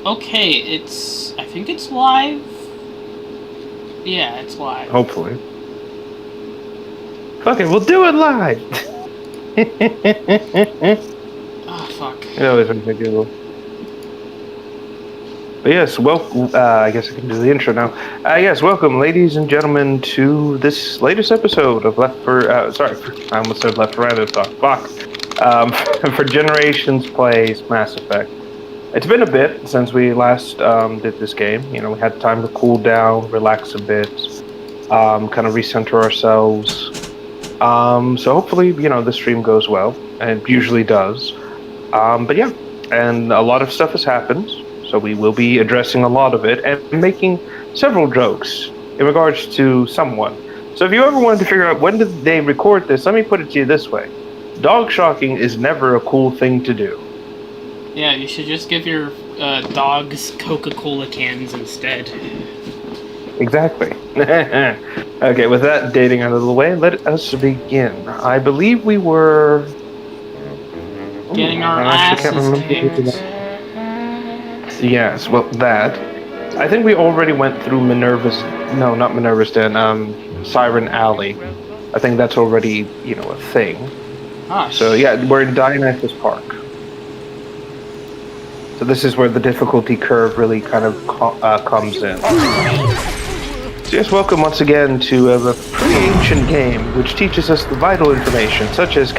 Okay, I think it's live. Yeah, it's live. Hopefully. Fuck it, we'll do it live! Oh, fuck. It always makes me giggle. But yes, I guess I can do the intro now. Yes, welcome, ladies and gentlemen, to this latest episode of I almost said Left 4 Right Talk. Fuck. For Generations Plays Mass Effect. It's been a bit since we last did this game. You know, we had time to cool down, relax a bit, kind of recenter ourselves. So hopefully, the stream goes well, and it usually does. But yeah, and a lot of stuff has happened, so we will be addressing a lot of it and making several jokes in regards to someone. So if you ever wanted to figure out when did they record this, let me put it to you this way. Dog shocking is never a cool thing to do. Yeah, you should just give your dogs Coca-Cola cans instead. Exactly. Okay, with that dating out of the way, let us begin. I believe we were getting our asses kicked. Yes, well, that. I think we already went through not Minerva's Den, Siren Alley. I think that's already, a thing. Ah, so, yeah, we're in Dionysus Park. So this is where the difficulty curve really kind of comes in. So yes, welcome once again to a pretty ancient game, which teaches us the vital information, such as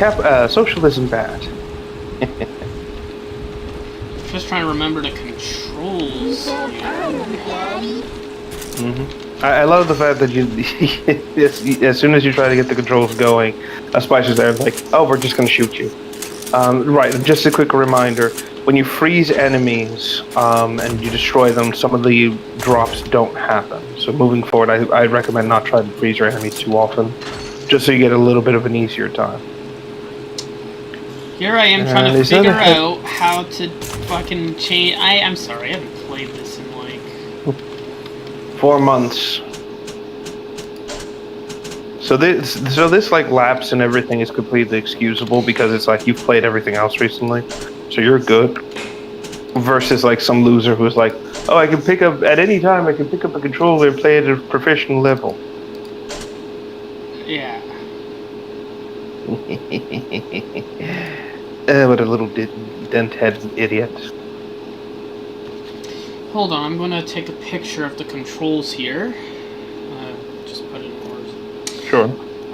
socialism bad. Just trying to remember the controls. I love the fact that as soon as you try to get the controls going, Spicer's there like, oh, we're just going to shoot you. Right, just a quick reminder, when you freeze enemies and you destroy them, some of the drops don't happen. So moving forward, I recommend not trying to freeze your enemies too often, just so you get a little bit of an easier time. Here I am trying to figure out how to fucking change. I'm sorry, I haven't played this in like 4 months. So this like lapse and everything is completely excusable because it's like you've played everything else recently, so you're good. Versus like some loser who's like, oh, I can pick up at any time. I can pick up a controller and play at a professional level. Yeah. What a little dent-head idiot. Hold on, I'm gonna take a picture of the controls here. Just put it in order. Sure.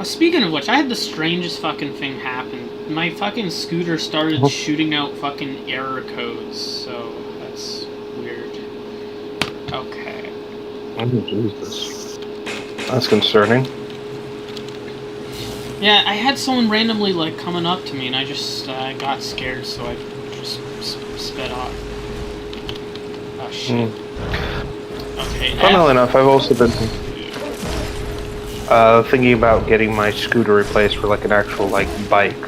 Speaking of which, I had the strangest fucking thing happen. My fucking scooter started shooting out fucking error codes, so that's weird. Okay. Oh, Jesus. That's concerning. Yeah, I had someone randomly, like, coming up to me, and I just got scared, so I just sped off. Oh, shit. Okay. Funnily enough, I've also been thinking about getting my scooter replaced for, like, an actual, like, bike.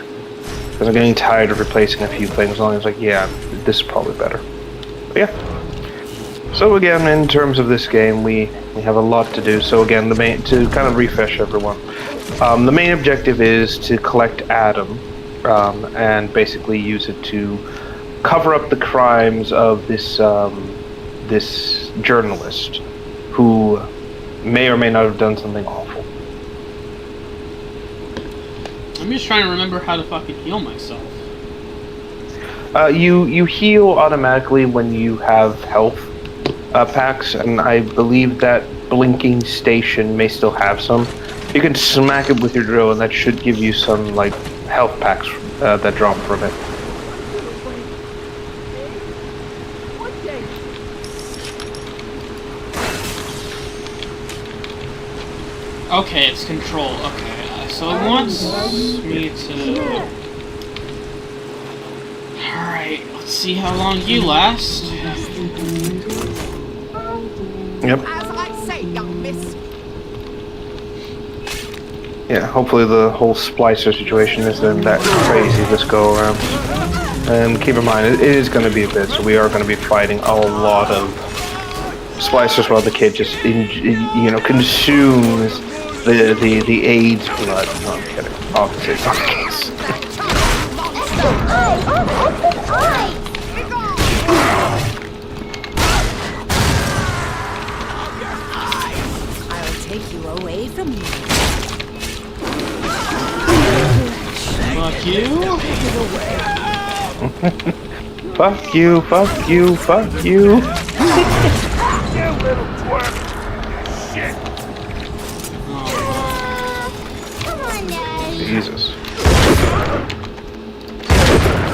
Because I'm getting tired of replacing a few things, and I was like, yeah, this is probably better. But yeah. So again, in terms of this game, we have a lot to do. So again, to kind of refresh everyone. The main objective is to collect Adam and basically use it to cover up the crimes of this this journalist who may or may not have done something awful. I'm just trying to remember how to fucking heal myself. You heal automatically when you have health packs, and I believe that blinking station may still have some. You can smack it with your drill, and that should give you some, like, health packs that drop from it. Okay, it's control. Okay, so it wants me to... Alright, let's see how long you last. Yep. As I say, young miss. Yeah, hopefully the whole splicer situation isn't that crazy this go around. And keep in mind, it is going to be a bit, so we are going to be fighting a lot of splicers while the kid just, consumes the AIDS blood. No, I'm kidding. Obviously, it's not the case. you. Fuck you, fuck you, fuck you. Come on now. Jesus.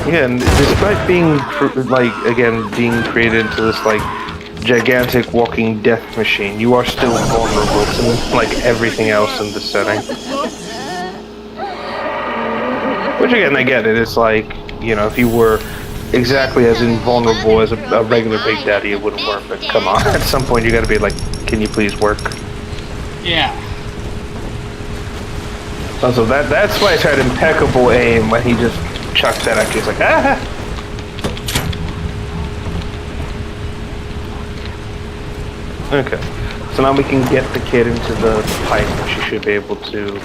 Yeah, and despite being, being created into this, gigantic walking death machine, you are still vulnerable to, everything else in the setting. Which, again, I get it. It's if you were exactly as invulnerable as a regular Big Daddy, it wouldn't work. But come on, at some point you gotta be like, can you please work? Yeah. Also, that's why I tried impeccable aim when he just chucks that at you. He's like, ah! Okay. So now we can get the kid into the pipe, and she should be able to,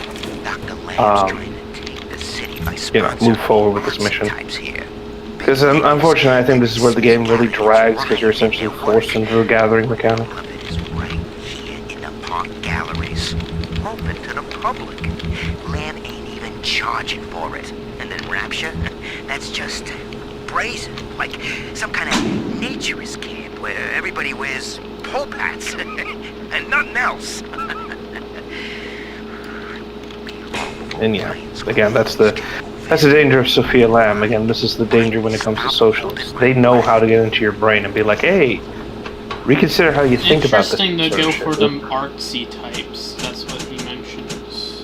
move forward with this mission. Because unfortunately, I think this is where the game really drags, because you're essentially forced into a gathering mechanic. It is right here in the park galleries, open to the public. Lamb ain't even charging for it. And then Rapture, that's just brazen, like some kind of naturist camp where everybody wears pole hats and nothing else. And yeah, again, that's the danger of Sophia Lamb. Again, this is the danger when it comes to socialists. They know how to get into your brain and be like, hey, reconsider how you think about this. Interesting to go for them artsy types. That's what he mentions.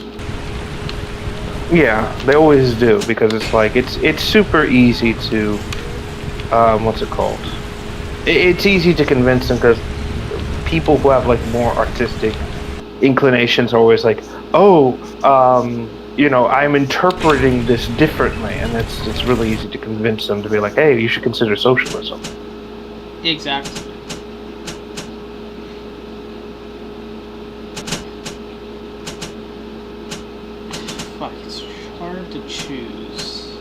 Yeah, they always do, because it's super easy to, what's it called? It's easy to convince them, because people who have more artistic inclinations are always like, oh, I'm interpreting this differently, and it's really easy to convince them to be like, hey, you should consider socialism. Exactly. Fuck, it's hard to choose.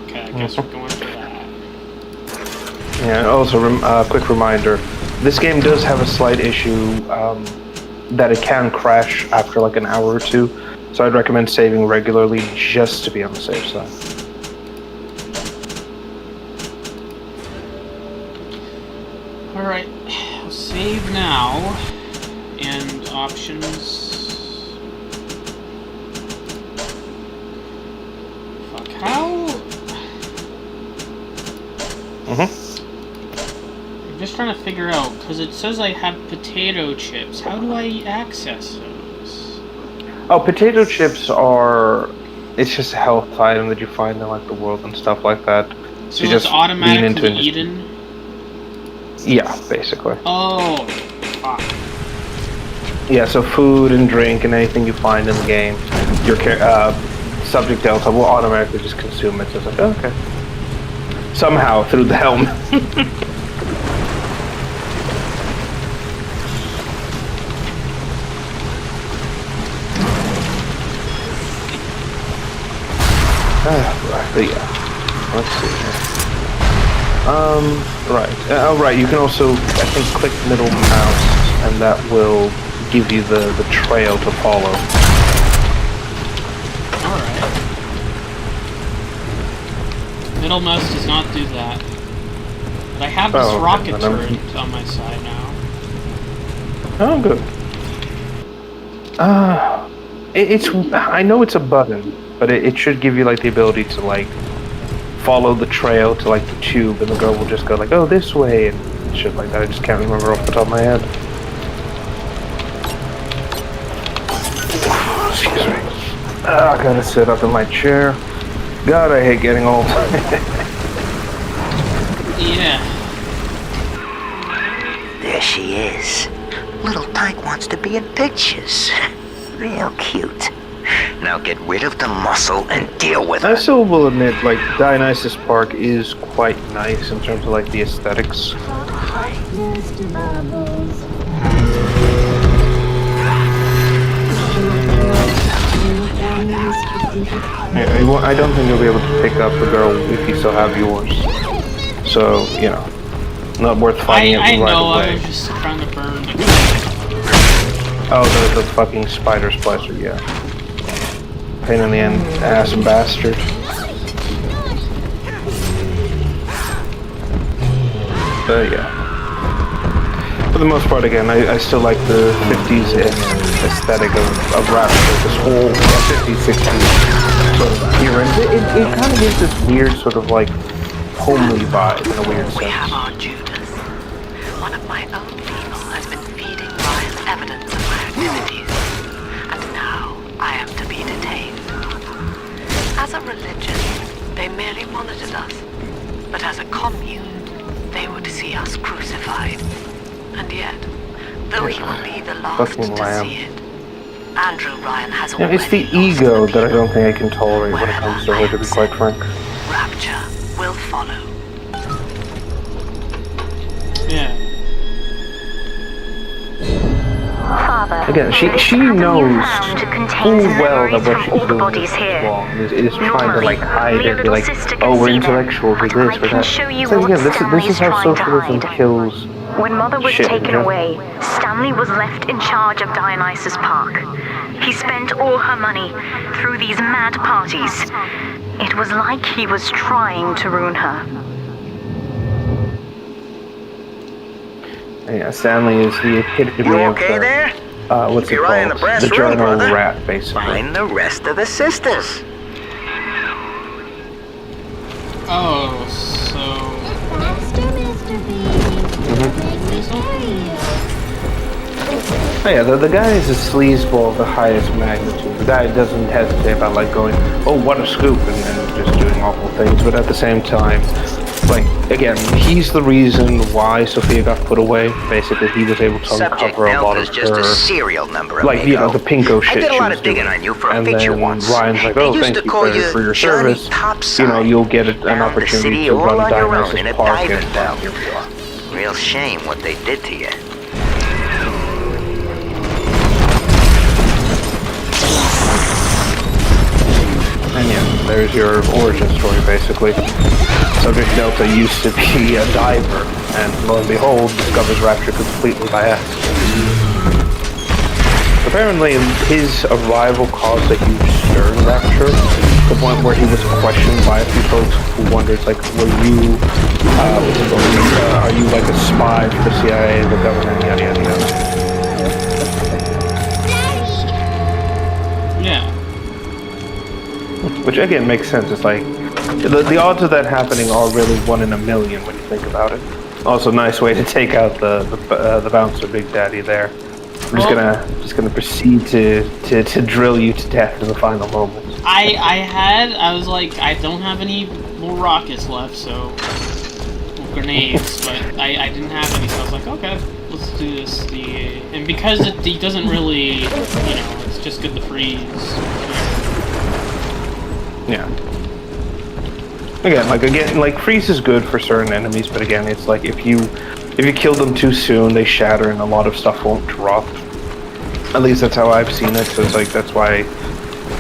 Okay, I guess we're going for that. Yeah, and also, quick reminder, this game does have a slight issue, that it can crash after an hour or two. So I'd recommend saving regularly just to be on the safe side. Alright, I'll save now. And options. Fuck, how? I'm just trying to figure out, because it says I have potato chips. How do I access those? Oh, potato chips it's just a health item that you find in the world and stuff like that. So you it's just automatically eaten? Yeah, basically. Oh, fuck. Yeah, so food and drink and anything you find in the game, your subject delta will automatically just consume it. So it's like, oh, okay. Somehow, through the helmet. But yeah, let's see here. Right. Right, you can also, I think, click middle mouse, and that will give you the trail to follow. Alright. Middle mouse does not do that. But I have this rocket turret on my side now. Oh, good. I know it's a button, but it should give you the ability to follow the trail to the tube, and the girl will just go oh, this way and shit like that. I just can't remember off the top of my head. Excuse me. I gotta sit up in my chair. God, I hate getting old. Yeah. There she is. Little Tyke wants to be in pictures. Real cute. Now get rid of the muscle and deal with I her. still will admit, Dionysus Park is quite nice in terms of the aesthetics. Yeah, I don't think you'll be able to pick up the girl if you still have yours. So, not worth finding it right away. I know, I was just trying to burn the... Oh, the fucking spider splicer, yeah. pain in the ass bastard. But yeah. For the most part, again, I still like the 50s aesthetic of Rapture. This whole 50s, 60s sort of appearance. It kind of gives this weird sort of like homely vibe in a weird We have sense. our Judas. One of my own people has been feeding Ryan evidence of my activities. And now I am to be detained. As a religion, they merely monitored us. But as a commune, they would see us crucified. And yet, though he will be the last Fucking to lamb. see it, Andrew Ryan has Yeah, already it's the lost ego the that I don't people. think I can tolerate when it comes to her, to be quite frank. Rapture will follow. Yeah. Father, Again, she this knows atom you found contains full well that memories what from she's all the doing bodies is here. wrong. Is trying to like hide Only a it, be little like, sister can oh, we're see them, intellectuals, we're but this, I we're can that. show you So what again, this Stanley is how is trying to socialism hide. kills. When Mother was Shit, taken yeah. away, Stanley was left in charge of Dionysus Park. He spent all her money through these mad parties. It was like he was trying to ruin her. Yeah, Stanley is the epitome You of okay the, there? what's Keep it your eye on the called? brass The ring, journal brother. rat, basically. Find the rest of the sisters. Oh, so Faster, Mr. B. Makes me carry you. Oh yeah, the guy is a sleazeball of the highest magnitude. The guy doesn't hesitate about like going, oh, what a scoop, and just doing awful things. But at the same time, like, again, he's the reason why Sophia got put away. Basically, he was able to Subject uncover a lot Delta's of just her, a serial number, like, you know, amigo. the pinko shit I did a she lot was of digging doing. on you for a And feature then once. Ryan's like, They oh, used thank to you call you for your Johnny service. Topside. You know, you'll get an Found the opportunity city to all run on your own Dionysus in a Park, diving and bell. here we are. Real shame what they did to you. And yeah, there's your origin story, basically. Subject Delta used to be a diver, and lo and behold, discovers Rapture completely by accident. Apparently, his arrival caused a huge stir in Rapture, to the point where he was questioned by a few folks who wondered, like, were you, are you like a spy for the CIA, the government, yada yada yada. yeah. Which again makes sense. It's like the odds of that happening are really 1 in a million when you think about it. Also, nice way to take out the bouncer Big Daddy there. I'm just gonna proceed to drill you to death in the final moments. I was like, I don't have any more rockets left, so grenades, but I didn't have any, so I was like, okay, let's do this. And because it doesn't really, you know, it's just good to freeze. Yeah. Again, like freeze is good for certain enemies, but again, it's like if you kill them too soon, they shatter and a lot of stuff won't drop. At least that's how I've seen it. So it's like that's why,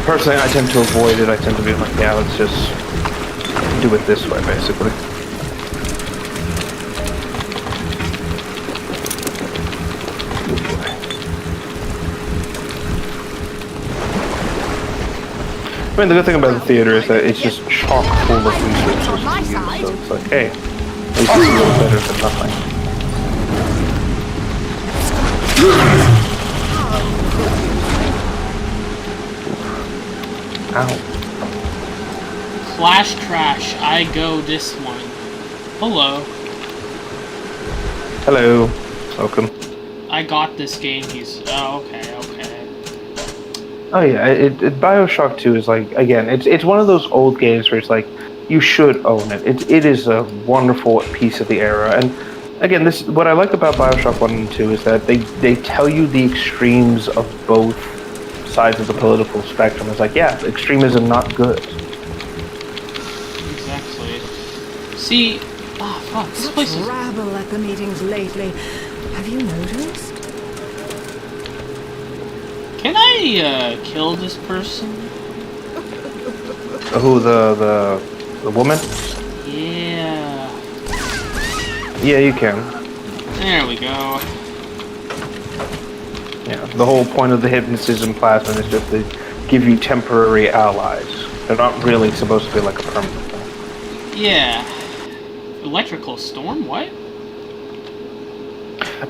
personally, I tend to avoid it. I tend to be like, yeah, let's just do it this way, basically. I mean, the good thing about the theater is that it's just chock full of resources to use, so it's like, hey, at least it's a little better than nothing. Ow. Flash crash, I go this one. Hello. Hello. Welcome. I got this game, oh, okay. Oh yeah, BioShock 2 is like, again, it's one of those old games where it's like, you should own it. It is a wonderful piece of the era, and again, what I like about BioShock 1 and 2 is that they tell you the extremes of both sides of the political spectrum. It's like, yeah, extremism not good. Exactly. See, fuck, this place is... Rabble at the meetings lately. Have you noticed? Can I, kill this person? Who, the woman? Yeah. Yeah, you can. There we go. Yeah, the whole point of the hypnotism plasma is just to give you temporary allies. They're not really supposed to be like a permanent thing. Yeah. Electrical storm? What?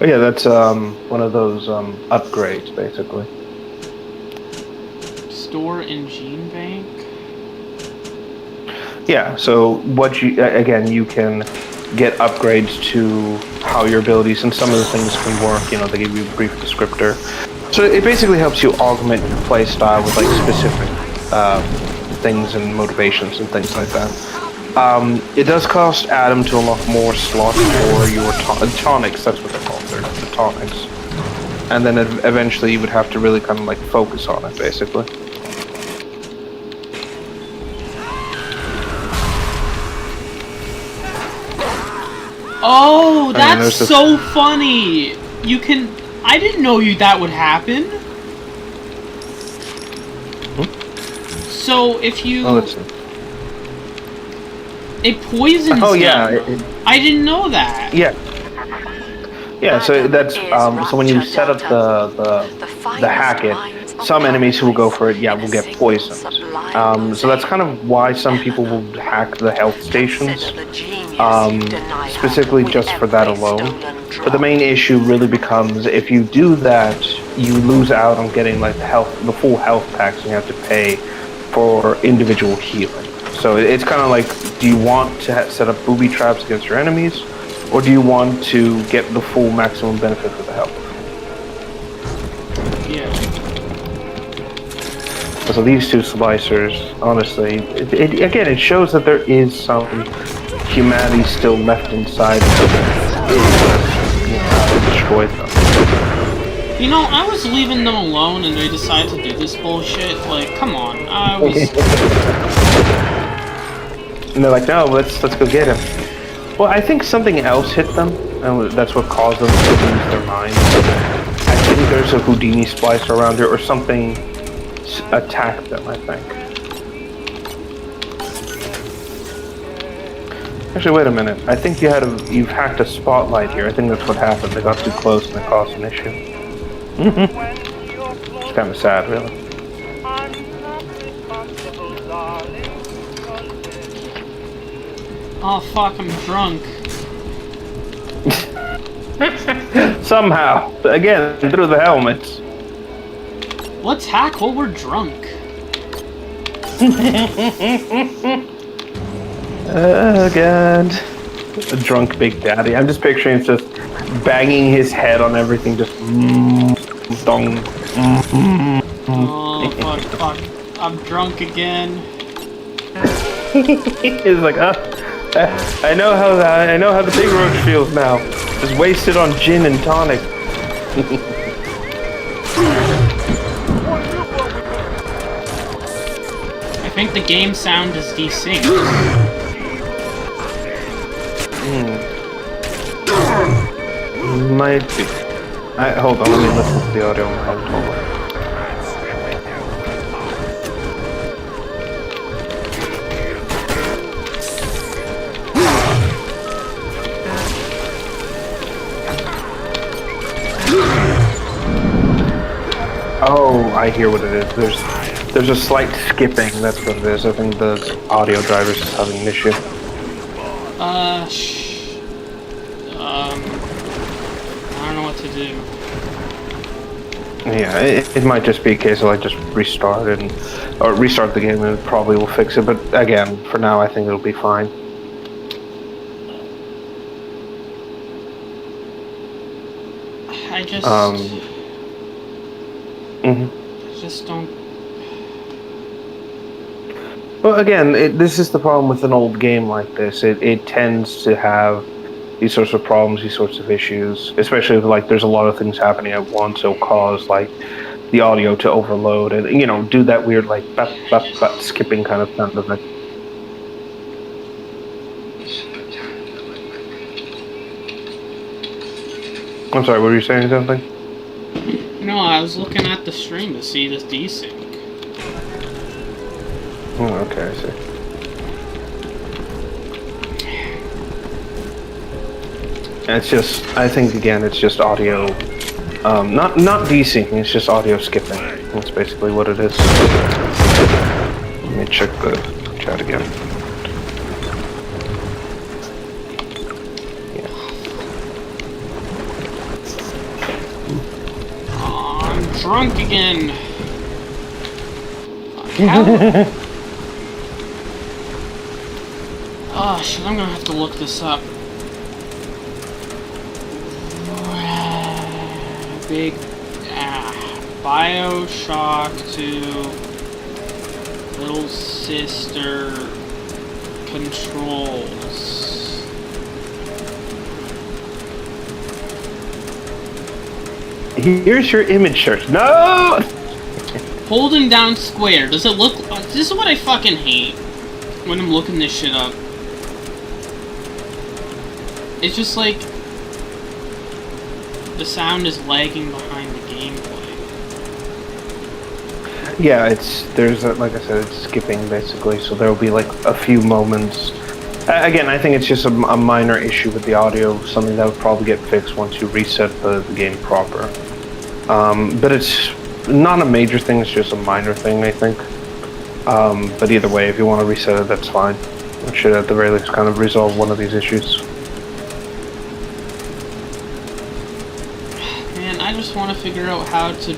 Oh yeah, that's one of those upgrades, basically. Store and gene bank? Yeah, so what you again, you can get upgrades to how your abilities and some of the things can work. You know, they give you a brief descriptor. So it basically helps you augment your play style with like specific things and motivations and things like that. It does cost Adam to unlock more slots for your tonics. That's what they're called. They're the tonics. And then eventually you would have to really kind of like focus on it, basically. Oh, that's there's so funny! You can... I didn't know that would happen. So, if you... Oh, let's see. It poisons Oh yeah, them. I didn't know that. Yeah. Yeah, so that's so when you set up the hack it, some enemies who will go for it, yeah, will get poisoned. So that's kind of why some people will hack the health stations, specifically just for that alone. But the main issue really becomes if you do that, you lose out on getting like the full health packs, and you have to pay for individual healing. So it's kind of like, do you want to set up booby traps against your enemies, or do you want to get the full maximum benefit of the health? Yeah. So these two splicers, honestly, it shows that there is some humanity still left inside of to destroy them. You know, I was leaving them alone and they decided to do this bullshit. Like, come on. I was... And they're like, no, let's go get him. Well, I think something else hit them, and that's what caused them to lose their minds. I think there's a Houdini splicer around here, or something attacked them, I think. Actually, wait a minute. I think you've hacked a spotlight here. I think that's what happened. They got too close and it caused an issue. It's kind of sad, really. Oh fuck, I'm drunk. Somehow, again, through the helmets. Let's hack while we're drunk. Oh god. A drunk Big Daddy. I'm just picturing him just banging his head on everything, just dong. Oh fuck. I'm drunk again. He's like, I know how the big roach feels now. Just wasted on gin and tonic. I think the game sound is desynced. Might be. Hold on, let me listen to the audio. Hold on. Oh, I hear what it is. There's a slight skipping. That's what it is. I think the audio drivers is having an issue. I don't know what to do. Yeah, it might just be a case of like just restart the game and it probably will fix it. But again, for now, I think it'll be fine. I just... I just don't... Well, again, this is the problem with an old game like this. It tends to have these sorts of problems, these sorts of issues, especially if, like, there's a lot of things happening at once. It'll cause, like, the audio to overload and, you know, do that weird, like, skipping kind of sound of it. I'm sorry, were you saying something? No, I was looking at the stream to see this desync. Oh, okay, I see. It's just, I think again, it's just audio, not desyncing, it's just audio skipping. That's basically what it is. Let me check the chat again. Oh, I'm drunk again. How? Oh shit, I'm gonna have to look this up. Big BioShock 2 Little Sister controls. Here's your image search. No! Holding down square. Does it look... This is what I fucking hate when I'm looking this shit up. It's just like... the sound is lagging behind the gameplay. Yeah, there's like I said, it's skipping basically, so there'll be like a few moments. Again, I think it's just a minor issue with the audio, something that would probably get fixed once you reset the game proper. But it's not a major thing, it's just a minor thing, I think. But either way, if you want to reset it, that's fine. It should at the very least kind of resolve one of these issues. I just want to figure out how to...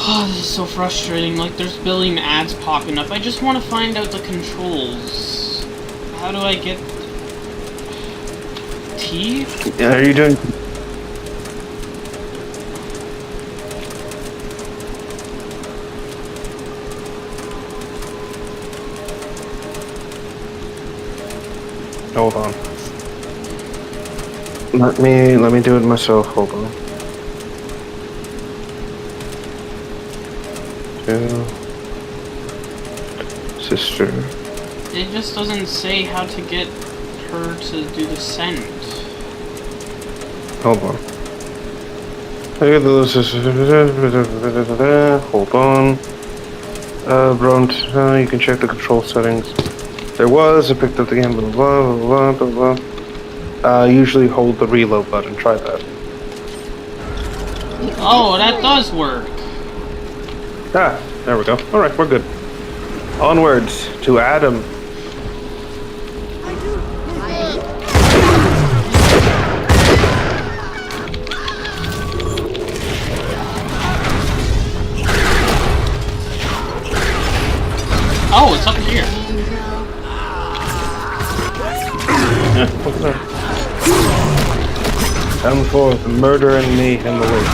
Oh, this is so frustrating. Like, there's billion ads popping up. I just want to find out the controls. How do I get... T? Are you doing... Hold on. Let me do it myself. Hold on. Sister. It just doesn't say how to get her to do the send. Hold on. Hold on. Brunt, you can check the control settings. I picked up the game, blah blah blah blah blah. Usually hold the reload button, try that. Oh, that does work. Ah, there we go. Alright, we're good. Onwards to Adam. Oh, it's up here. Come forth, murder and me in the woods.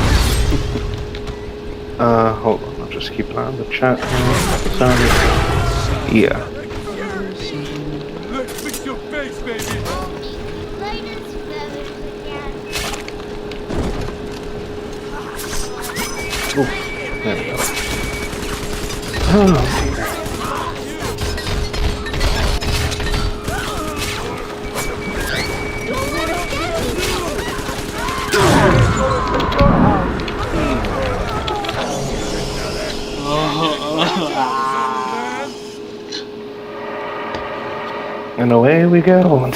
Hold on, I'll just keep an eye on the chat. Yeah. Let's fix your face, baby. Latest feathers again. Ooh, there we go. Oh. And away we go. Are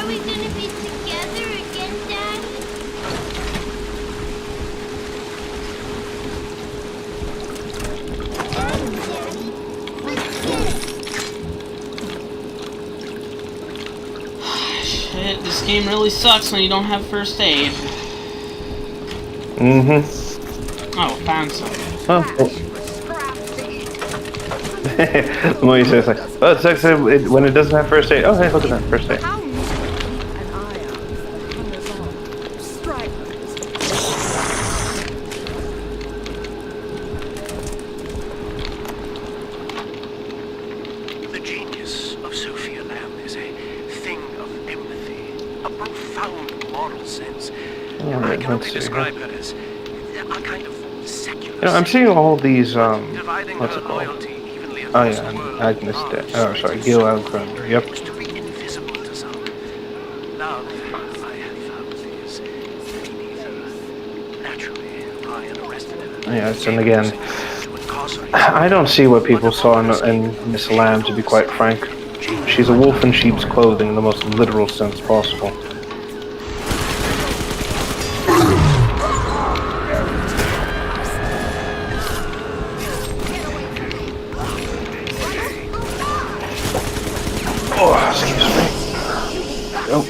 we gonna be together again, Dad? Shit, this game really sucks when you don't have first aid. Mm-hmm. Oh, found something. Oh. The more you say, it's like, oh, it sucks when it doesn't have first aid. Oh, hey, look at that, first aid. How neat and I am hangers on. Stripers. The genius of Sophia Lamb is a thing of empathy, a profound moral sense. Alright, I can only let's see. describe her as a kind of secular. You know, I'm seeing all these, dividing what's her it called? loyalty evenly Oh across yeah, the world. Agnes Gil Alexander, yep. Is to be invisible to some. Love, I have found, is beneath earth. Naturally, I am arrested in Yes, and again, to incarcerate. I don't see what people saw in Miss Lamb, to be quite frank. She's a wolf in sheep's clothing in the most literal sense possible. Oh, excuse me. Oh,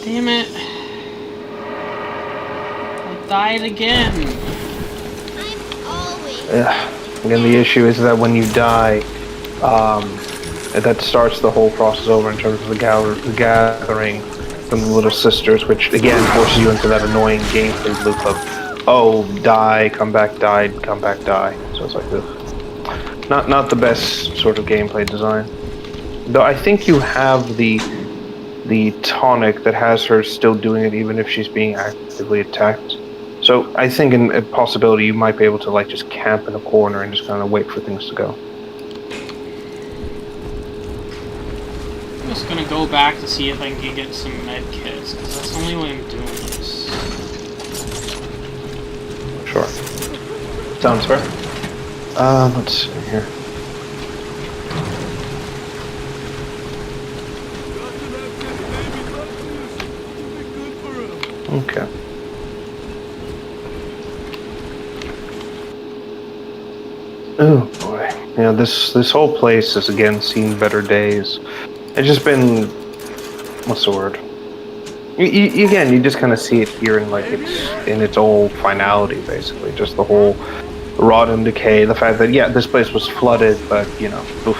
Damn it. I died again. I'm always. again, the issue is that when you die, that starts the whole process over in terms of the gathering from the Little Sisters, which again forces you into that annoying gameplay loop of, oh, die, come back, die, come back, die. So it's like this. Not the best sort of gameplay design. Though I think you have the tonic that has her still doing it even if she's being actively attacked. So I think in a possibility you might be able to like just camp in a corner and just kind of wait for things to go. I'm just gonna go back to see if I can get some med kits, because that's the only way I'm doing this. Sure. Sounds fair. Let's see here. Okay. Oh boy. Yeah, this whole place has again seen better days. It's just been, what's the word? Again, you just kind of see it here in like its old finality, basically. Just the whole rot and decay. The fact that this place was flooded, but oof.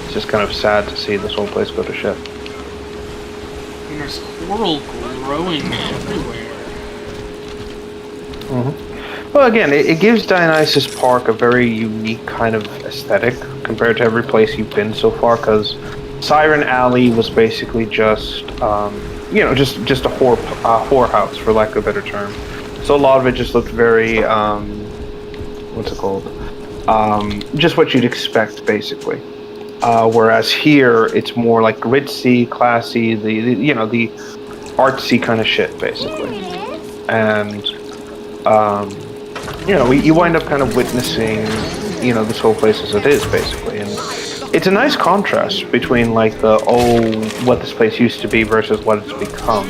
It's just kind of sad to see this whole place go to shit. And there's coral growing everywhere. Well, again, it gives Dionysus Park a very unique kind of aesthetic compared to every place you've been so far, because Siren Alley was basically just, just a whorehouse, for lack of a better term. So a lot of it just looked very, what's it called? Just what you'd expect, basically. Whereas here, it's more like ritzy, classy, the artsy kind of shit, basically. And, you wind up kind of witnessing, this whole place as it is, basically. And it's a nice contrast between, like, what this place used to be versus what it's become.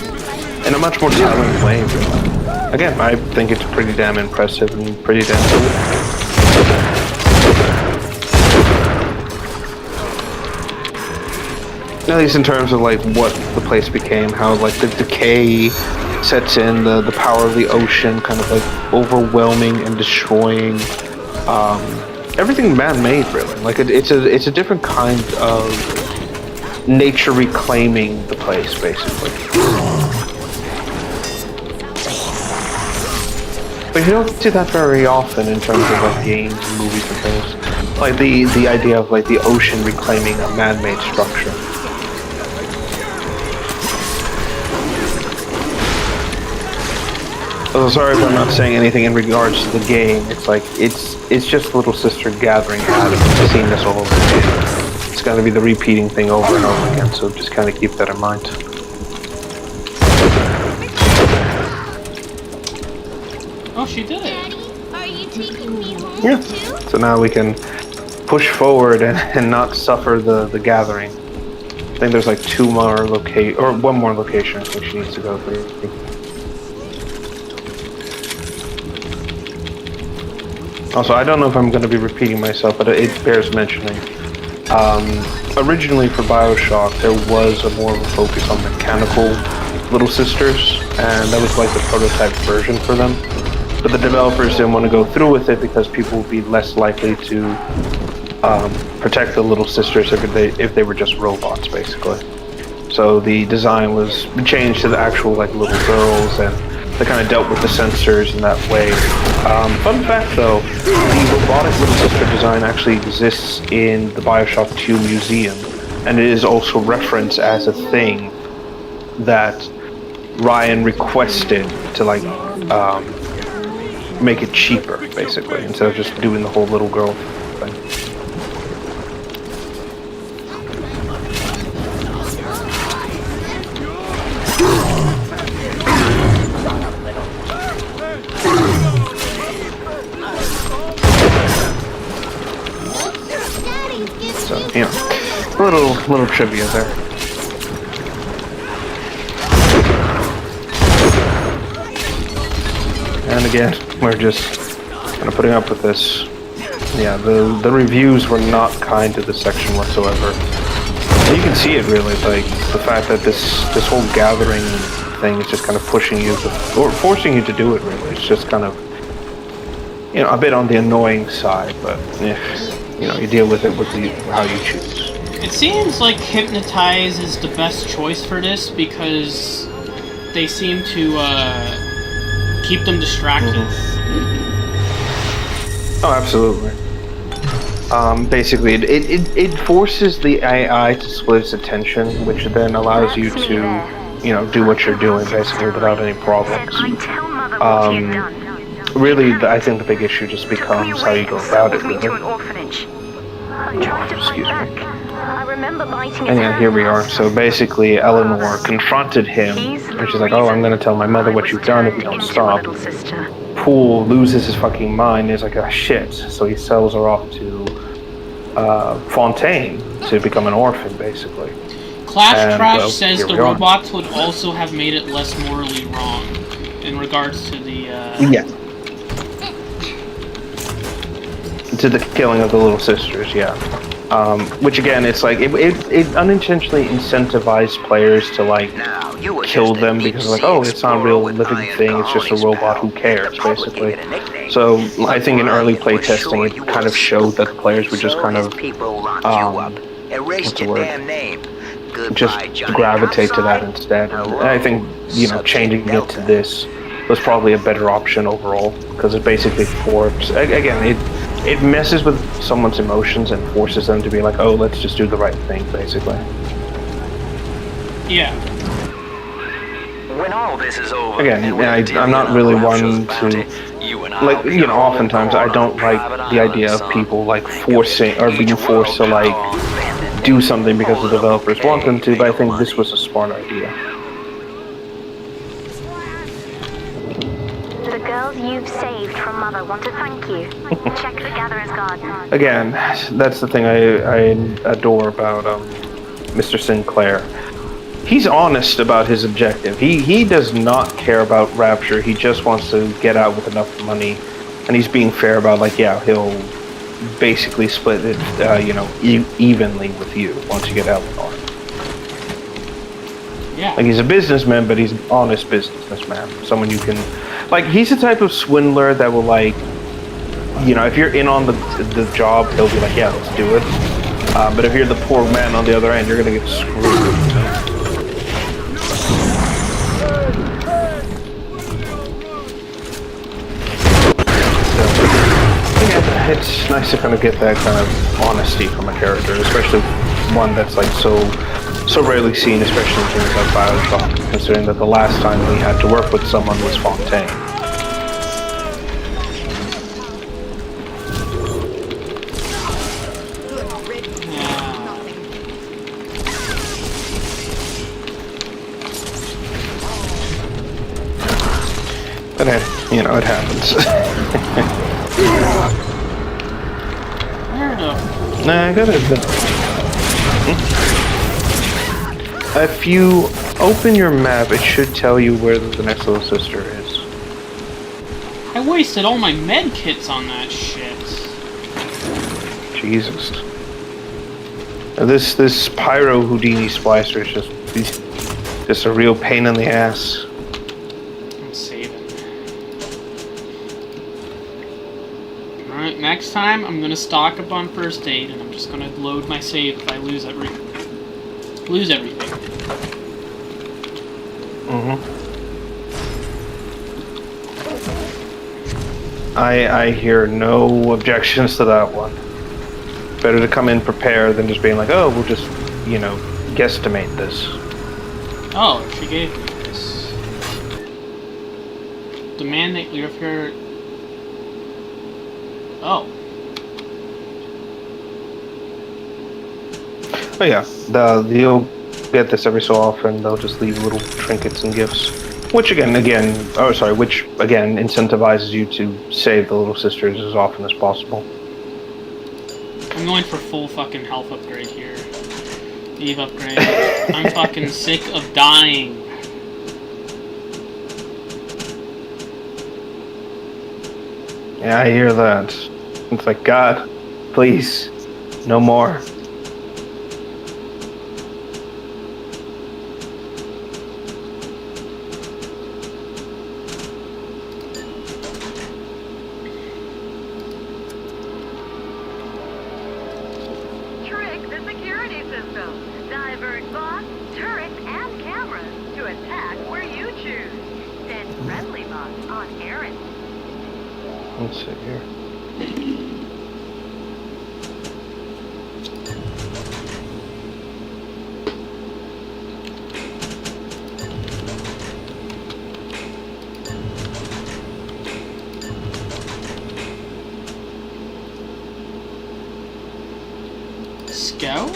In a much more telling way, really. Again, I think it's pretty damn impressive and pretty damn cool. At least in terms of, like, what the place became, how, like, the decay sets in, the power of the ocean kind of, like, overwhelming and destroying, everything man-made, really. Like, it's a different kind of nature reclaiming the place, basically. But you don't see that very often in terms of like games and movies and things. Like the idea of like the ocean reclaiming a man-made structure. Oh, sorry if I'm not saying anything in regards to the game. It's like it's just Little Sister gathering atoms. I've seen this all over again. It's got to be the repeating thing over and over again. So just kind of keep that in mind. Oh, she did it. Daddy, are you taking me home Yeah. too? So now we can push forward and not suffer the gathering. I think there's like one more location I think she needs to go through. Also, I don't know if I'm going to be repeating myself, but it bears mentioning. Originally for BioShock, there was more of a focus on mechanical Little Sisters, and that was like the prototype version for them. But the developers didn't want to go through with it because people would be less likely to protect the Little Sisters if they were just robots, basically. So the design was changed to the actual like little girls, and they kind of dealt with the sensors in that way. Fun fact though, the robotic Little Sister design actually exists in the BioShock 2 museum, and it is also referenced as a thing that Ryan requested to like make it cheaper, basically, instead of just doing the whole little girl thing. So, a little trivia there. And again, we're just kind of putting up with this yeah, the reviews were not kind to this section whatsoever. And you can see it really, like the fact that this whole gathering thing is just kind of pushing you or forcing you to do it. Really, it's just kind of a bit on the annoying side, but you deal with it with how you choose. It seems like Hypnotize is the best choice for this because they seem to keep them distracted. Oh, absolutely. Basically, it forces the AI to split its attention, which then allows you to, do what you're doing basically without any problems. Really, I think the big issue just becomes how you go about it. Really. Excuse me. And yeah, here we are. So basically, Eleanor confronted him, and she's like, "Oh, I'm going to tell my mother what you've done if you don't stop." Poole loses his fucking mind. He's like, "Ah, shit!" So he sells her off to Fontaine to become an orphan, basically. Clash Crash says the robots would also have made it less morally wrong in regards to the to the killing of the little sisters. Yeah. Which again, it's like it unintentionally incentivized players to like kill them because like, oh, it's not a real living thing, it's just a robot, who cares, basically. So I think in early playtesting it kind of showed that the players would just kind of what's the word? Just gravitate to that instead. And I think changing it to this was probably a better option overall because it basically it messes with someone's emotions and forces them to be like, oh, let's just do the right thing, basically. Yeah. When all this is over, again, I'm not really one to like, oftentimes I don't like the idea of people like forcing or being forced to like do something because the developers want them to, but I think this was a smart idea. The girls you've saved from Mother want to thank you. Check the Gatherer's Guard. Again, that's the thing I adore about Mr. Sinclair. He's honest about his objective. He does not care about Rapture. He just wants to get out with enough money, and he's being fair about like, yeah, he'll basically split it, evenly with you once you get Eleanor. Yeah. Like he's a businessman, but he's an honest businessman. Someone you can, like, he's the type of swindler that will like, if you're in on the job, he'll be like, yeah, let's do it. But if you're the poor man on the other end, you're gonna get screwed. It's nice to kind of get that kind of honesty from a character, especially one that's like so rarely seen, especially in things like Bioshock, considering that the last time we had to work with someone was Fontaine. But it happens. Nah, I got it. If you open your map, it should tell you where the next little sister is. I wasted all my med kits on that shit. Jesus. This Pyro Houdini splicer is just a real pain in the ass. I'm saving. Alright, next time I'm gonna stock up on first aid and I'm just gonna load my save if I lose everything. I hear no objections to that one. Better to come in prepared than just being like, oh, we'll just, guesstimate this. Oh, she gave me this. Demand that you're here. Oh. Oh yeah, you'll get this every so often. They'll just leave little trinkets and gifts, which again incentivizes you to save the little sisters as often as possible. I'm going for full fucking health upgrade here. Eve upgrade. I'm fucking sick of dying. Yeah, I hear that. It's like, God, please, no more. Trick the security system. Divert bots, turrets, and cameras to attack where you choose. Send friendly bots on errands. Let's see here. Scout?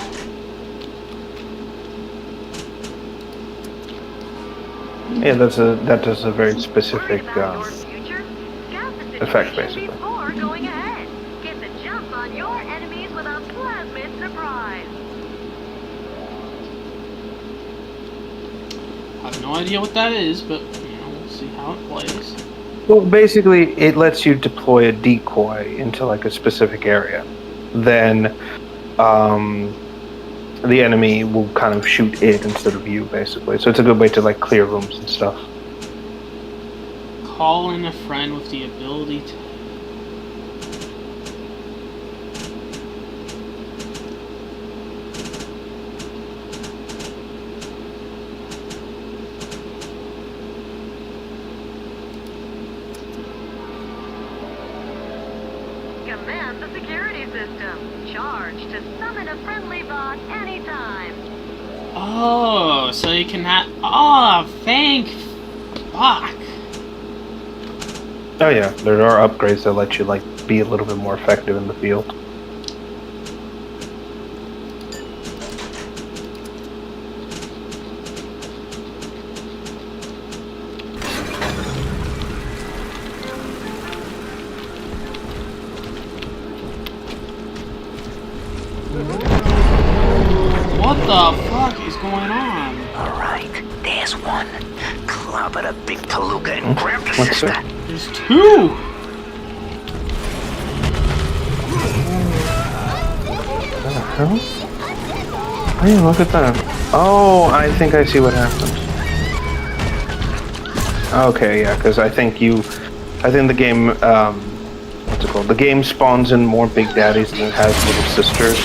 Yeah, that does a very specific Worried about your future? Scout the effect, situation basically. before going ahead. Get the jump on your enemies with a plasmid surprise. I have no idea what that is, but you know, we'll see how it plays. Well, basically, it lets you deploy a decoy into like a specific area. Then, the enemy will kind of shoot it instead of you, basically. So it's a good way to like clear rooms and stuff. Call in a friend with the ability to... Command the security system. Charge to summon a friendly bot anytime. Oh, so you can have... Oh, thank... Fuck. Oh yeah, there are upgrades that let you like be a little bit more effective in the field. What the fuck is going on? All right, there's one. Clobber the big palooka and grab the What's sister. that? There's two! Huh? Hey, look at that. Oh, I think I see what happened. Okay, yeah, because I think the game, what's it called? The game spawns in more Big Daddies than it has little sisters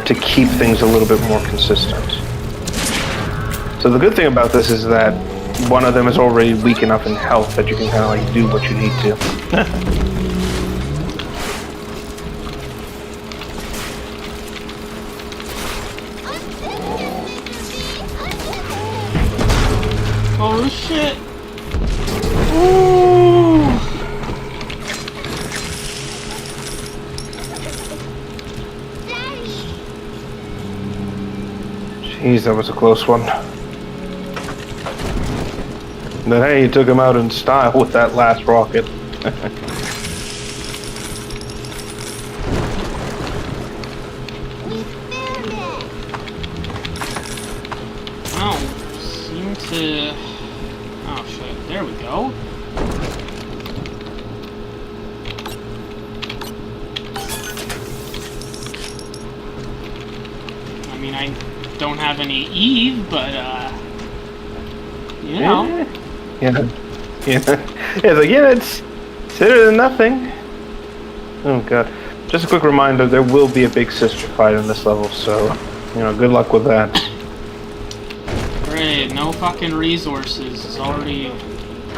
to keep things a little bit more consistent. So the good thing about this is that one of them is already weak enough in health that you can kind of like do what you need to. Oh shit! Ooh! Jeez, that was a close one. But hey, you took him out in style with that last rocket. Oh, seem to... Oh shit, there we go. I mean, I don't have any Eve, but, you know. Yeah. It's like, yeah, it's better than nothing. Oh god. Just a quick reminder, there will be a big sister fight in this level, so, you know, good luck with that. Great, no fucking resources. It's already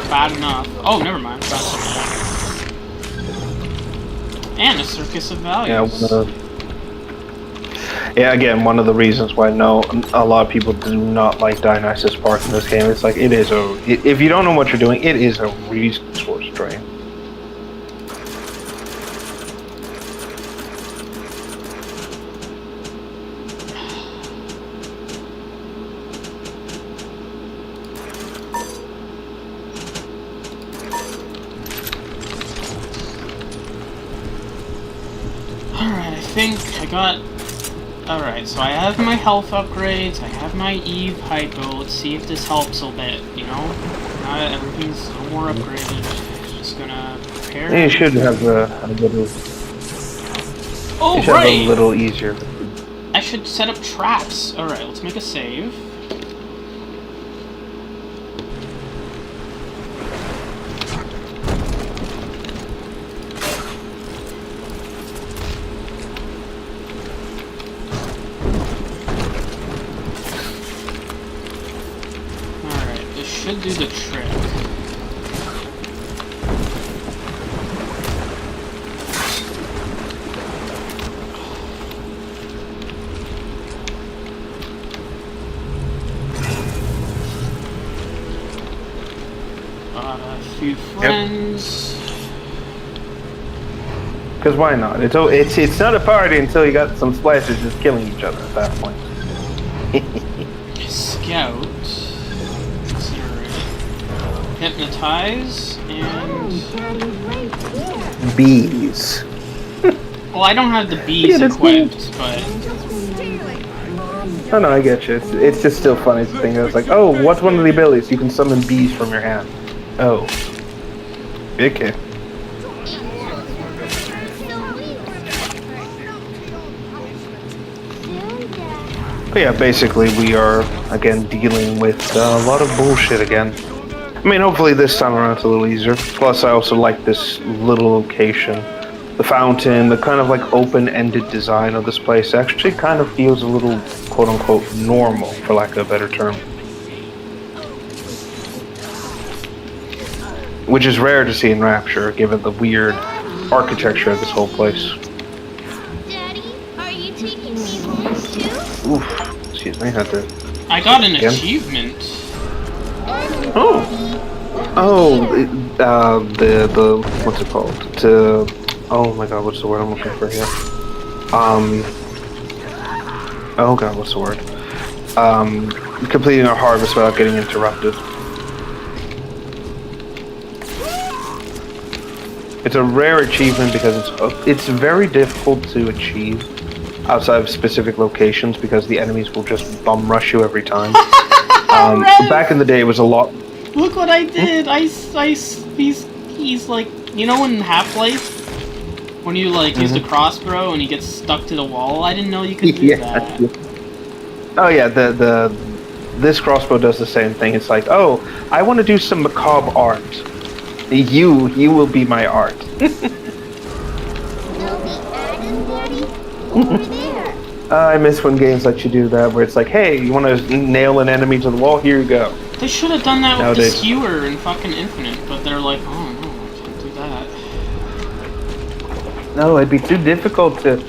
bad enough. Oh, never mind. And a circus of values. Yeah, again, one of the reasons why a lot of people do not like Dionysus Park in this game. It's like, if you don't know what you're doing, it is a resource drain. Alright, I think I got... Alright, so I have my health upgrades, I have my Eve hypo. Let's see if this helps a bit, you know? Now that everything's a little more upgraded, just gonna prepare... You should have a little... Oh, it should have a right! little easier. I should set up traps. Alright, let's make a save. Alright, this should do the trick. A few friends. Because why not? It's not a party until you got some splicers just killing each other at that point. Scout. Incinerate. Hypnotize. And... Bees. Well, I don't have the bees Yeah, equipped, but... Oh no, I get you. It's just still funny to think. I was like, oh, what's one of the abilities? You can summon bees from your hand. Oh. Okay. But yeah, basically we are, again, dealing with a lot of bullshit again. I mean, hopefully this time around it's a little easier. Plus, I also like this little location. The fountain, the kind of like open-ended design of this place actually kind of feels a little, quote-unquote, normal, for lack of a better term. Which is rare to see in Rapture, given the weird architecture of this whole place. Daddy, are you taking me home too? Oof, excuse me, I had to... I got an Again? achievement. Oh! Oh, the what's it called? Oh my god, what's the word I'm looking for here? Oh god, what's the word? Completing our harvest without getting interrupted. It's a rare achievement because it's very difficult to achieve outside of specific locations because the enemies will just bum rush you every time. Back in the day, it was a lot. Look what I did! He's like, you know in Half-Life? When you like use the crossbow and he gets stuck to the wall? I didn't know you could do that. Oh yeah, this crossbow does the same thing. It's like, oh, I want to do some macabre art. You will be my art. They'll be added, Daddy? Over there. I miss when games let you do that, where it's like, hey, you want to nail an enemy to the wall? Here you go. They should have done that with Nowadays. the skewer in fucking Infinite, but they're like, oh no, I can't do that. No, it'd be too difficult to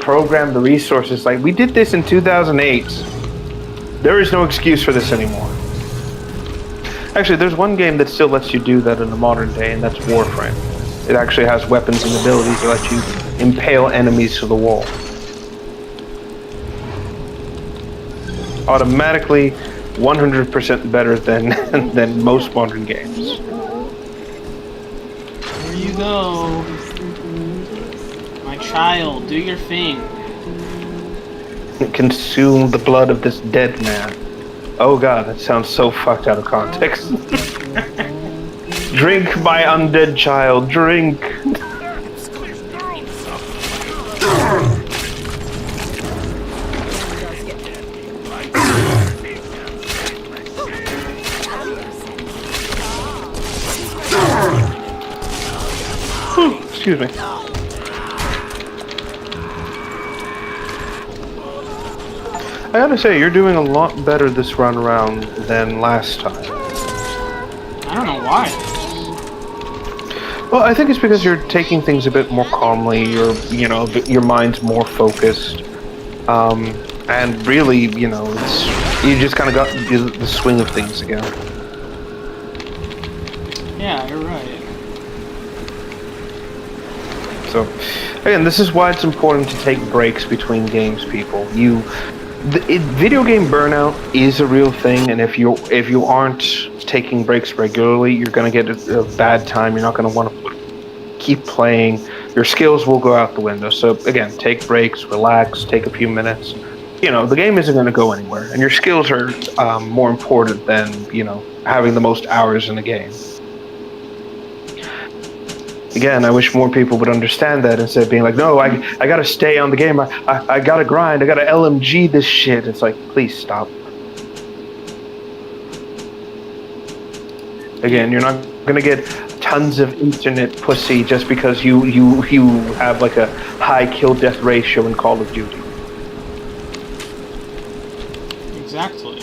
program the resources. Like, we did this in 2008. There is no excuse for this anymore. Actually, there's one game that still lets you do that in the modern day, and that's Warframe. It actually has weapons and abilities that let you impale enemies to the wall. Automatically 100% better than most modern games. There you go. My child, do your thing. Consume the blood of this dead man. Oh god, that sounds so fucked out of context. Drink, my undead child, drink. Excuse me. I gotta say, you're doing a lot better this run around than last time. I don't know why. Well, I think it's because you're taking things a bit more calmly. Your mind's more focused, and really, you just kind of got the swing of things again. Yeah, you're right. So, again, this is why it's important to take breaks between games, people. Video game burnout is a real thing, and if you aren't taking breaks regularly, you're gonna get a bad time. You're not gonna want to keep playing. Your skills will go out the window. So again, take breaks, relax, take a few minutes. The game isn't gonna go anywhere, and your skills are more important than having the most hours in the game. Again, I wish more people would understand that instead of being like, no, I gotta stay on the game. I gotta grind. I gotta LMG this shit. It's like, please stop. Again, you're not gonna get tons of internet pussy just because you have like a high kill death ratio in Call of Duty. Exactly.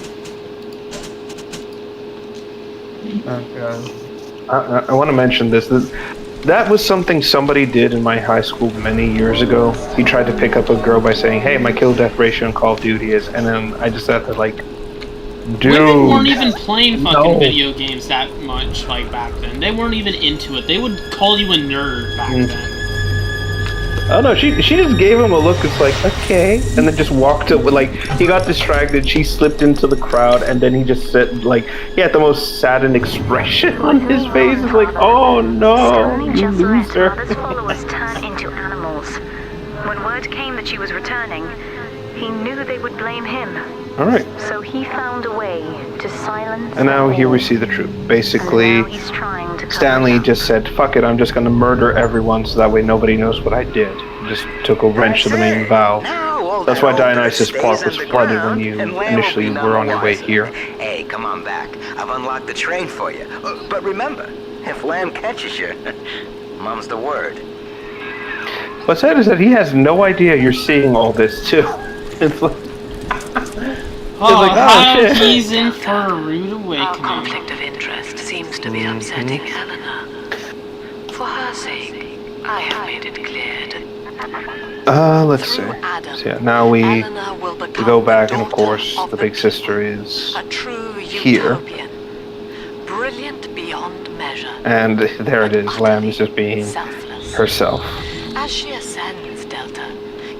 I want to mention this. That was something somebody did in my high school many years ago. He tried to pick up a girl by saying, "Hey, my kill death ratio in Call of Duty is," and then I just had to like, dude. Women weren't even playing fucking no. video games that much like back then. They weren't even into it. They would call you a nerd back then. Oh no, she just gave him a look. It's like, okay, and then just walked up. Like he got distracted. She slipped into the crowd, and then he just said, like, he had the most saddened expression on his face. It's like, oh no, Stanley you just let loser. Mother's followers turn into animals. When word came that she was returning, he knew they would blame him. All right, So he found a way to silence. and now them here we all. see the truth. And Basically, now he's trying to cover Stanley it up. just said, fuck it, I'm just gonna murder everyone so that way nobody knows what I did. Just took a wrench to the main valve. That's why Dionysus Park was flooded when you initially were on your way here. Hey, come on back. I've unlocked the train for you. But remember, if Lamb catches you, mom's the word. What's sad is that he has no idea you're seeing all this too. It's like, Oh, like, oh, how shit. he's in for a rude Our awakening. conflict of interest seems to be upsetting Helena. For her sake, I have made it clear to let's see. through Adam, So yeah, now we Helena will become go back, and of daughter course, of the big people. sister is A true here. utopian, brilliant beyond measure, and there it is. Lamb is just being selfless. herself. As she ascends, Delta,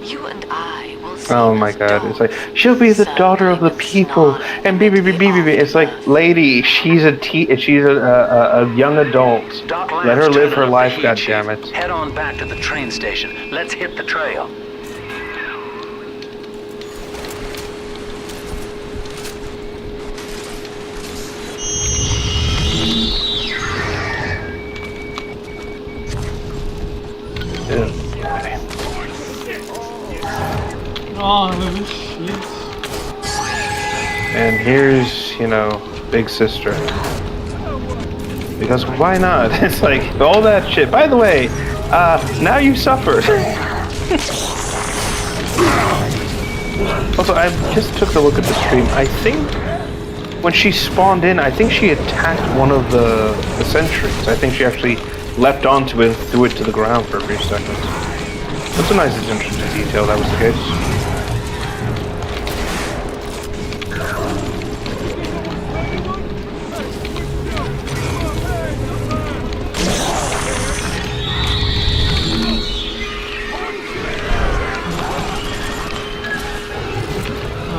you and I will see Oh my god, it's like, she'll be the daughter of the people, and beep. It's like, lady, she's a young adult. Doc Let Lamb's her live turning her up the life, heat, goddammit. Chief. Head on back to the train station. Let's hit the trail. Oh, shit. And here's, big sister. Because why not? It's like, all that shit. By the way, now you suffered. Also, I just took a look at the stream. I think when she spawned in, I think she attacked one of the sentries. I think she actually leapt onto it and threw it to the ground for a few seconds. That's a nice attention to detail, that was the case.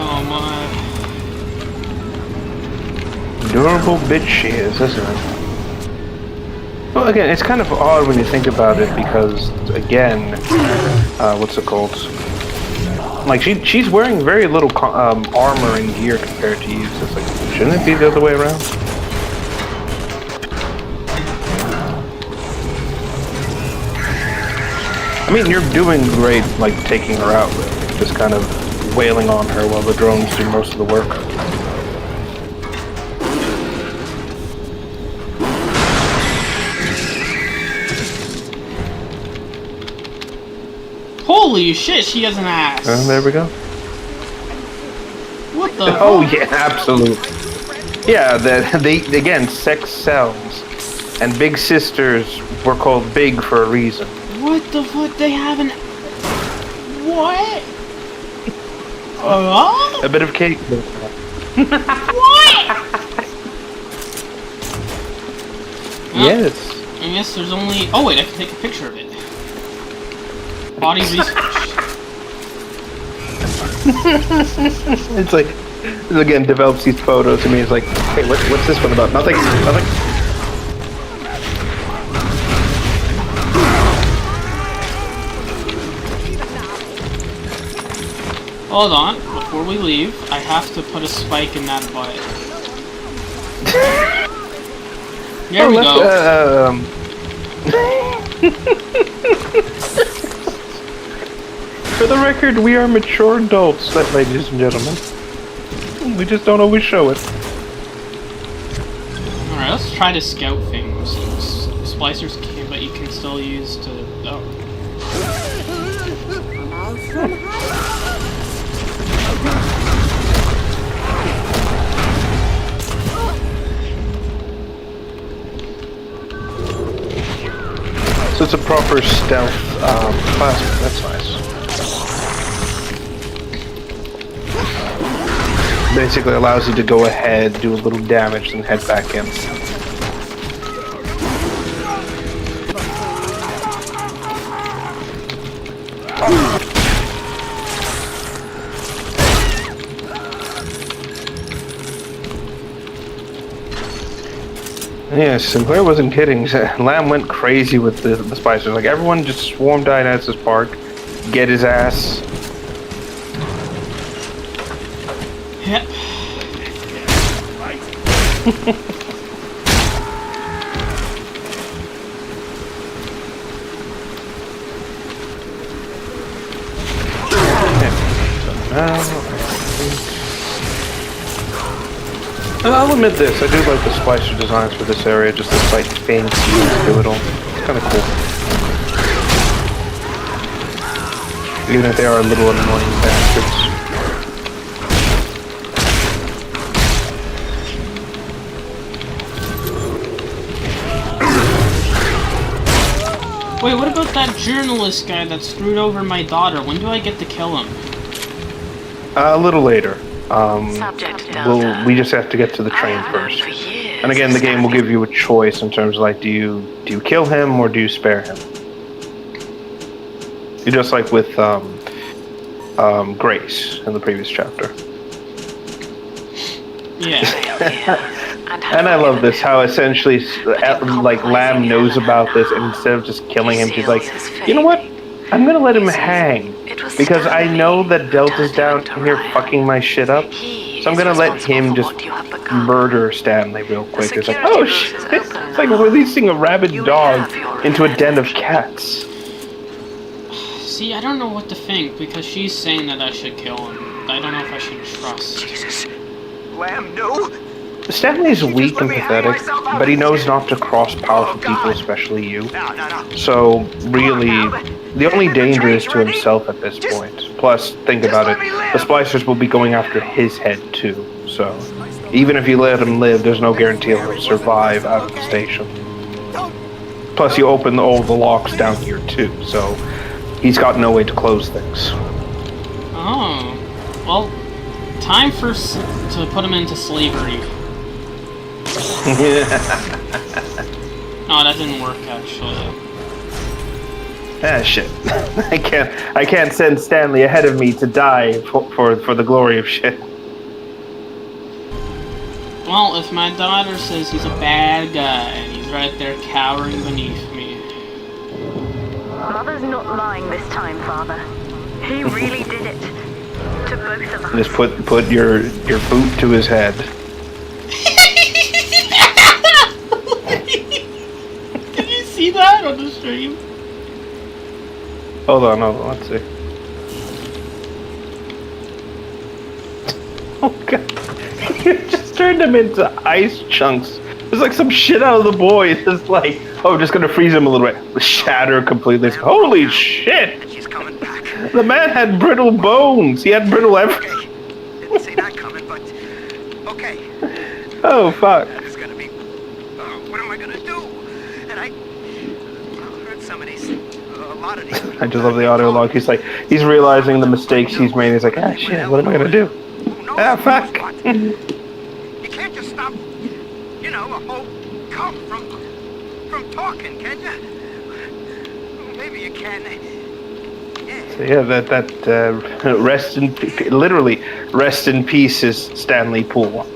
Oh my. Durable bitch she is, isn't it? Well, again, it's kind of odd when you think about it because, again, what's it called? Like, she's wearing very little armor and gear compared to you, so it's like, shouldn't it be the other way around? I mean, you're doing great, like, taking her out, really. Just kind of wailing on her while the drones do most of the work. Holy shit, she has an ass. There we go. What the Oh fuck? yeah, absolutely. Yeah, they again, sex sells, and big sisters were called big for a reason. What the fuck? They have an... What? A bit of cake. What? Yes. I guess there's only... Oh wait, I can take a picture of it. Body research. It's like, again, develops these photos to me. It's like, hey, what's this one about? Nothing. Hold on, before we leave, I have to put a spike in that butt. There we go. For the record, we are mature adults, ladies and gentlemen. We just don't always show it. Alright, let's try to scout things. Splicers can, but you can still use to... Oh. So it's a proper stealth plasma. That's nice. Basically allows you to go ahead, do a little damage, and head back in. Yeah, Sinclair wasn't kidding. Lamb went crazy with the spicers. Like, everyone just swarmed Dionysus Park, get his ass. Yep. I'll admit this, I do like the splicer designs for this area, just the slight fancy to it all. It's kind of cool. Even if they are a little annoying bastards. Wait, what about that journalist guy that screwed over my daughter? When do I get to kill him? A little later. Subject Delta. We just have to get to the train first. And again, the game will give you a choice in terms of, like, do you kill him or do you spare him? You just like with Grace in the previous chapter. Yeah. And I love this, how essentially, like, Lamb knows about this, and instead of just killing him, she's like, you know what? I'm gonna let him hang. Because I know that Delta's down here fucking my shit up. So I'm gonna let him just murder Stanley real quick. It's like, oh shit, it's like releasing a rabid dog into a den of cats. See, I don't know what to think, because she's saying that I should kill him. I don't know if I should trust. Jesus. Lamb, no! Stanley's weak and pathetic, but he knows not to cross powerful people, especially you. So, really, the only danger is to himself at this point. Plus, think about it, the Splicers will be going after his head too, so even if you let him live, there's no guarantee he'll survive out of the station. Plus, you open all the locks down here too, so he's got no way to close things. Oh, well, time to put him into slavery. No, that didn't work actually. Ah, shit. I can't send Stanley ahead of me to die for the glory of shit. Well, if my daughter says he's a bad guy and he's right there cowering beneath me. Mother's not lying this time, Father. He really did it. To both of us. Just put your boot to his head. Did you see that on the stream? Hold on, let's see. Oh god. You just turned him into ice chunks. It's like some shit out of the boy. It's just like, oh, just gonna freeze him a little bit. Shatter completely. Holy shit! She's coming back. The man had brittle bones. He had brittle everything. Okay. Didn't see that coming, but okay. Oh fuck. It's gonna be. What am I gonna do? And I heard some of these. A lot of these. I just love the audio log. He's realizing the mistakes he's made. He's like, ah shit, what am I gonna do? Ah fuck. You can't just stop, you know, a whole cult from talking, can you? Maybe you can. Yeah. So yeah, that literally rest in peace is Stanley Poole.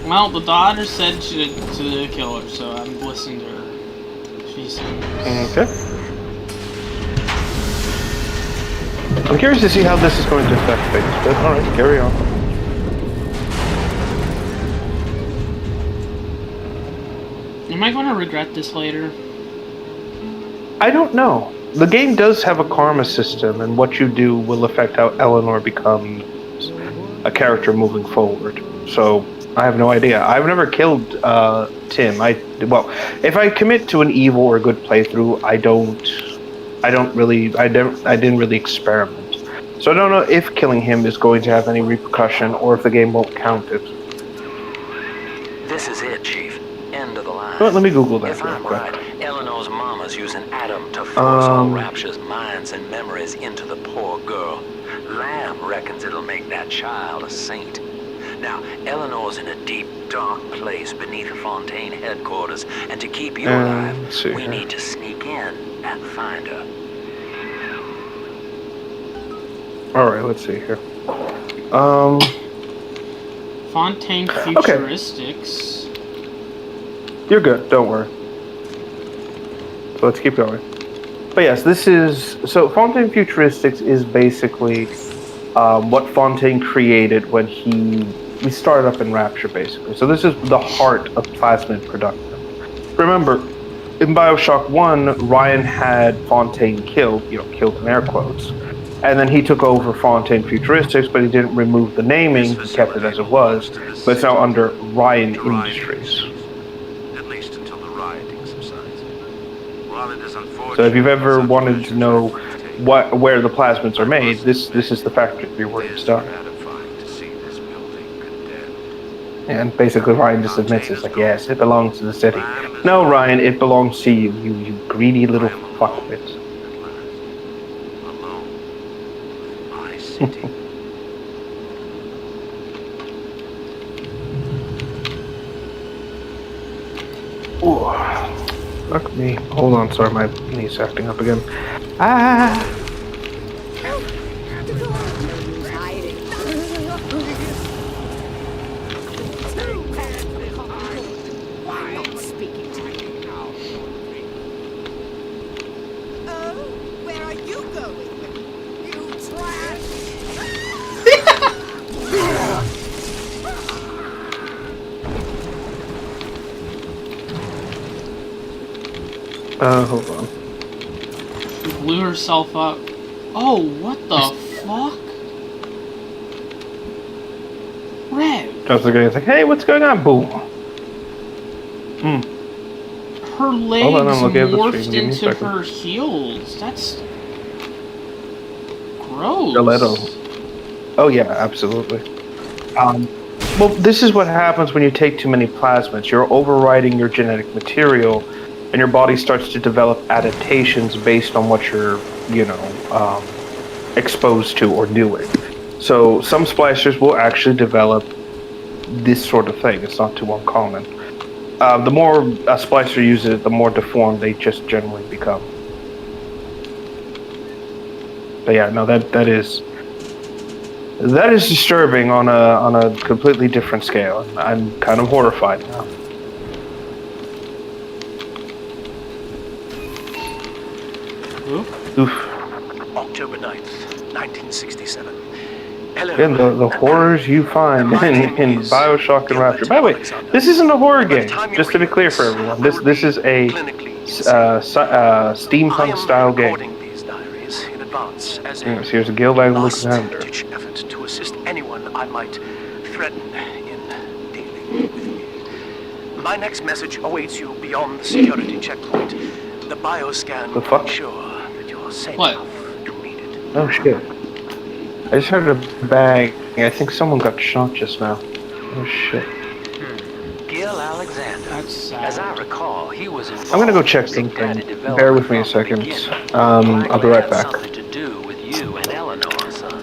Well, the daughter said to kill her, so I'm listening to her. She said. Okay. I'm curious to see how this is going to affect things, but alright, carry on. Am I going to regret this later? I don't know. The game does have a karma system, and what you do will affect how Eleanor becomes a character moving forward. So I have no idea. I've never killed Tim. Well, if I commit to an evil or good playthrough, I didn't really experiment. So I don't know if killing him is going to have any repercussion, or if the game won't count it. This is it, Chief. End of the line. Let me Google that If real I'm quick. right, Eleanor's mama's using Adam to force all Rapture's minds and memories into the poor girl. Lamb reckons it'll make that child a saint. Now, Eleanor's in a deep, dark place beneath Fontaine headquarters, and to keep you alive, let's see we here. need to sneak in and find her. Alright, let's see here. Fontaine Futuristics. You're good, don't worry. So let's keep going. But yes, so Fontaine Futuristics is basically what Fontaine created when he started up in Rapture, basically. So this is the heart of plasmid production. Remember, in Bioshock 1, Ryan had Fontaine killed in air quotes. And then he took over Fontaine Futuristics, but he didn't remove the naming, he kept it as it was, but it's now under Ryan Industries. At least until the rioting subsides. While it is unfortunate, So if you've ever wanted to know where the plasmids are made, this is the factory where it's done. to see this building condemned. And basically Ryan just admits it's like, yes, it belongs to the city. No, Ryan, it belongs to you, you greedy little fuckwit. My city. Ooh, fuck me. Hold on, sorry, my knee's acting up again. Ah! Why not speaking to me? Oh, where are you going? You trash! Hold on. Blew herself up. Oh, what the fuck? Red. Just the guy's like, hey, what's going on? Boom. Her legs Hold on, I'm looking at the morphed stream. Give me a into second. her heels. That's gross. Stiletto. Oh yeah, absolutely. Well, this is what happens when you take too many plasmids. You're overriding your genetic material, and your body starts to develop adaptations based on what you're, exposed to or doing. So some splicers will actually develop this sort of thing. It's not too uncommon. The more a splicer uses it, the more deformed they just generally become. But yeah, no, that is disturbing on a completely different scale. I'm kind of horrified now. Oof. October 9th, 1967. Again, the horrors you find in Bioshock and Rapture. By the way, this isn't a horror game, just to be clear for everyone. This is a steampunk style game. These diaries in advance as Yes, here's a Guild Alexander. last-ditch effort to assist anyone I might threaten in dealing with me. My next message awaits you beyond the security checkpoint. The bioscan The will fuck? ensure that you're safe What? enough to read it. Oh shit. I just heard a bang. I think someone got shot just now. Oh shit. Gil Alexander. That's sad. As I recall, he was involved I'm gonna go check in Big something. Daddy development Bear with me a from the second. beginning. I'll be right Likely had back. Something to do with you and Eleanor, son.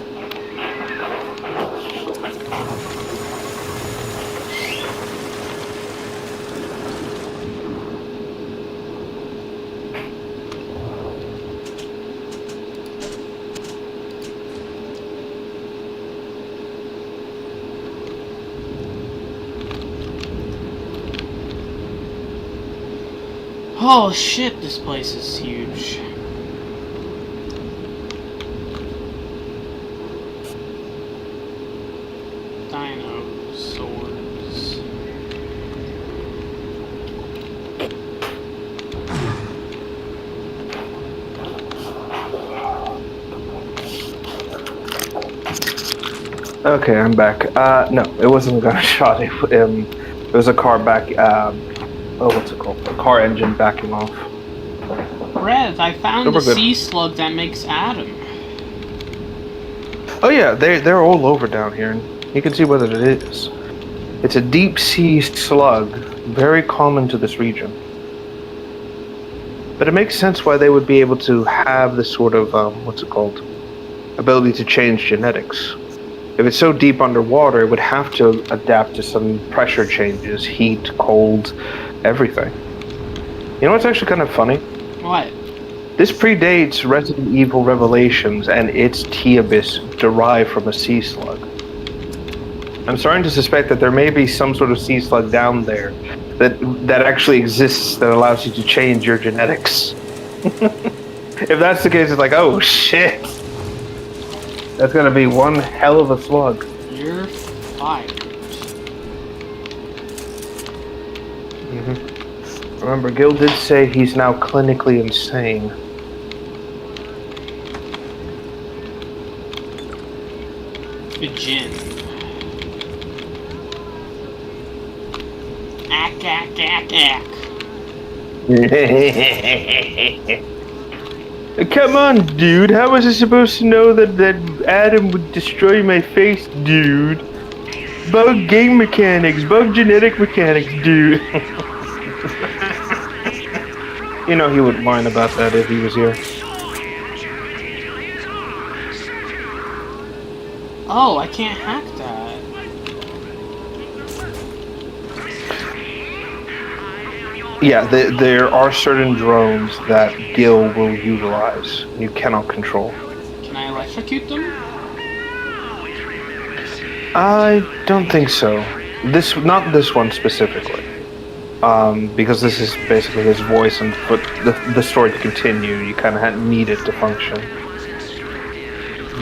Oh shit, this place is huge. Dinosaurs. Okay, I'm back. No, it wasn't a gunshot. It was a car back. What's it called? A car engine backing off. Rev, I found Super the good. sea slug that makes Adam. Oh yeah, they're all over down here, and you can see what it is. It's a deep sea slug, very common to this region. But it makes sense why they would be able to have this sort of ability to change genetics. If it's so deep underwater, it would have to adapt to some pressure changes, heat, cold, everything. You know what's actually kind of funny? What? This predates Resident Evil Revelations, and its T-Abyss derived from a sea slug. I'm starting to suspect that there may be some sort of sea slug down there that actually exists that allows you to change your genetics. If that's the case, it's like, oh shit! That's gonna be one hell of a slug. You're fired. Remember, Gil did say he's now clinically insane. Good gin. Ack, ack, ack, ack. Come on, dude. How was I supposed to know that Adam would destroy my face, dude? Bug game mechanics, bug genetic mechanics, dude. You know he would whine about that if he was here. Oh, I can't hack that. Yeah, there are certain drones that Gil will utilize. You cannot control. Can I electrocute them? I don't think so. Not this one specifically. Because this is basically his voice, and for the story to continue, you kind of need it to function.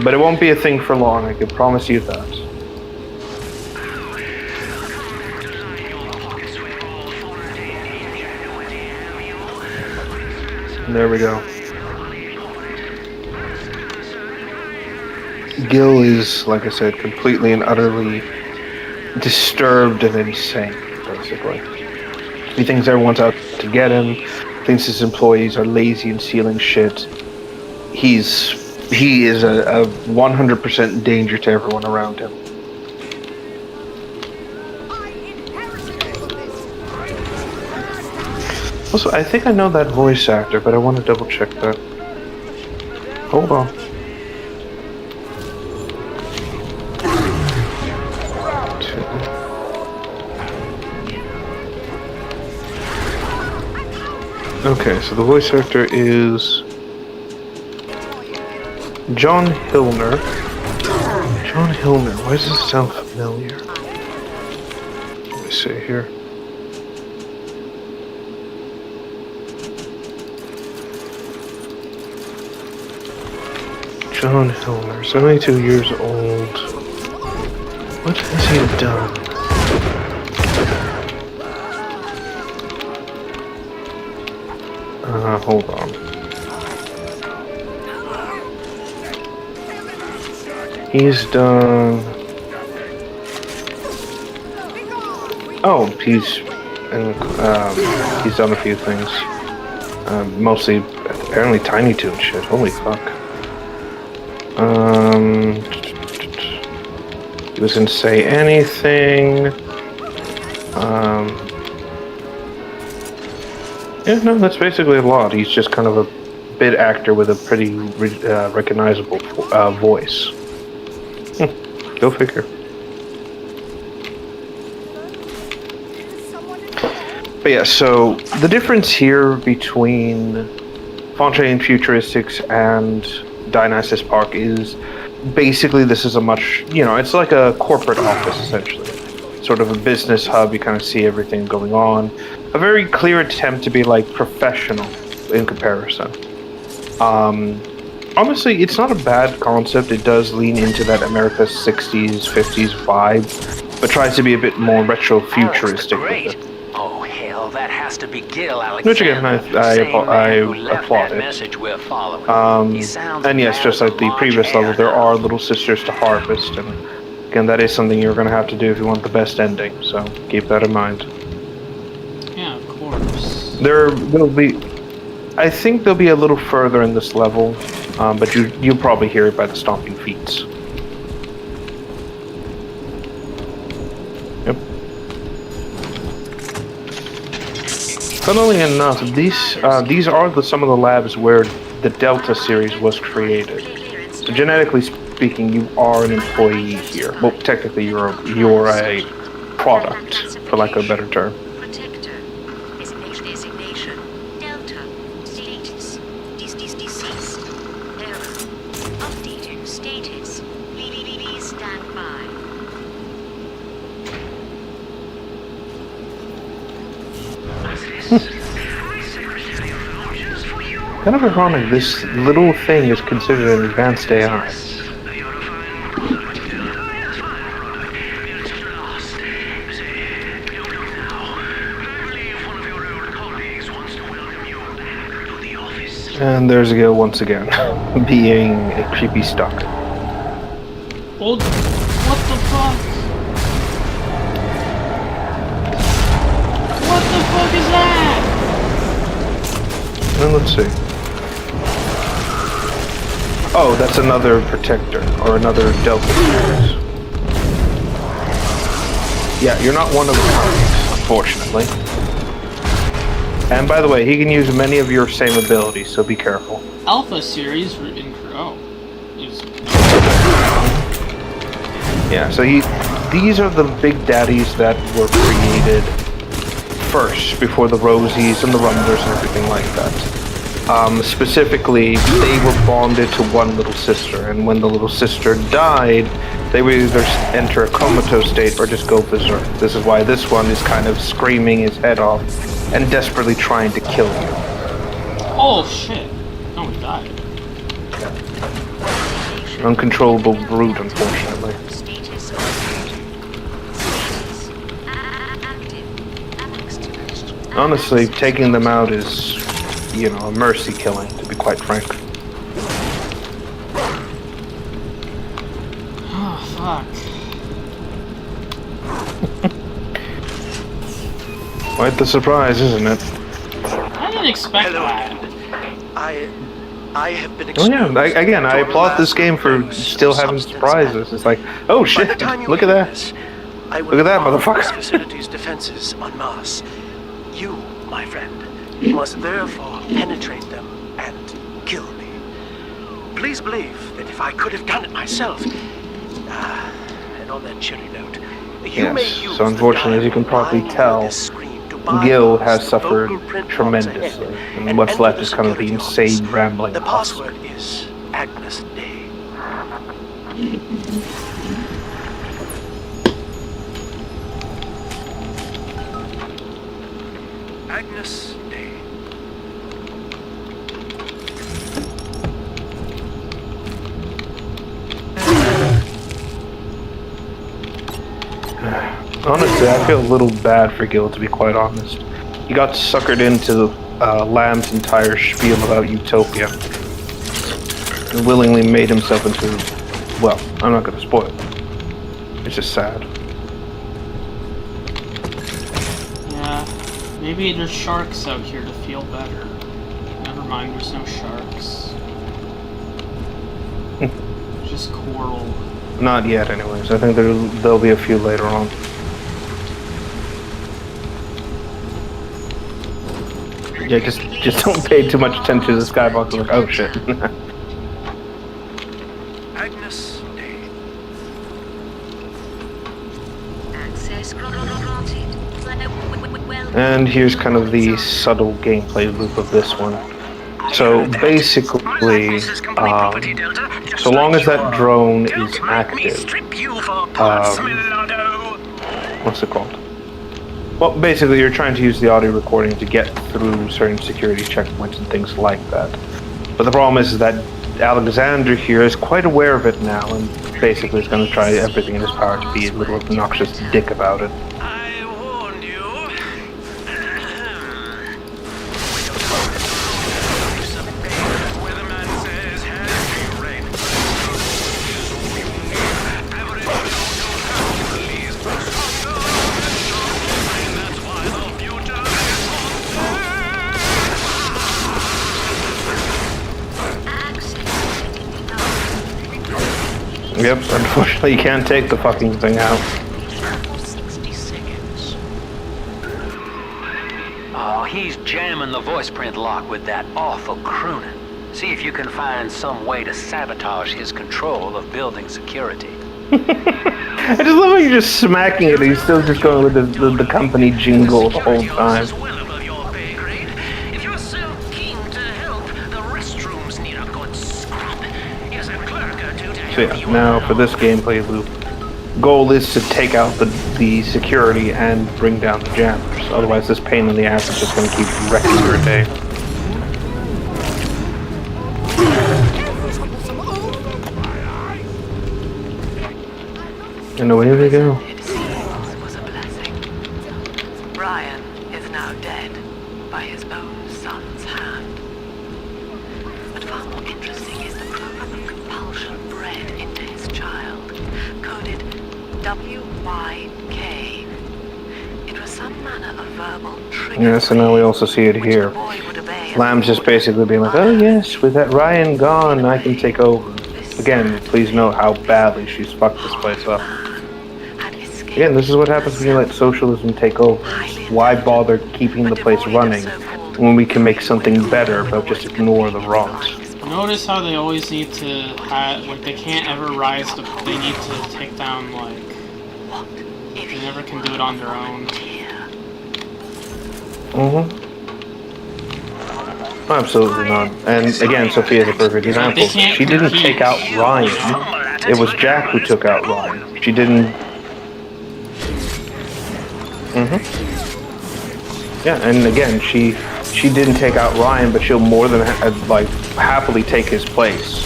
But it won't be a thing for long, I can promise you that. There we go. Gil is, like I said, completely and utterly disturbed and insane, basically. He thinks everyone's out to get him, thinks his employees are lazy and stealing shit. He is a 100% danger to everyone around him. Also, I think I know that voice actor, but I want to double check that. Hold on. Okay, so the voice actor is John Hillner. John Hillner, why does this sound familiar? Let me see here. John Hillner, 72 years old. What has he done? Hold on. He's done... Oh, he's done a few things. Mostly, apparently, Tiny Toon shit. Holy fuck. He was in Say Anything. Yeah, no, that's basically a lot. He's just kind of a bit actor with a pretty recognizable voice. Go figure. But yeah, so the difference here between Fontaine Futuristics and Dionysus Park is basically this is a much, it's like a corporate office essentially. Sort of a business hub, you kind of see everything going on. A very clear attempt to be like professional in comparison. Honestly, it's not a bad concept. It does lean into that America 60s, 50s vibe, but tries to be a bit more retro-futuristic with it. Oh hell, that has to be Gil Alexander. Which again, I applaud it. Message we're following. And yes, just like the previous level, there are little sisters to harvest, and Again, that is something you're going to have to do if you want the best ending, so keep that in mind. Yeah, of course. There will be... I think they'll be a little further in this level, but you'll probably hear it by the stomping feet. Yep. Funnily enough, these are some of the labs where the Delta series was created. So genetically speaking, you are an employee here. Well, technically, you're a product, for lack of a better term. Protector. Designation. Delta. Status. Deceased. Error. Updated status. Please stand by. Kind of ironic, this little thing is considered an advanced AI. And there's Gil once again, being a creepy stuck. Oh, what the fuck? What the fuck is that? Well, let's see. Oh, that's another protector, or another Delta series. Yeah, you're not one of the kinds, unfortunately. And by the way, he can use many of your same abilities, so be careful. Alpha series Yeah, so these are the big daddies that were created first, before the Rosies and the Rumblers and everything like that. Specifically, they were bonded to one little sister, and when the little sister died, they would either enter a comatose state or just go berserk. This is why this one is kind of screaming his head off and desperately trying to kill you. Oh shit. Oh, he died. Uncontrollable brute, unfortunately. Honestly, taking them out is, a mercy killing, to be quite frank. Oh, fuck. Quite the surprise, isn't it? I didn't expect that. I have been. Oh yeah, I applaud this game for still having surprises. It's like, oh shit, look at that. Look at that, motherfucker. This facility's defenses en masse. You, my friend, must therefore penetrate them and kill me. Please believe that if I could have done it myself, and on that cheery note, you may use so unfortunately, as you can probably tell, Gil has suffered tremendously, and what's left is kind of the insane rambling. The password is Agnes Day. Agnes Day. Honestly, I feel a little bad for Gil, to be quite honest. He got suckered into Lamb's entire spiel about Utopia, and willingly made himself into, well, I'm not going to spoil it. It's just sad. Yeah, maybe there's sharks out here to feel better. Never mind, there's no sharks. Just coral. Not yet, anyways. I think there'll be a few later on. Yeah, just don't pay too much attention to the skybox. Like, oh shit. Agnes Day. Access granted. And here's kind of the subtle gameplay loop of this one. So basically, so long as that drone is active, what's it called? Well, basically you're trying to use the audio recording to get through certain security checkpoints and things like that. But the problem is that Alexander here is quite aware of it now, and basically is going to try everything in his power to be a little obnoxious dick about it. Yep, unfortunately you can't take the fucking thing out. 60 seconds. Oh, he's jamming the voice print lock with that awful crooning. See if you can find some way to sabotage his control of building security. I just love how you're just smacking it and he's still just going with the company jingle the whole time. If you're so keen to help, the restrooms need a good scrub. Here's a clerk or two to So yeah, now for this gameplay loop, goal is to take out the security and bring down the jammers. Otherwise this pain in the ass is just going to keep wrecking your day. And away we go. It was a blessing. Brian is now dead by his own son's hand. But far more interesting is the program of compulsion bred into his child, coded WYK. It was some manner of verbal trigger. Yeah, so now we also see it here. Lamb's just basically being like, oh yes, with that Ryan gone, I can take over. Again, please note how badly she's fucked this place up. Again, this is what happens when you let socialism take over. Why bother keeping the place running when we can make something better but just ignore the wrongs? Notice how they always need to have, like, they can't ever rise to, they need to take down, like, they never can do it on their own. Absolutely not. And again, Sophia's a perfect example. She didn't take out Ryan. It was Jack who took out Ryan. She didn't... Yeah, and again, she didn't take out Ryan, but she'll more than happily take his place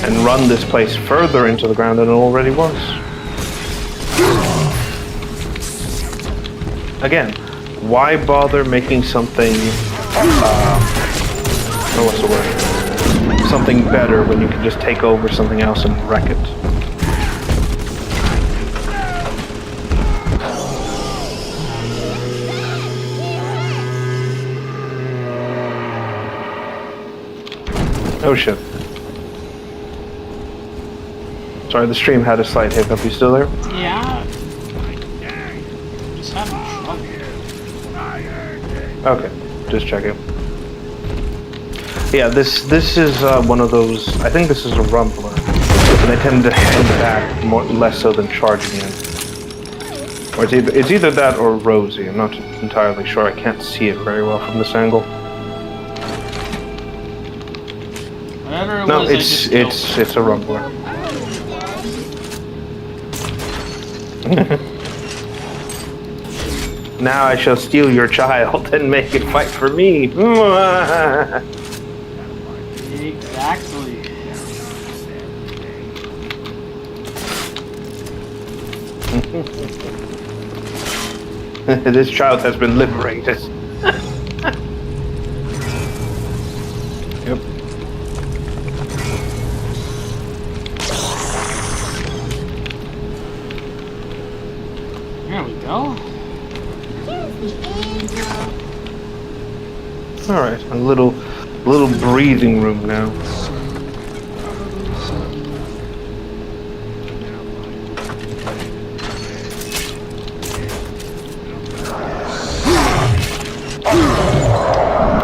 and run this place further into the ground than it already was. Again, why bother making something, what's the word? Something better when you can just take over something else and wreck it. Oh shit. Sorry, the stream had a slight hiccup. You still there? Yeah. Just having trouble. Okay, just checking. Yeah, this is one of those. I think this is a rumbler, and they tend to hang back less so than charging in. Or it's either that or Rosie. I'm not entirely sure. I can't see it very well from this angle. Whatever it No, was, it's a rumbler. Now I shall steal your child and make it fight for me. Exactly. This child has been liberated. Yep. There we go. All right, a little breathing room now.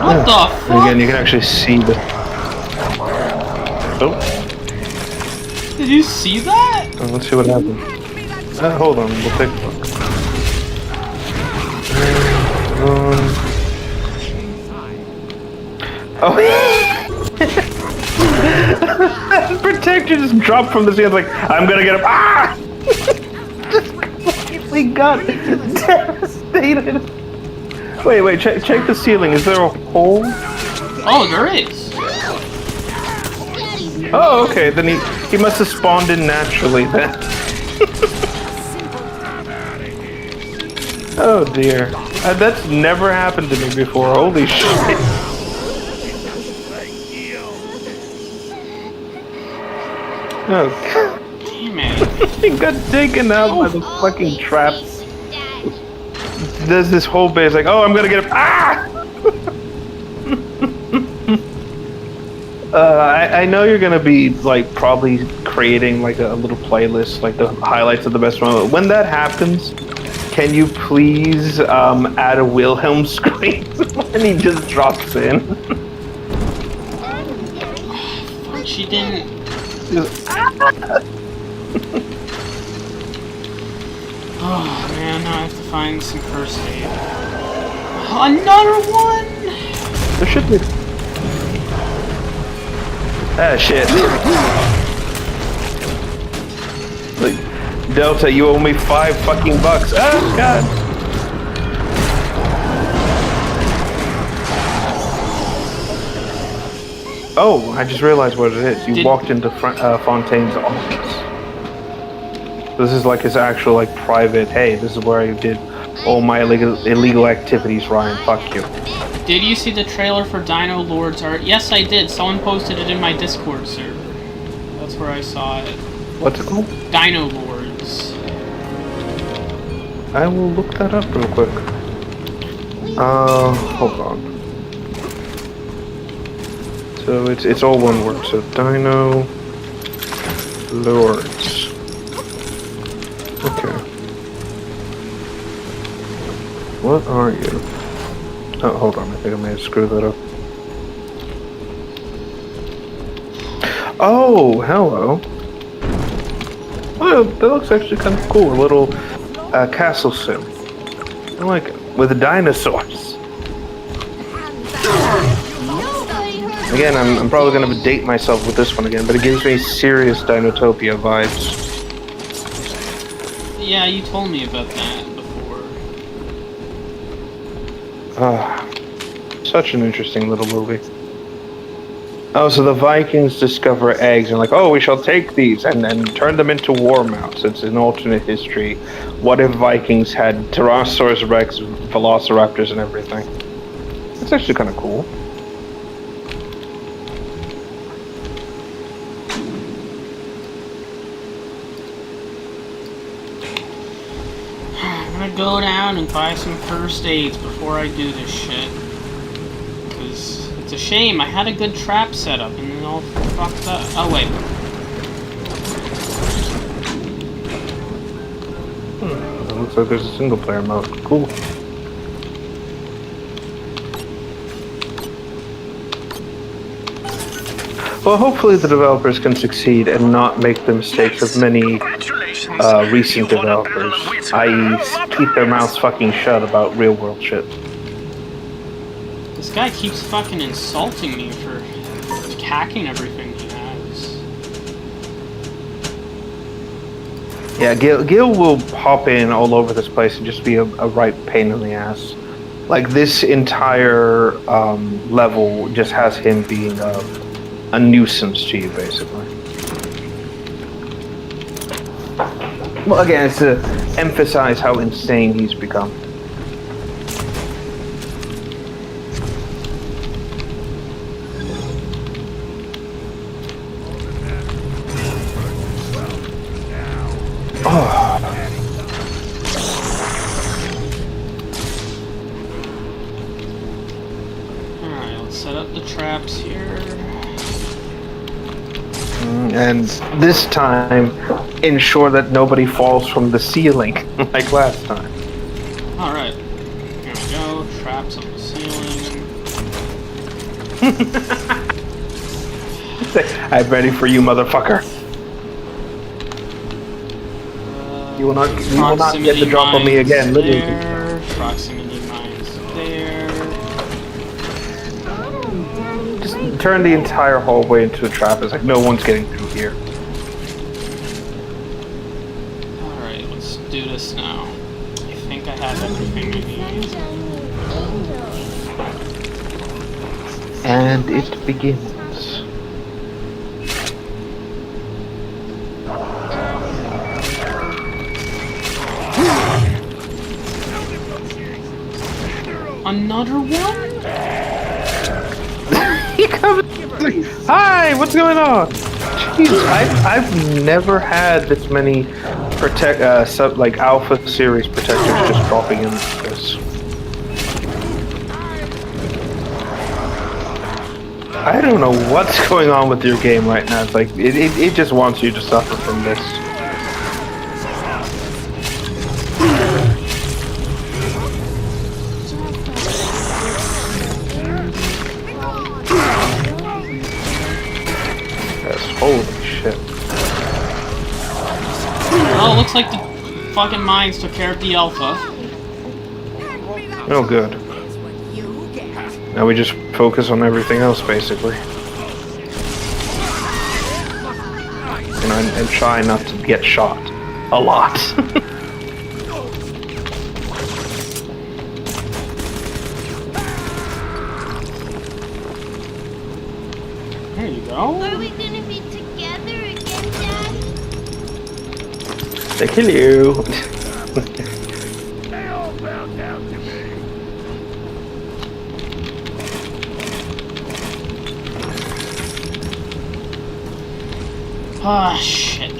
What the fuck? And again, you can actually see the. Oh. Did you see that? Let's see what happens. Hold on, we'll take a look. Oh. Protector just dropped from the ceiling like, I'm gonna get him. Ah! Just completely got devastated. Wait, check the ceiling. Is there a hole? Oh, there is. Oh, okay. Then he must have spawned in naturally then. Oh dear. That's never happened to me before. Holy shit. Oh, Damn it. he got taken out by the fucking trap. There's this whole base like, oh, I'm gonna get him. Ah! I know you're gonna be like probably creating like a little playlist, like the highlights of the best moment. When that happens, can you please add a Wilhelm scream when he just drops in? Fuck, she didn't. Oh man, now I have to find some first aid. Another one! There should be. Ah, shit. Like, Delta, you owe me $5 fucking bucks. Oh, God. Oh, I just realized what it is. You walked into Fontaine's office. This is like his actual, like, private, hey, this is where I did all my illegal activities, Ryan. Fuck you. Did you see the trailer for Dino Lords art? Yes, I did. Someone posted it in my Discord server. That's where I saw it. What's it called? Dino Lords. I will look that up real quick. Hold on. So it's all one word. So Dino Lords. Okay. What are you? Oh, hold on. I think I may have screwed that up. Oh, hello. Oh, that looks actually kind of cool. A little castle sim. I like it. With dinosaurs. Again, I'm probably going to date myself with this one again, but it gives me serious Dinotopia vibes. Yeah, you told me about that before. Such an interesting little movie. Oh, so the Vikings discover eggs and like, oh, we shall take these and then turn them into war mounts. It's an alternate history. What if Vikings had Tyrannosaurus Rex, Velociraptors, and everything? It's actually kind of cool. I'm gonna go down and buy some first aids before I do this shit. Because it's a shame. I had a good trap set up and then all fucked up. Oh, wait. It looks like there's a single player mode. Cool. Well, hopefully the developers can succeed and not make the mistakes of many recent developers, i.e. keep their mouths fucking shut about real world shit. This guy keeps fucking insulting me for hacking everything he has. Yeah, Gil will hop in all over this place and just be a right pain in the ass. Like, this entire level just has him being a nuisance to you, basically. Well, again, it's to emphasize how insane he's become. Alright, let's set up the traps here. And this time, ensure that nobody falls from the ceiling, like last time. Alright. Here we go. Traps on the ceiling. I'm ready for you, motherfucker. You will not get the drop on me again, literally. There. Proximity mines there. Just turn the entire hallway into a trap. It's like no one's getting through here. Alright, let's do this now. I think I have everything I need. And it begins. Another one? Hi, what's going on? Jeez, I've never had this many like Alpha series protectors just dropping in this. I don't know what's going on with your game right now. It's like it just wants you to suffer from this. Yes, holy shit. Oh, looks like the fucking mines took care of the alpha. Oh, good. Now we just focus on everything else, basically. You know, and try not to get shot. A lot. There you go. Are we gonna be together again, Dad? They kill you. They all bow down to me. Ah, shit.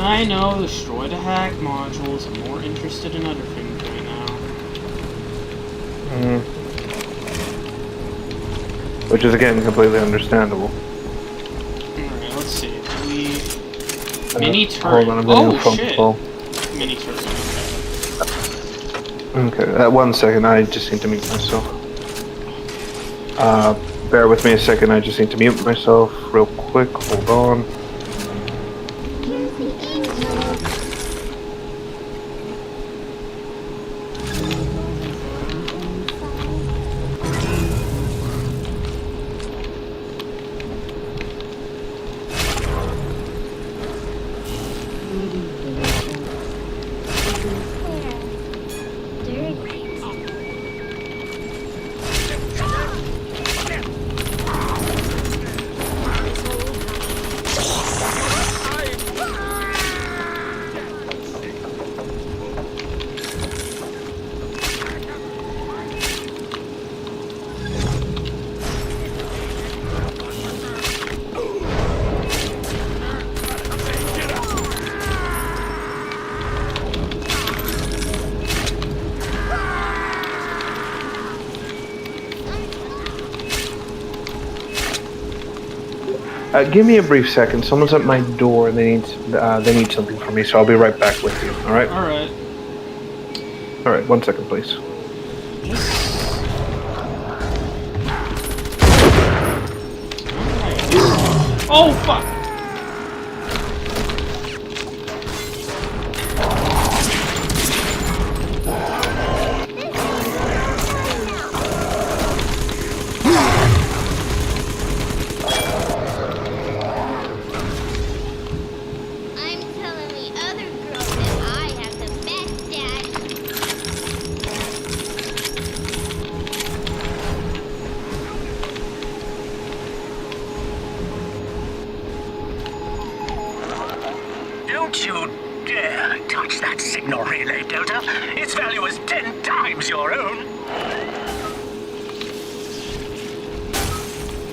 I know, destroy the hack modules. I'm more interested in other things right now. Which is, again, completely understandable. Alright, let's see. Mini turret. Hold on, I'm getting a phone shit. call. Mini turret. Okay, 1 second, I just need to mute myself. Bear with me a second, I just need to mute myself real quick, hold on. Give me a brief second. Someone's at my door and they need something from me, so I'll be right back with you. All right? Alright. All right. 1 second, please. Oh, fuck! Don't you dare touch that signal relay, Delta. Its value is 10 times your own.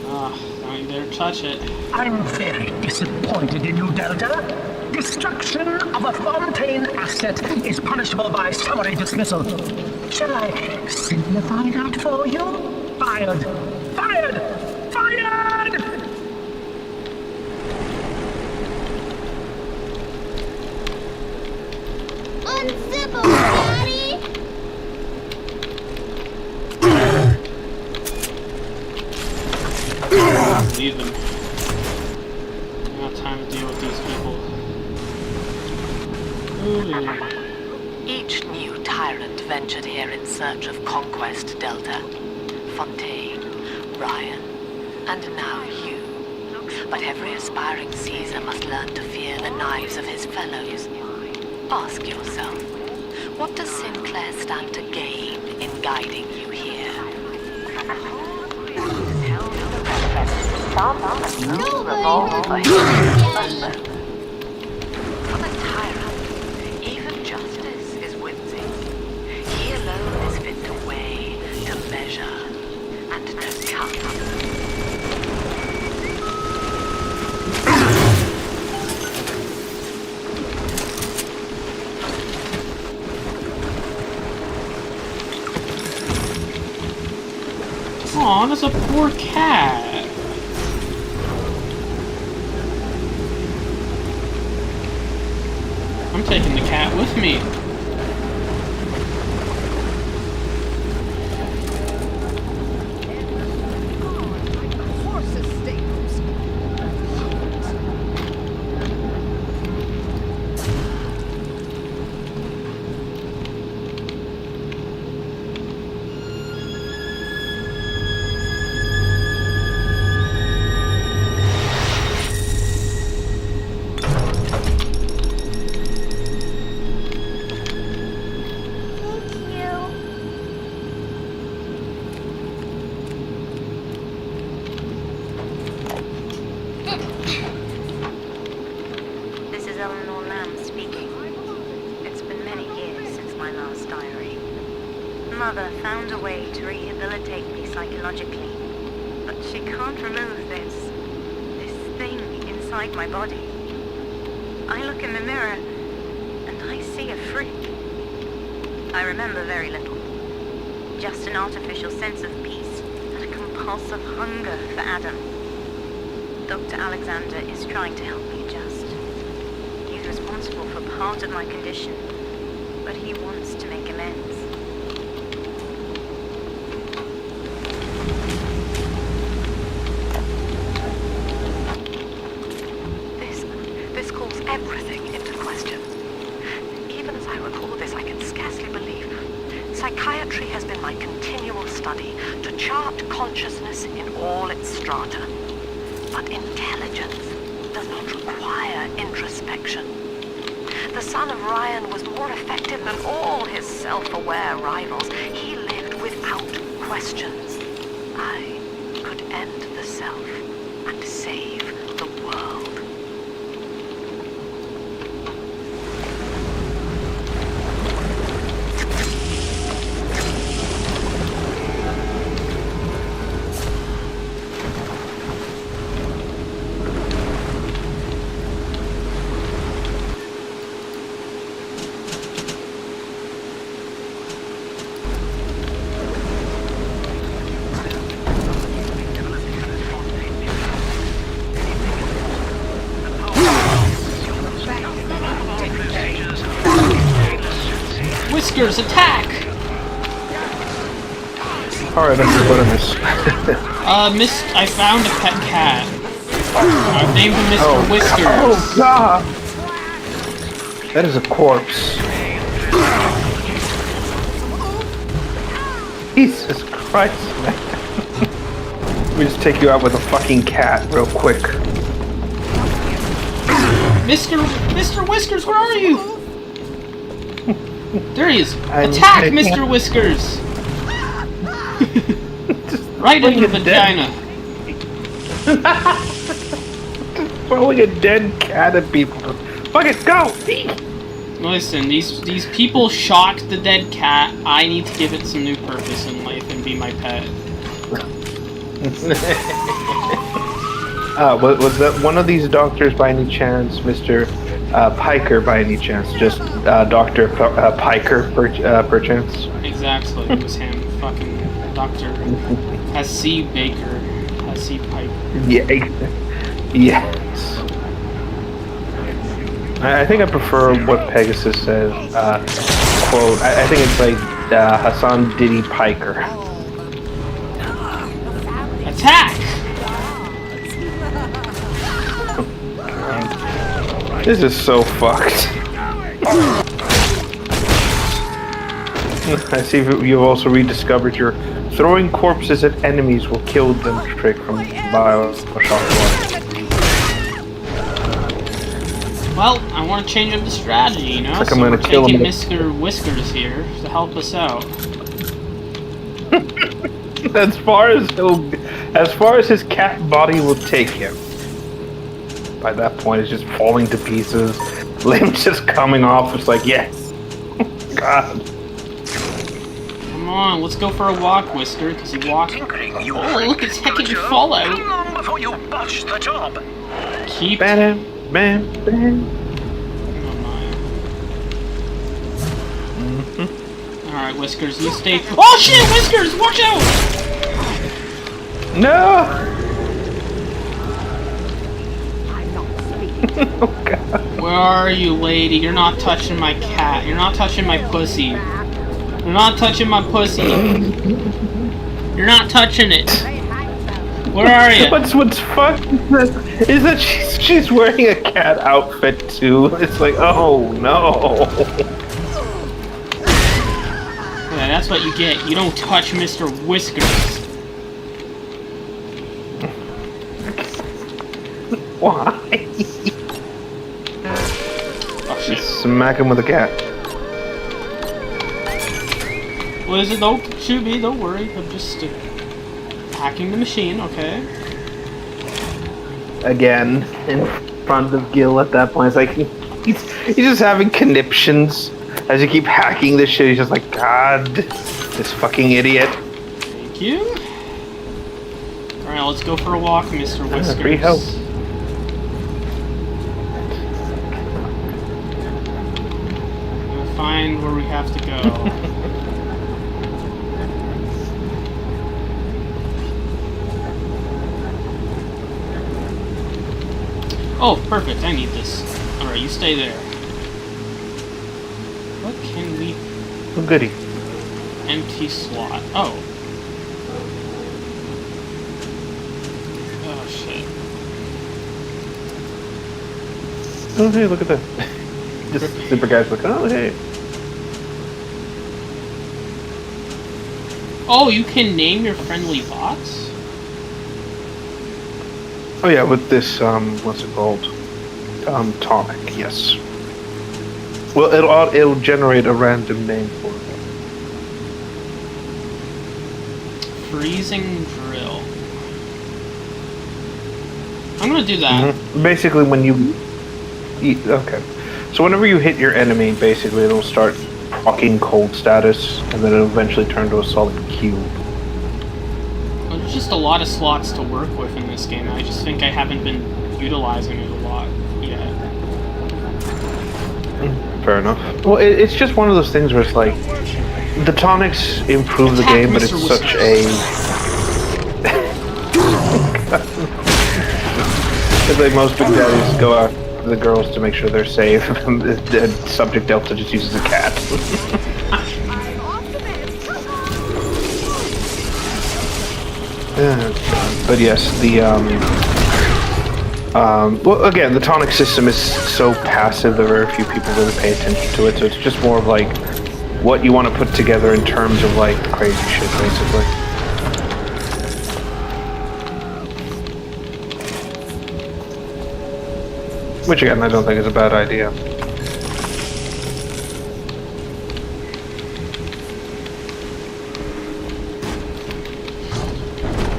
Don't you dare touch it. I'm very disappointed in you, Delta. Destruction of a Fontaine asset is punishable by summary dismissal. Shall I simplify that for you? Fired! Fired! Fired! Uncivil, Daddy! Leave them. I don't have time to deal with these people. Each new tyrant ventured here in search of conquest, Delta. Fontaine, Ryan, and now you. But every aspiring Caesar must learn to fear the knives of his fellows. Ask yourself, what does Sinclair stand to gain in guiding you here? For the tyrant, even justice is whimsy. He alone is fit to weigh, to measure, and to cut. Aw, that's a poor cat. I'm taking the cat with me. Horses stables. This is Eleanor Lamb speaking. It's been many years since my last diary. Mother found a way to rehabilitate me psychologically, but she can't remove this thing inside my body. I look in the mirror, and I see a freak. I remember very little. Just an artificial sense of peace and a compulsive hunger for Adam. Dr. Alexander is trying to help me adjust. He's responsible for part of my condition, but he wants to make amends. This calls everything into question. Even as I recall this, I can scarcely believe. Psychiatry has been my continual study to chart consciousness in all its strata. But intelligence does not require introspection. The son of Ryan was more effective than all his self-aware rivals. He lived without questions. I could end the self and save the world. Whiskers, attack! Alright, I'm gonna miss. I found a pet cat. I've named him Mr. Whiskers. Oh god! That is a corpse. Jesus Christ, man. We just take you out with a fucking cat real quick. Mr. Whiskers, where are you? There he is. I'm Attack, taking Mr. Whiskers! Right in the vagina. Throwing a dead cat at people. Fuck it, go! Listen, these people shocked the dead cat. I need to give it some new purpose in life and be my pet. Was that one of these doctors by any chance, Mr. Piker by any chance? Just Dr. Piker perchance? Exactly, it was him. Fucking Dr. Hassie Baker. Hassie Piker. Yeah. Yes. I think I prefer what Pegasus says. Quote, I think it's like Hassan Diddy Piker. Attack! This is so fucked. I see you've also rediscovered your throwing corpses at enemies will kill them trick from BioShock 1. Well, I want to change up the strategy, you know? Like so I'm gonna we're kill taking him. Mr. Whiskers here to help us out. as far as his cat body will take him. By that point, it's just falling to pieces. Limbs just coming off. It's like, yes. God. Come on, let's go for a walk, Whisker, because he walked. Oh, look, it's heckin' Fallout. How long before you botch the job? Keep. Bam, bam, bam. Alright, Whiskers, you stay. Oh shit, Whiskers, watch out! No! I'm not speaking. Oh god. Where are you, lady? You're not touching my cat. You're not touching my pussy. You're not touching my pussy. You're not touching it. Where are you? What's fucked is that she's wearing a cat outfit too. It's like, oh no. Yeah, that's what you get. You don't touch Mr. Whiskers. Why? Oh shit. Just smack him with a cat. What is it? Don't shoot me. Don't worry. I'm just hacking the machine. Okay. Again, in front of Gil at that point. It's like he's just having conniptions as you keep hacking this shit. He's just like, God, this fucking idiot. Thank you. All right, let's go for a walk, Mr. Whiskers. Free help. We'll find where we have to go. Oh, perfect. I need this. Alright, you stay there. What can we... Oh, goody. Empty slot. Oh. Oh, shit. Oh, hey, look at that. Just super guys like, oh, hey. Oh, you can name your friendly bots? Oh yeah, with this, what's it called? Tonic, yes. Well, it'll generate a random name for it. Freezing drill. I'm gonna do that. Mm-hmm. Basically, when you eat, okay. So whenever you hit your enemy, basically it'll start proccing cold status, and then it'll eventually turn to a solid cube. Well, there's just a lot of slots to work with in this game. I just think I haven't been utilizing it a lot yet. Fair enough. Well, it's just one of those things where it's like, the tonics improve the game, but it's such a... It's like most big daddies go out the girls to make sure they're safe. The subject Delta just uses a cat. But yes, the well, again, the tonic system is so passive that very few people really pay attention to it. So it's just more of like what you want to put together in terms of like crazy shit, basically. Which again, I don't think is a bad idea.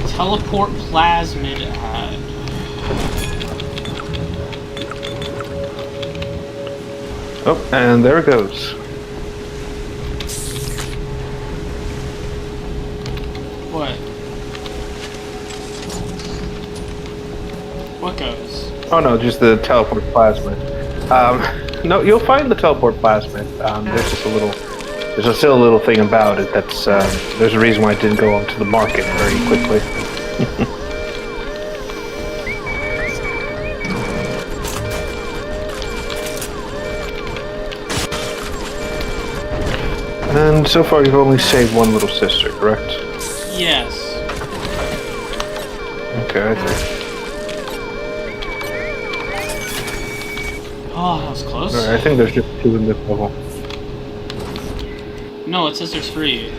Teleport plasmid ad. Oh, and there it goes. What? What goes? Oh no, just the teleport plasmid. No, you'll find the teleport plasmid. There's just a little, there's still a little thing about it that's, there's a reason why it didn't go onto the market very quickly. And so far you've only saved one little sister, correct? Yes. Okay, I see. Oh, that was close. Alright, I think there's just two in this level. No, it says there's 3.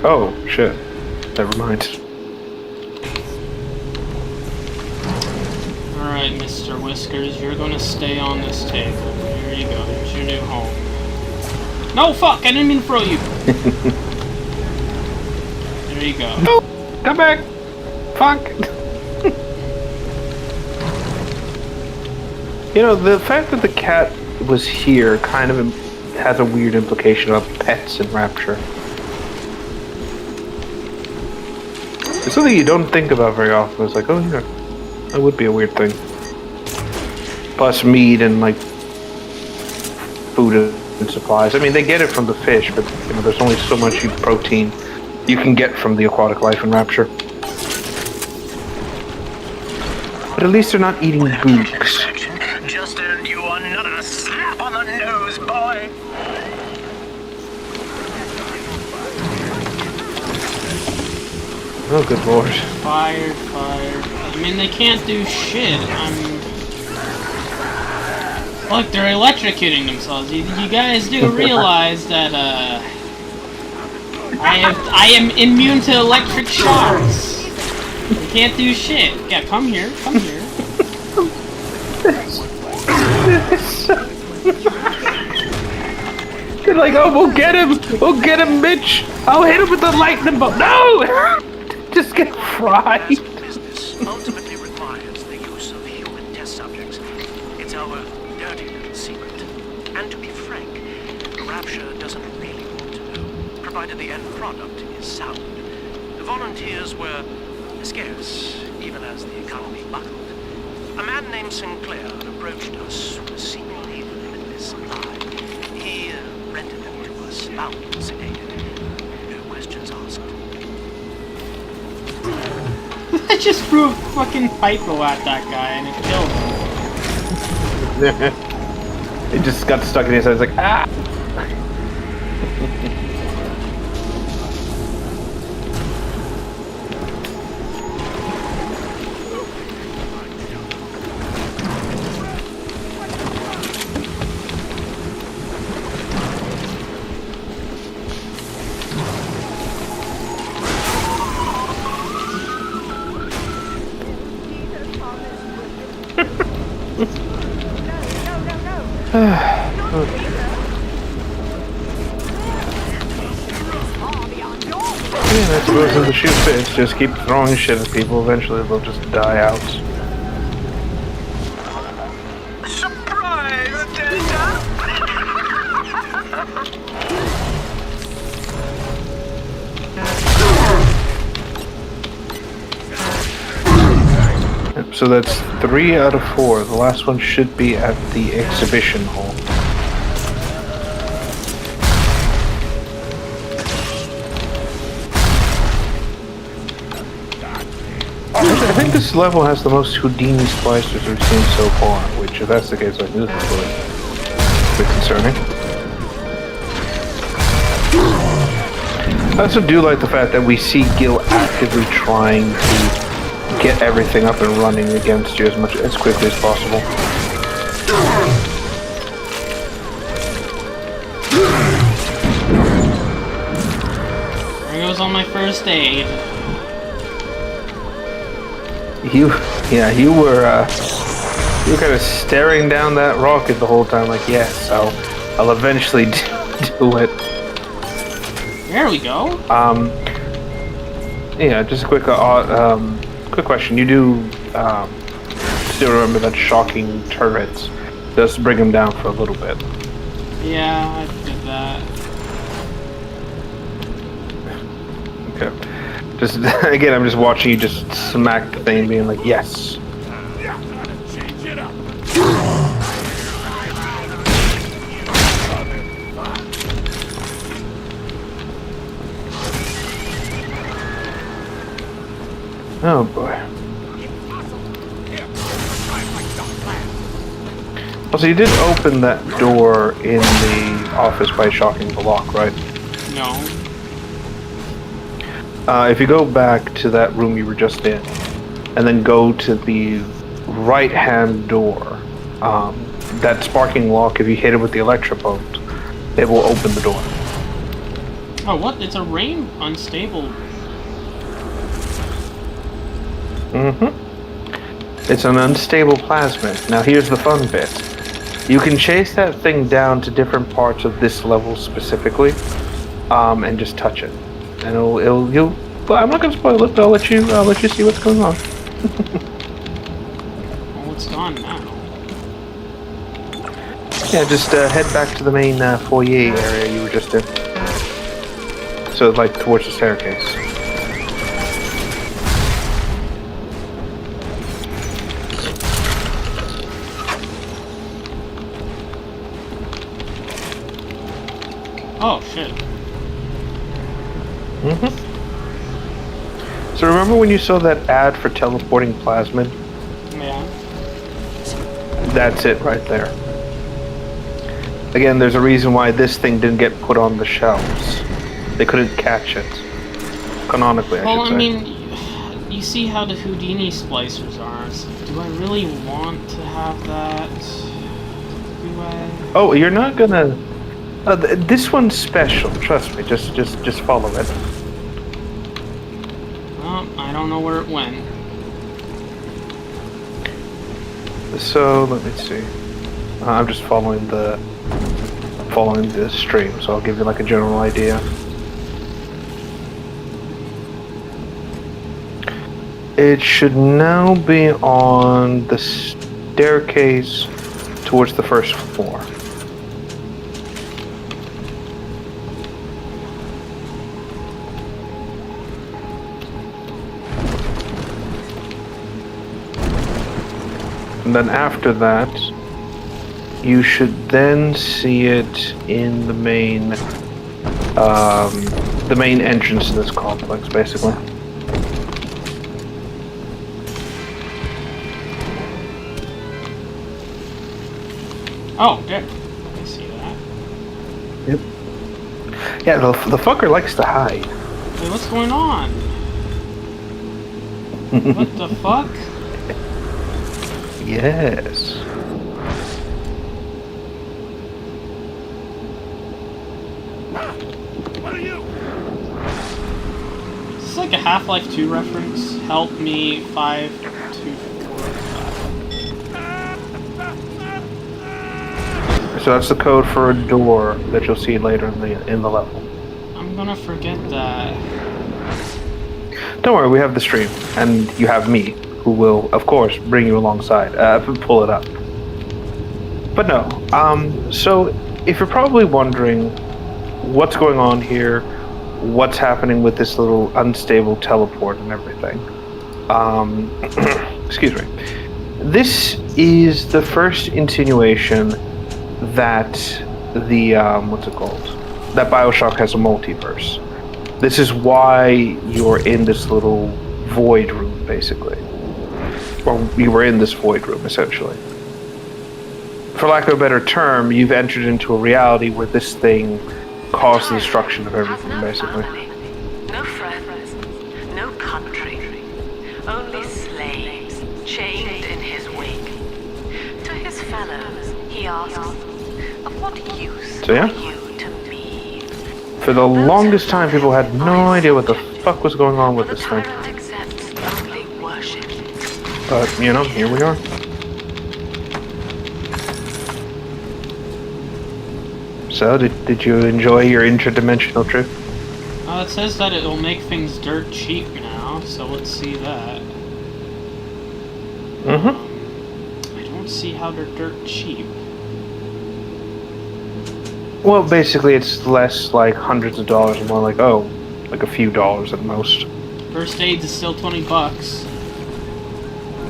Oh, shit. Never mind. Alright, Mr. Whiskers, you're gonna stay on this table. Here you go, here's your new home. No, fuck! I didn't mean to throw you! There you go. No! Come back! Fuck! You know, the fact that the cat was here kind of has a weird implication about pets in Rapture. It's something you don't think about very often. It's like, oh yeah, that would be a weird thing. Plus meat and like food and supplies. I mean, they get it from the fish, but you know, there's only so much protein you can get from the aquatic life in Rapture. but at least they're not eating books. Just earned you another slap on the nose, boy. Oh, good lord. Fire. I mean, they can't do shit. Look, they're electrocuting themselves. You guys do realize that, I am immune to electric shocks. You can't do shit. Yeah, come here. They're like, oh, we'll get him, bitch. I'll hit him with the lightning bolt. No! Just get fried. Business ultimately requires the use of human test subjects. It's our dirty little secret. And to be frank, Rapture doesn't really want to know, provided the end product is sound. The volunteers were scarce, even as the economy buckled. A man named Sinclair approached us with a seemingly limitless supply. He rented them to us, bound and sedated. No questions asked. I just threw a fucking hypo at that guy and it killed him. It just got stuck in his head. It's like, ah! I suppose if the shoe fits, just keep throwing shit at people. Eventually they'll just die out. Surprise, Delta! So that's 3 out of 4. The last one should be at the exhibition hall. I think this level has the most Houdini splicers we've seen so far, which if that's the case, like, this is really a bit concerning. I also do like the fact that we see Gil actively trying to get everything up and running against you as quickly as possible. There goes on my first aid. You were kind of staring down that rocket the whole time, like, yes, I'll eventually do it. There we go. Yeah, just a quick question. You do still remember that shocking turrets? Just bring them down for a little bit. Yeah, I did that. Okay. Just again, I'm just watching you just smack the thing, being like, yes. Change it up. Oh boy. Also, you did open that door in the office by shocking the lock, right? No. If you go back to that room you were just in, and then go to the right-hand door, that sparking lock, if you hit it with the electrobolt, it will open the door. Oh, what? It's a rain unstable. Mm-hmm. It's an unstable plasmid. Now here's the fun bit. You can chase that thing down to different parts of this level specifically, and just touch it. And you'll. But I'm not gonna spoil it. But I'll let you see what's going on. Well, it's gone now. Yeah, just head back to the main foyer area you were just in. So, like, towards the staircase. Oh, shit. So remember when you saw that ad for teleporting plasmid? Yeah. That's it right there. Again, there's a reason why this thing didn't get put on the shelves. They couldn't catch it. Canonically, I Well, should say. I mean, you see how the Houdini splicers are. So do I really want to have that? Do I? Oh, you're not gonna... this one's special, trust me. Just follow it. Well, I don't know where it went. So, let me see. I'm just following the stream, so I'll give you like a general idea. It should now be on the staircase towards the first floor. And then after that, you should then see it in the main entrance to this complex, basically. Oh, there. I see that. Yep. Yeah, the fucker likes to hide. Wait, what's going on? What the fuck? Yes. What are you? Is this like a Half-Life 2 reference? Help me 524. So that's the code for a door that you'll see later in the level. I'm gonna forget that. Don't worry, we have the stream, and you have me, who will, of course, bring you alongside, pull it up. But no, so if you're probably wondering what's going on here, what's happening with this little unstable teleport and everything, excuse me, this is the first insinuation that the, what's it called? That BioShock has a multiverse. This is why you're in this little void room, basically. Or you were in this void room, essentially. For lack of a better term, you've entered into a reality where this thing caused the destruction of everything, basically. No friends, no country, only slaves chained in his wake. To his fellows, he asks, of what use So, yeah. are you to me? For the longest time, people had no idea what the fuck was going on with For the this thing. tyrant accepts only worship. But, you know, here we are. So, did you enjoy your interdimensional trip? It says that it'll make things dirt cheap now, so let's see that. Mm-hmm. I don't see how they're dirt cheap. Well, basically, it's less like hundreds of dollars and more like, oh, like a few dollars at most. First aid is still $20.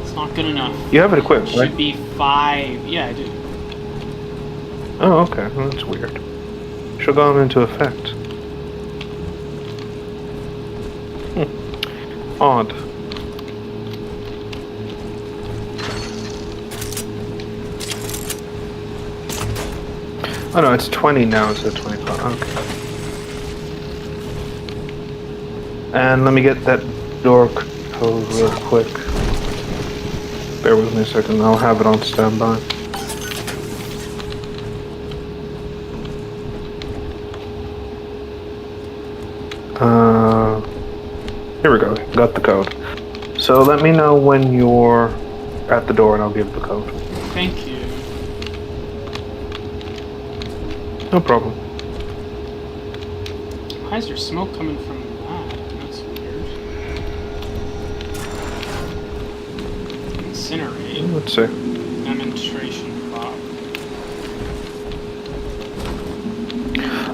It's not good enough. You have it equipped, Should right? be 5. Yeah, I do. Oh, okay. Well, that's weird. Should go into effect. Odd. Oh no, it's 20 now instead of 25. Okay. And let me get that door code real quick. Bear with me a second, I'll have it on standby. Here we go, got the code. So let me know when you're at the door and I'll give the code. Thank you. No problem. Why is there smoke coming from that? That's weird. Incinerate. Let's see. Demonstration prop.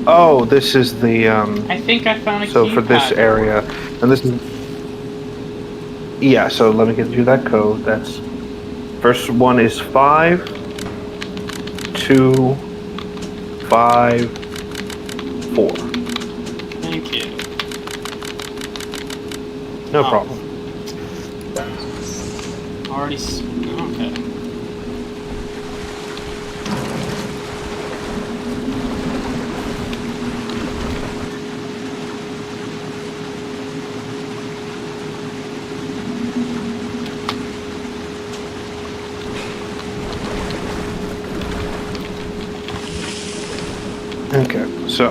Oh, this is the, I think I found a so for this keypad. area, and this is, yeah, so let me get you that code. That's, first one is 5, 2, 5, 4. Thank you. No Oh. problem. Already. Okay. Okay, so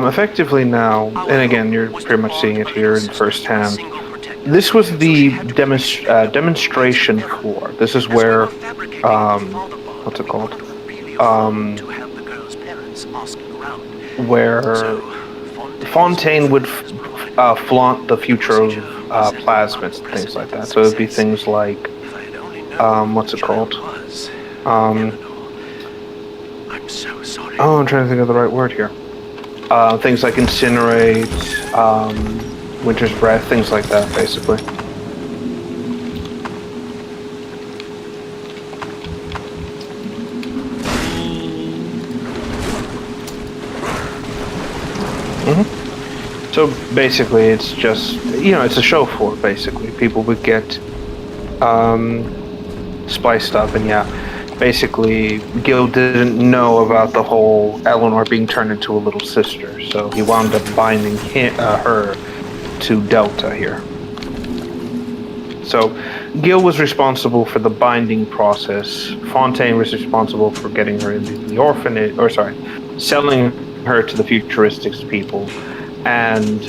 effectively now, and again, you're pretty much seeing it here in firsthand. This was the demonstration floor. This is where, what's it called? Where Fontaine would flaunt the future of plasmids and things like that. So it would be things like, what's it called? I'm so sorry. Oh, I'm trying to think of the right word here. Things like incinerate, winter's breath, things like that, basically. So basically, it's just, it's a show floor, basically. People would get spiced up, and basically, Gil didn't know about the whole Eleanor being turned into a little sister, so he wound up binding her to Delta here. So, Gil was responsible for the binding process. Fontaine was responsible for getting her into the orphanage, selling her to the futuristics people. And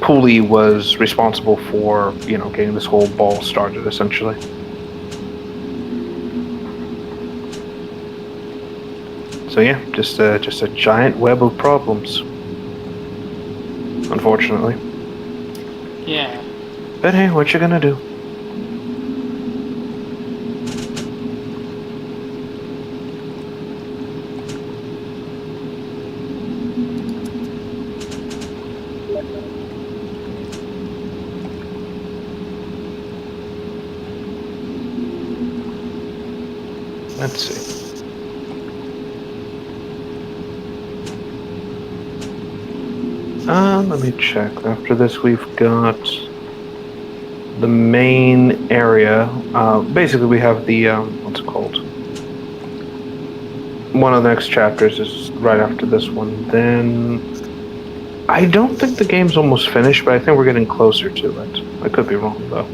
Pooley was responsible for, getting this whole ball started, essentially. So just a giant web of problems, unfortunately. Yeah. But hey, what you gonna do? Let's see. Let me check. After this, we've got the main area. Basically, we have the, what's it called? One of the next chapters is right after this one. Then, I don't think the game's almost finished, but I think we're getting closer to it. I could be wrong, though.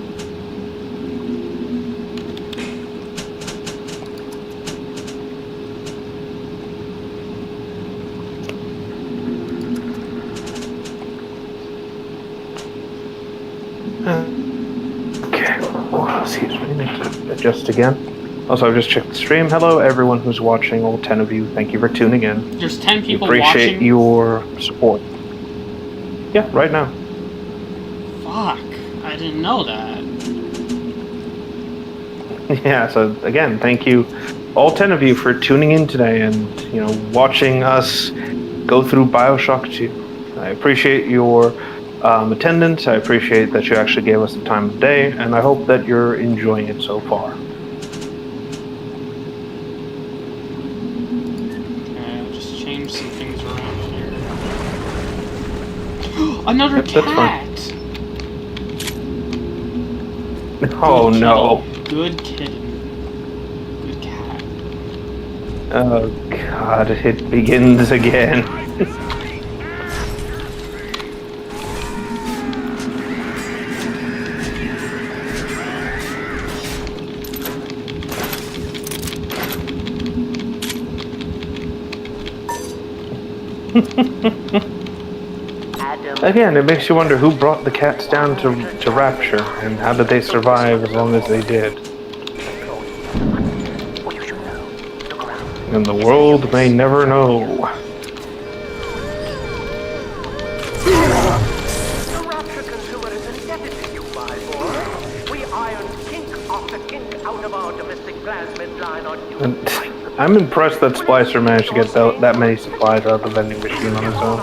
Just again. Also, I've just checked the stream. Hello, everyone who's watching. All 10 of you. Thank you for tuning in. There's 10 people appreciate watching? your support. Yeah, right now. Fuck. I didn't know that. Yeah, so again, thank you, all 10 of you, for tuning in today and, watching us go through Bioshock 2. I appreciate your attendance. I appreciate that you actually gave us the time of day, and I hope that you're enjoying it so far. Okay, I'll just change some things around here. Another cat! Oh no. Good kitten. Good cat. Oh god, it begins again. Again, it makes you wonder who brought the cats down to Rapture, and how did they survive as long as they did. And the world may never know. The Rapture consumer is indebted to you, my boy. We ironed kink after kink out of our domestic plasmid line on you. And I'm impressed that Splicer managed to get that many supplies out of the vending machine on his own.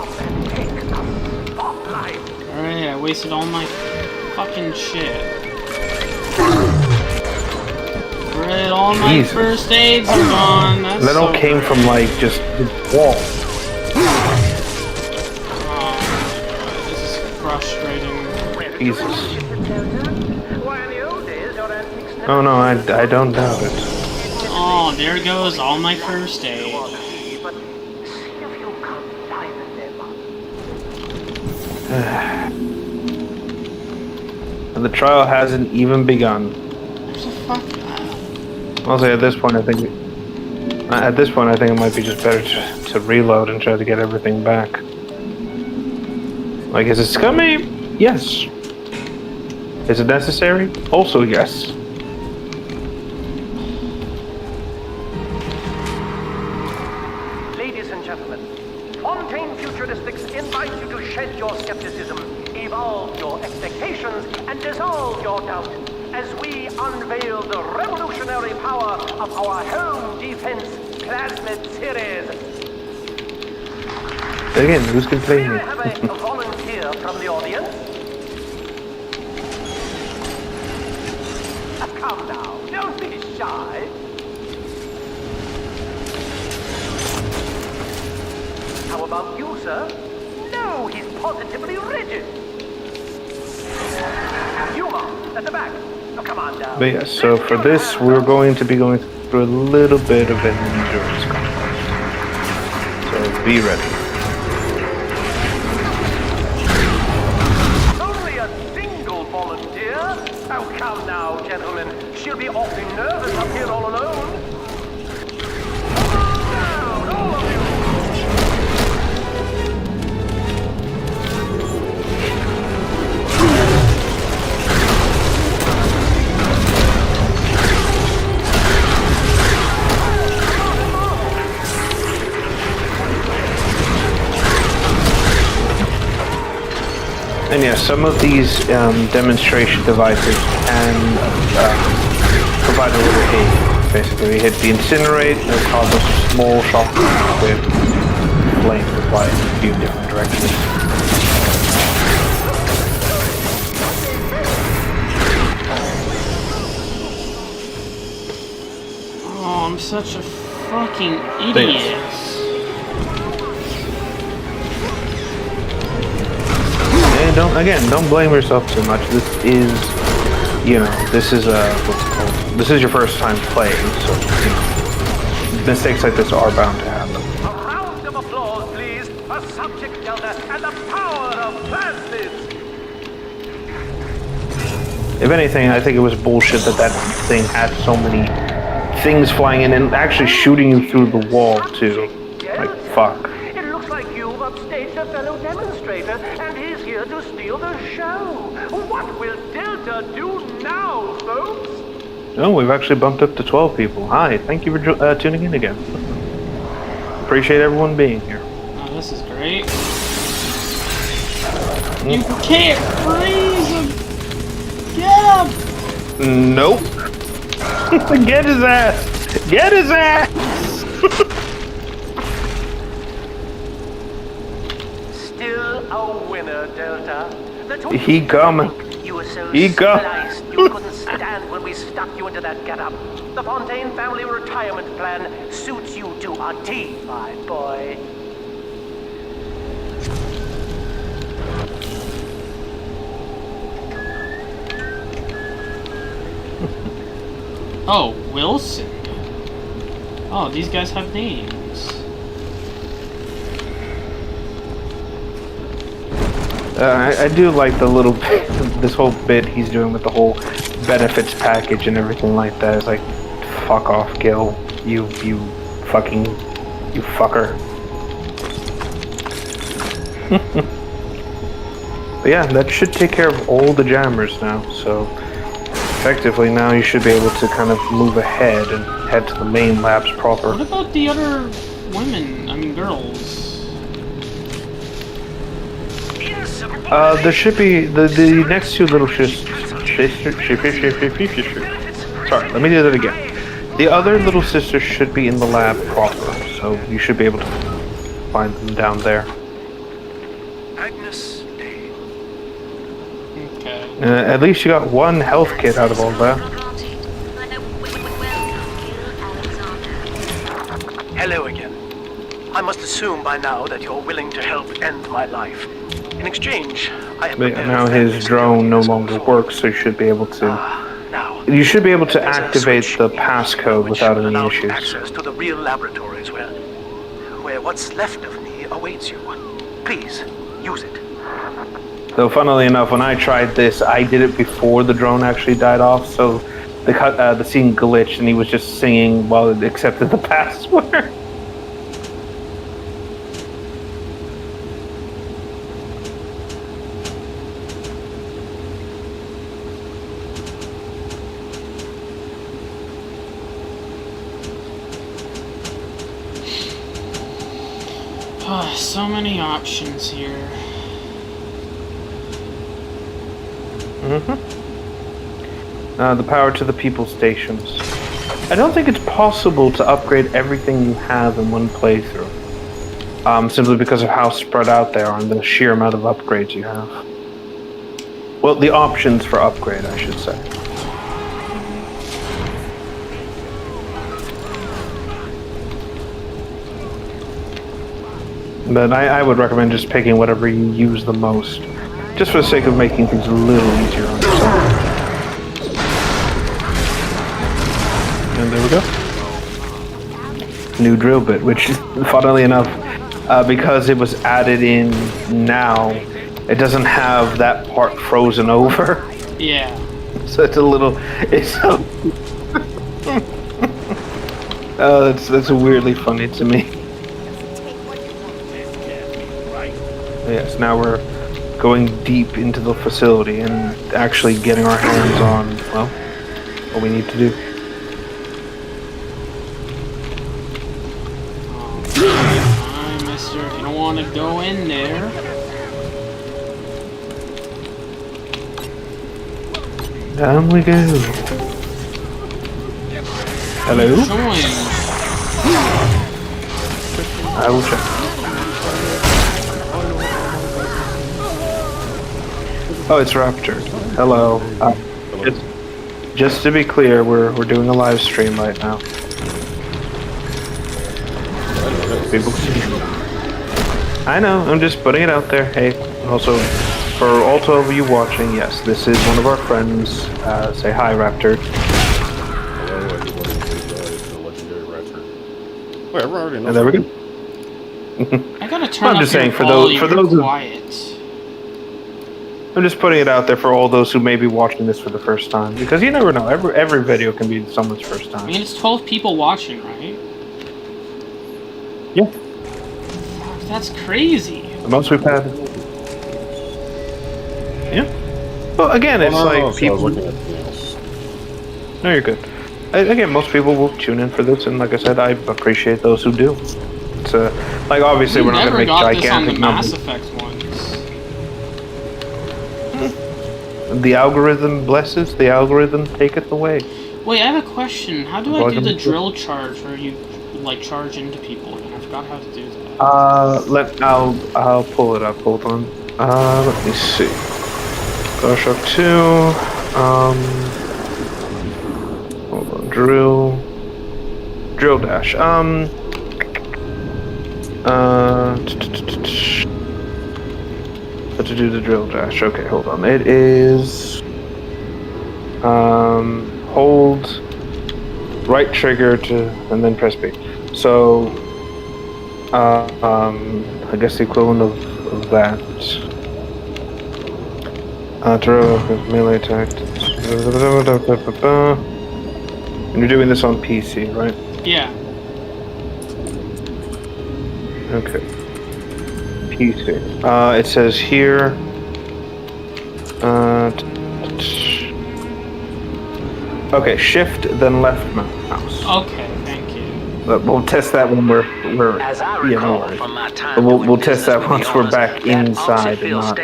Alright, I wasted all my fucking shit. Alright, all my first aids are gone. That's that all came from, just the wall. Oh, this is frustrating. Jesus. Oh no, I don't doubt it. Oh, there goes all my first aid. And the trial hasn't even begun. There's a fuck. I'll say at this point, I think At this point, I think it might be just better to reload and try to get everything back. Like, is it scummy? Yes. Is it necessary? Also, yes. Ladies and gentlemen, Fontaine Futuristics invites you to shed your skepticism, evolve your expectations, and dissolve your doubt as we unveil the revolutionary power of our home defense plasmid series. Again, who's complaining? May I have a volunteer from the audience? Come now, don't be shy. How about you, sir? No, he's positively rigid. You, Mom, at the back. Oh, come on now. But yeah, so for this, we're going to be going through a little bit of an endurance contest. So be ready. Only a single volunteer? Oh, come now, gentlemen. She'll be awfully nervous up here all alone. Down, all of you. And yeah, some of these demonstration devices can provide a little aid. Basically, we hit the incinerate, and it causes a small shock with flame to fly in a few different directions. Oh, I'm such a fucking idiot. Don't blame yourself too much. This is, this is this is your first time playing, so mistakes like this are bound to happen. A round of applause, please, for Subject Delta and the power of plasmids. If anything, I think it was bullshit that thing had so many things flying in and actually shooting you through the wall too. Like, fuck. It looks like you've upstaged a fellow demonstrator, and he's here to steal the show. What will Delta do now, folks? Oh, we've actually bumped up to 12 people. Hi, thank you for tuning in again. Appreciate everyone being here. Oh, this is great. You can't freeze him! Get him! Nope. Get his ass! Get his ass! Still a winner, Delta. He coming. You were so He spliced you couldn't stand when we stuck you into that getup. The Fontaine family retirement plan suits you to a T, my boy. Oh, Wilson. Oh, these guys have names. I do like the little bit, this whole bit he's doing with the whole benefits package and everything like that. It's like, fuck off, Gil. You fucker. But yeah, that should take care of all the jammers now, so effectively now you should be able to kind of move ahead and head to the main labs proper. What about the other girls? There should be the next two little sorry, let me do that again. The other little sisters should be in the lab proper, so you should be able to find them down there. Agnes Day. Okay. At least you got one health kit out of all that. Hello again. I must assume by now that you're willing to help end my life. In exchange, I have But now his drone no longer works, so you should be able to. You should be able to activate the passcode without any issues. Access to the real laboratories where what's left of me awaits you. Please use it. Though, funnily enough, when I tried this, I did it before the drone actually died off, so the scene glitched and he was just singing while it accepted the password. So many options here. The power to the people stations. I don't think it's possible to upgrade everything you have in one playthrough. Simply because of how spread out they are and the sheer amount of upgrades you have. Well, the options for upgrade, I should say. But I would recommend just picking whatever you use the most. Just for the sake of making things a little easier on yourself. And there we go. New drill bit, which, funnily enough, because it was added in now, it doesn't have that part frozen over. Yeah. So it's a little... Oh, that's weirdly funny to me. Yes, now we're going deep into the facility and actually getting our hands on, well, what we need to do. Hi, mister. If you don't want to go in there. Down we go. Hello? I will check. Oh, it's Raptor. Hello. Just to be clear, we're doing a live stream right now. People see. I know. I'm just putting it out there. Hey, also for all 12 of you watching, yes, this is one of our friends. Say hi, Raptor. Hello, everybody. It's the legendary Raptor. Wait, I already know. And there we go. I gotta turn I'm up just saying your for volume. those Quiet. I'm just putting it out there for all those who may be watching this for the first time, because you never know. Every video can be someone's first time. I mean, it's 12 people watching, right? Yeah. That's crazy. The most we've had. Yeah. Well, again, it's like people. No, you're good. Again, most people will tune in for this, and like I said, I appreciate those who do. It's like obviously we're not going to make gigantic numbers. Mass Effect ones. The algorithm blesses, the algorithm taketh away. Wait, I have a question. How do I do the drill charge where you like charge into people? I forgot how to do that. I'll pull it up. Hold on. Let me see. Bioshock 2. Hold on. Drill dash. How to do the drill dash. Okay, hold on. It is hold right trigger to and then press B. So I guess the equivalent of that. Drill melee attack. And you're doing this on PC, right? Yeah. Okay. PC. It says here. Okay, shift then left mouse. Okay, thank you. But we'll test that when we're we'll test that once we're back inside and not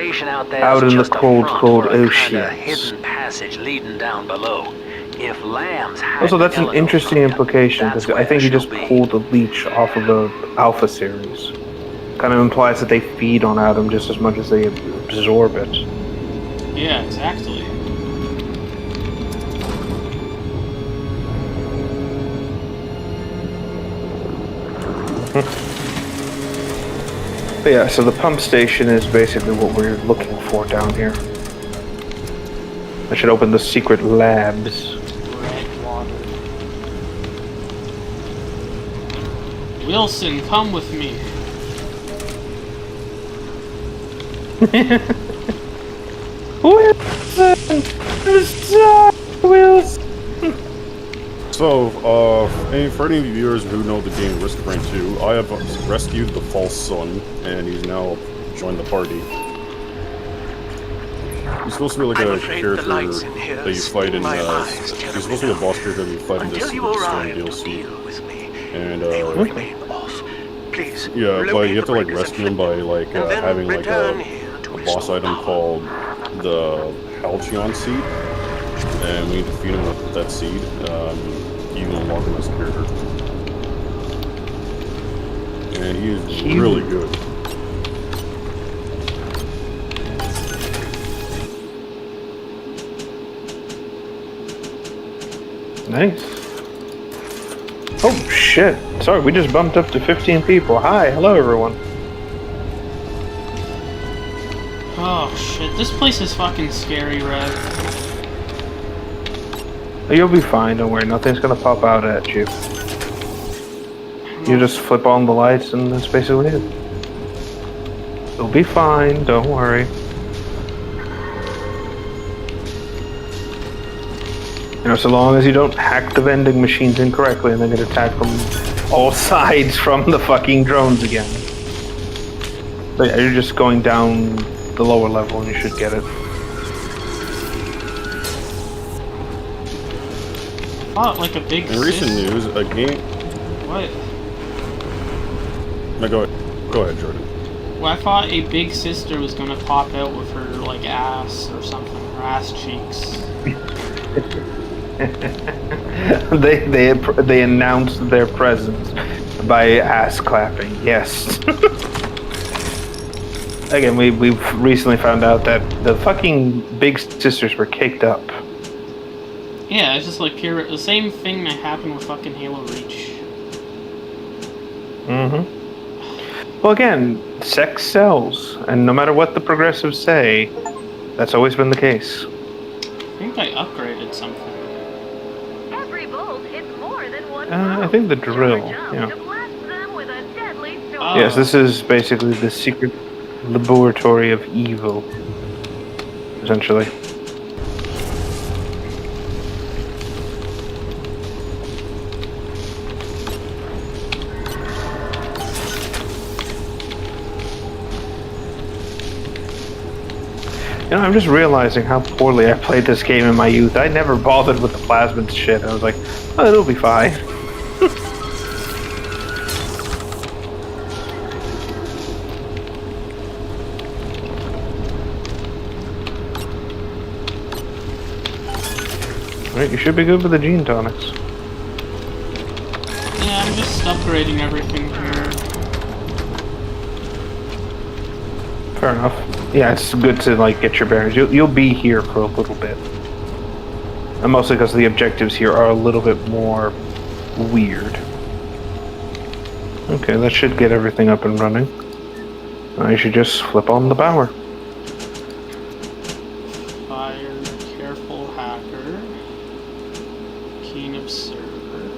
out in the cold ocean. Hidden passage leading down below. If lambs Also, that's an interesting implication because I think you just pulled the leech off of the Alpha series. Kind of implies that they feed on Adam just as much as they absorb it. Yeah, exactly. But yeah, so the pump station is basically what we're looking for down here. I should open the secret labs. Red water. Wilson, come with me. Wilson! Wilson! So, for any viewers who know the game Riskbrain 2, I have rescued the false son, and he's now joined the party. He's supposed to be like a character that you fight in, he's supposed to be a boss character that you fight in this Storm DLC. And, yeah, but you have to, like, rescue him by, like, having, like, a boss item called the Halcyon Seed. And we need to feed him with that seed. You can unlock him as a character. And he is really good. Nice. Oh shit. Sorry, we just bumped up to 15 people. Hi, hello everyone. Oh shit, this place is fucking scary, Red. You'll be fine, don't worry, nothing's gonna pop out at you. You just flip on the lights and that's basically it. You'll be fine, don't worry. You know, so long as you don't hack the vending machines incorrectly and then get attacked from all sides from the fucking drones again. But yeah, you're just going down the lower level and you should get it. Oh, like a big. In recent news, a game. What? No, go ahead, Jordan. Well, I thought a big sister was gonna pop out with her like ass or something, her ass cheeks. they announced their presence by ass clapping. Yes. Again, we've recently found out that the fucking big sisters were caked up. Yeah, it's just like pure, the same thing that happened with fucking Halo Reach. Mm-hmm. Well, again, sex sells, and no matter what the progressives say, that's always been the case. I think I upgraded something. Every bolt hits more than one I think the drill, yeah. Oh. Yes, this is basically the secret laboratory of evil, essentially. You know, I'm just realizing how poorly I played this game in my youth. I never bothered with the plasmid shit. I was like, oh, it'll be fine. Alright, you should be good with the gene tonics. Yeah, I'm just upgrading everything here. Fair enough. Yeah, it's good to like get your bearings. You'll be here for a little bit, and mostly because the objectives here are a little bit more weird. Okay, that should get everything up and running. I should just flip on the power. Fire, careful hacker, keen observer.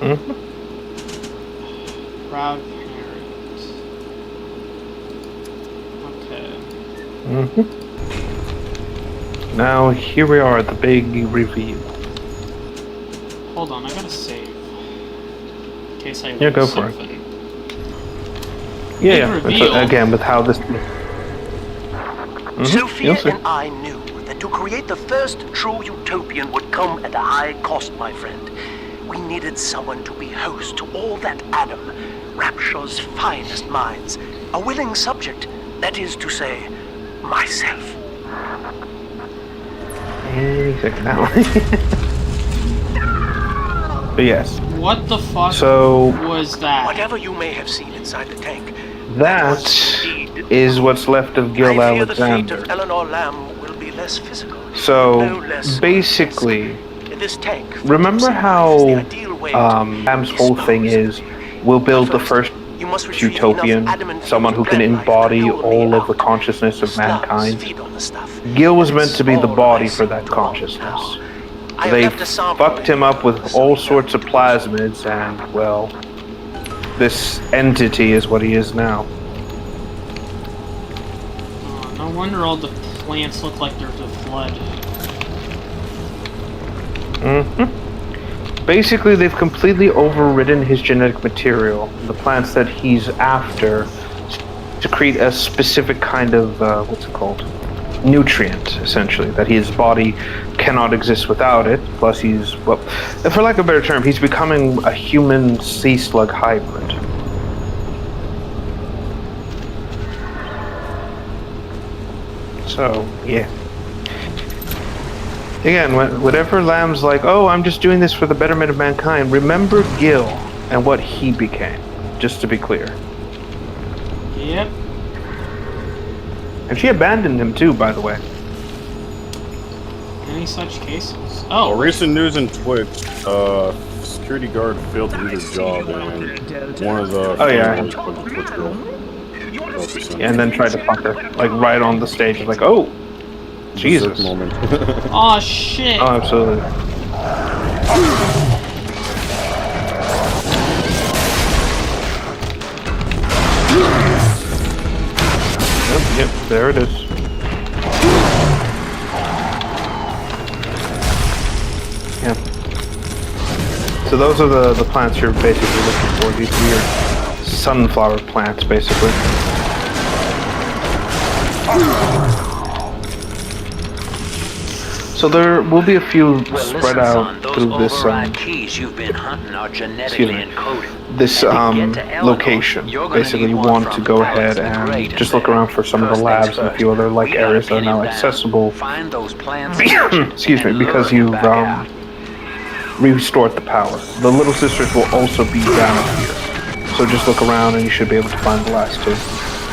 Mm-hmm. Proud. Mm-hmm. Now here we are at the big reveal. Hold on, I gotta save. In case I Yeah, go lose for something. it. Yeah, again with how this. Sophia and I knew that to create the first true utopian would come at a high cost, my friend. We needed someone to be host to all that Adam, Rapture's finest minds, a willing subject, that is to say, myself. Any second now. But yes. What the fuck was that? Whatever you may have seen inside the tank. That is what's left of Gil I fear the fate Alexander. of Eleanor Lamb will be less physical. So no less basically, this tank remember how Lamb's whole thing is, we'll build the first utopian, someone who can embody all of the consciousness of mankind. Gil was meant to be the body for that consciousness. They fucked him up with all sorts of plasmids, and, well, this entity is what he is now. No wonder all the plants look like there's a flood. Basically, they've completely overridden his genetic material, the plants that he's after, to create a specific kind of, what's it called? Nutrient, essentially, that his body cannot exist without it. Plus, he's, well, for lack of a better term, he's becoming a human sea slug hybrid. So, yeah. Again, whatever Lamb's like, oh, I'm just doing this for the betterment of mankind, remember Gil and what he became, just to be clear. Yep. And she abandoned him too, by the way. Any such cases? Oh, recent news in Twitch, security guard failed to do their job and one of the... Oh, yeah. Oh, And then tried to fuck her, like right on the stage, like, oh, Jesus. Moment. Oh shit. Oh, absolutely. Yep, there it is. Yeah. So those are the plants you're basically looking for, these weird sunflower plants, basically. So there will be a few spread out through this keys you've been hunting are genetically encoded. this location. Basically, you want to go ahead and just look around for some of the labs and a few other like areas that are now accessible. Excuse me, because you've restored the power. The Little Sisters will also be down here, so just look around and you should be able to find the last two.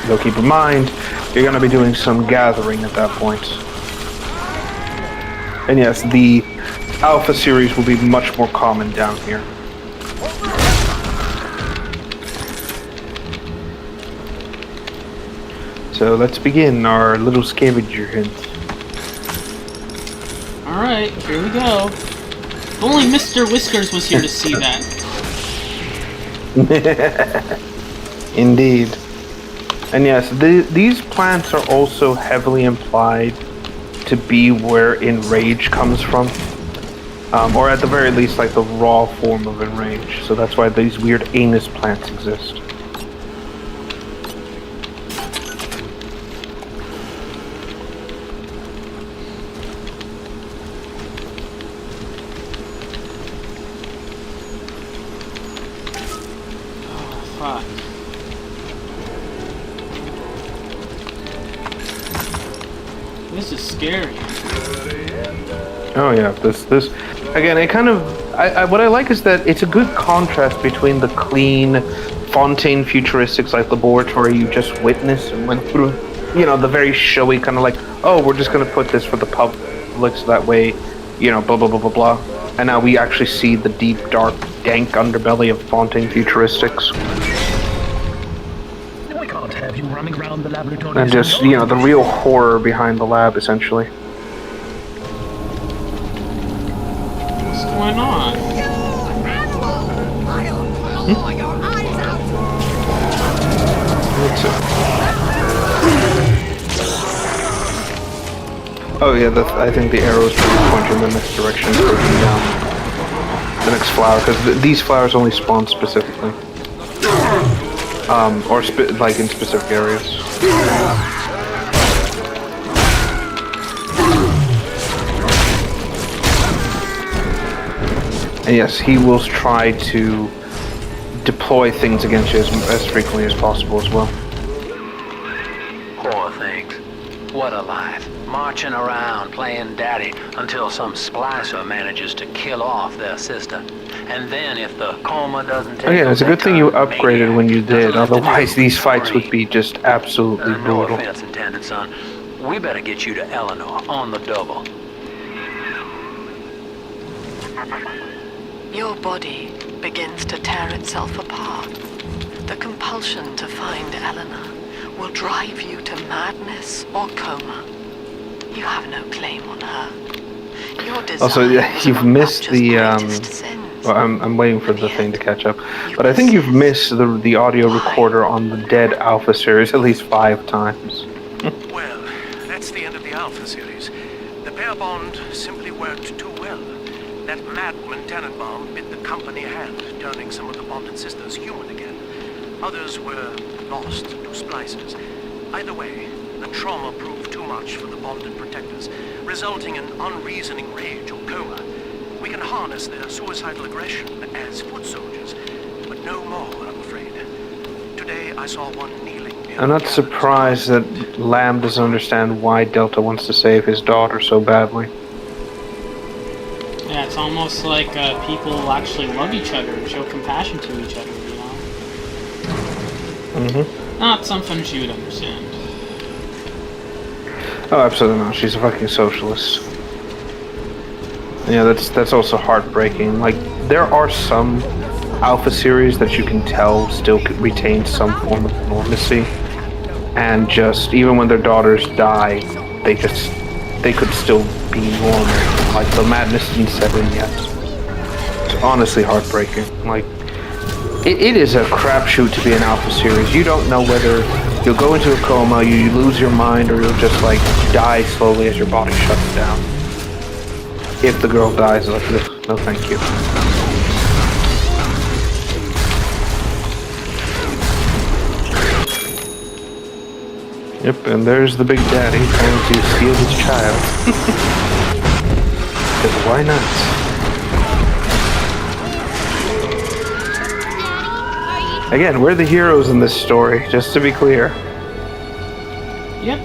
Though keep in mind, you're going to be doing some gathering at that point. And yes, the Alpha series will be much more common down here. So let's begin our little scavenger hunt. Alright, here we go. If only Mr. Whiskers was here to see that. Indeed. And yes, these plants are also heavily implied to be where Enrage comes from. Or at the very least, like the raw form of Enrage. So that's why these weird anus plants exist. This is scary. Oh yeah, this again. It kind of what I like is that it's a good contrast between the clean, Fontaine futuristics like laboratory you just witnessed and went through. You know, the very showy kind of like, oh, we're just gonna put this for the public so that way, you know, blah blah blah blah blah. And now we actually see the deep, dark, dank underbelly of Fontaine futuristics. Have you running around the laboratory? And just, you know, the real horror behind the lab, essentially. What's going on? Oh yeah, I think the arrows should be pointing in the next direction, pointing down the next flower, because these flowers only spawn specifically. Or like in specific areas. And yes, he will try to deploy things against you as frequently as possible as well. Poor things. What a life. Marching around playing daddy until some splicer manages to kill off their sister. And then if the coma doesn't take... Oh yeah, it's a good thing you upgraded when you did, otherwise these fights would be just absolutely No brutal. offense intended, son. We better get you to Eleanor on the double. Your body begins to tear itself apart. The compulsion to find Eleanor will drive you to madness or coma. You have no claim on her. Your Also, yeah, you've missed the well, I'm waiting for the thing to catch up, but I think you've missed the audio recorder on the Dead Alpha series at least 5 times. Well, that's the end of the Alpha series. The pair bond simply worked too well. That madman Tannenbaum bit the company hand, turning some of the bonded sisters human again. Others were lost to splicers. Either way, the trauma proved too much for the bonded protectors, resulting in unreasoning rage or coma. We can harness their suicidal aggression as foot soldiers, but no more, I'm afraid. Today I saw one kneeling near I'm not surprised that Lamb doesn't understand why Delta wants to save his daughter so badly. Yeah, it's almost like people actually love each other and show compassion to each other, you know? Mm-hmm. Not something she would understand. Oh, absolutely not. She's a fucking socialist. Yeah, that's also heartbreaking. Like, there are some Alpha series that you can tell still retain some form of normalcy, and just even when their daughters die, they could still be normal. Like, the madness didn't set in yet. It's honestly heartbreaking. Like, it is a crapshoot to be an Alpha series. You don't know whether you'll go into a coma, you lose your mind, or you'll just like die slowly as your body shuts down. If the girl dies, like, no thank you. Yep, and there's the Big Daddy trying to steal his child. Because why not? Again, we're the heroes in this story, just to be clear. Yep.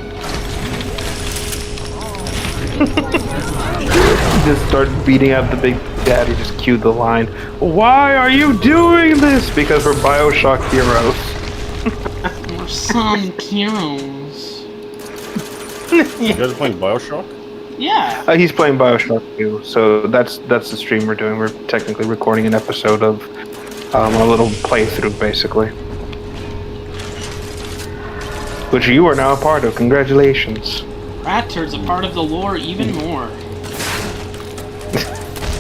Just start beating up the Big Daddy, just cue the line, "Why are you doing this?" Because we're Bioshock heroes. We're some heroes. You guys are playing Bioshock? Yeah. He's playing Bioshock 2, so that's the stream we're doing. We're technically recording an episode of a little playthrough, basically. Which you are now a part of. Congratulations. Rat Turd's a part of the lore even more.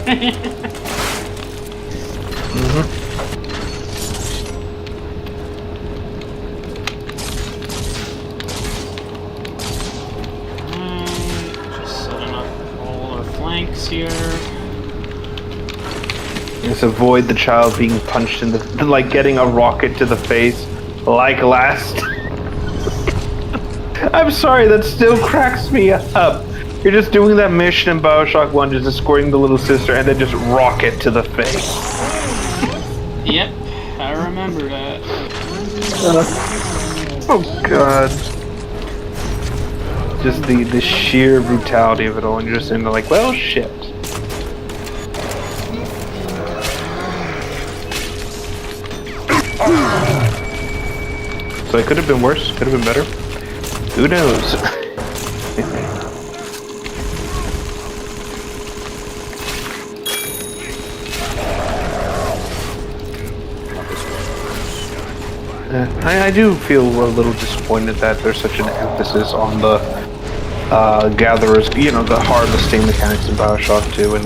Mm-hmm. Just setting up all our flanks here. Just avoid the child being punched in the... like getting a rocket to the face, like last. I'm sorry, that still cracks me up. You're just doing that mission in Bioshock 1, just escorting the little sister, and then just rocket to the face. Yep, I remember that. Oh god. Just the sheer brutality of it all, and you're just in there like, well, shit. So it could have been worse, could have been better. Who knows? I do feel a little disappointed that there's such an emphasis on the gatherers, you know, the harvesting mechanics in Bioshock 2, and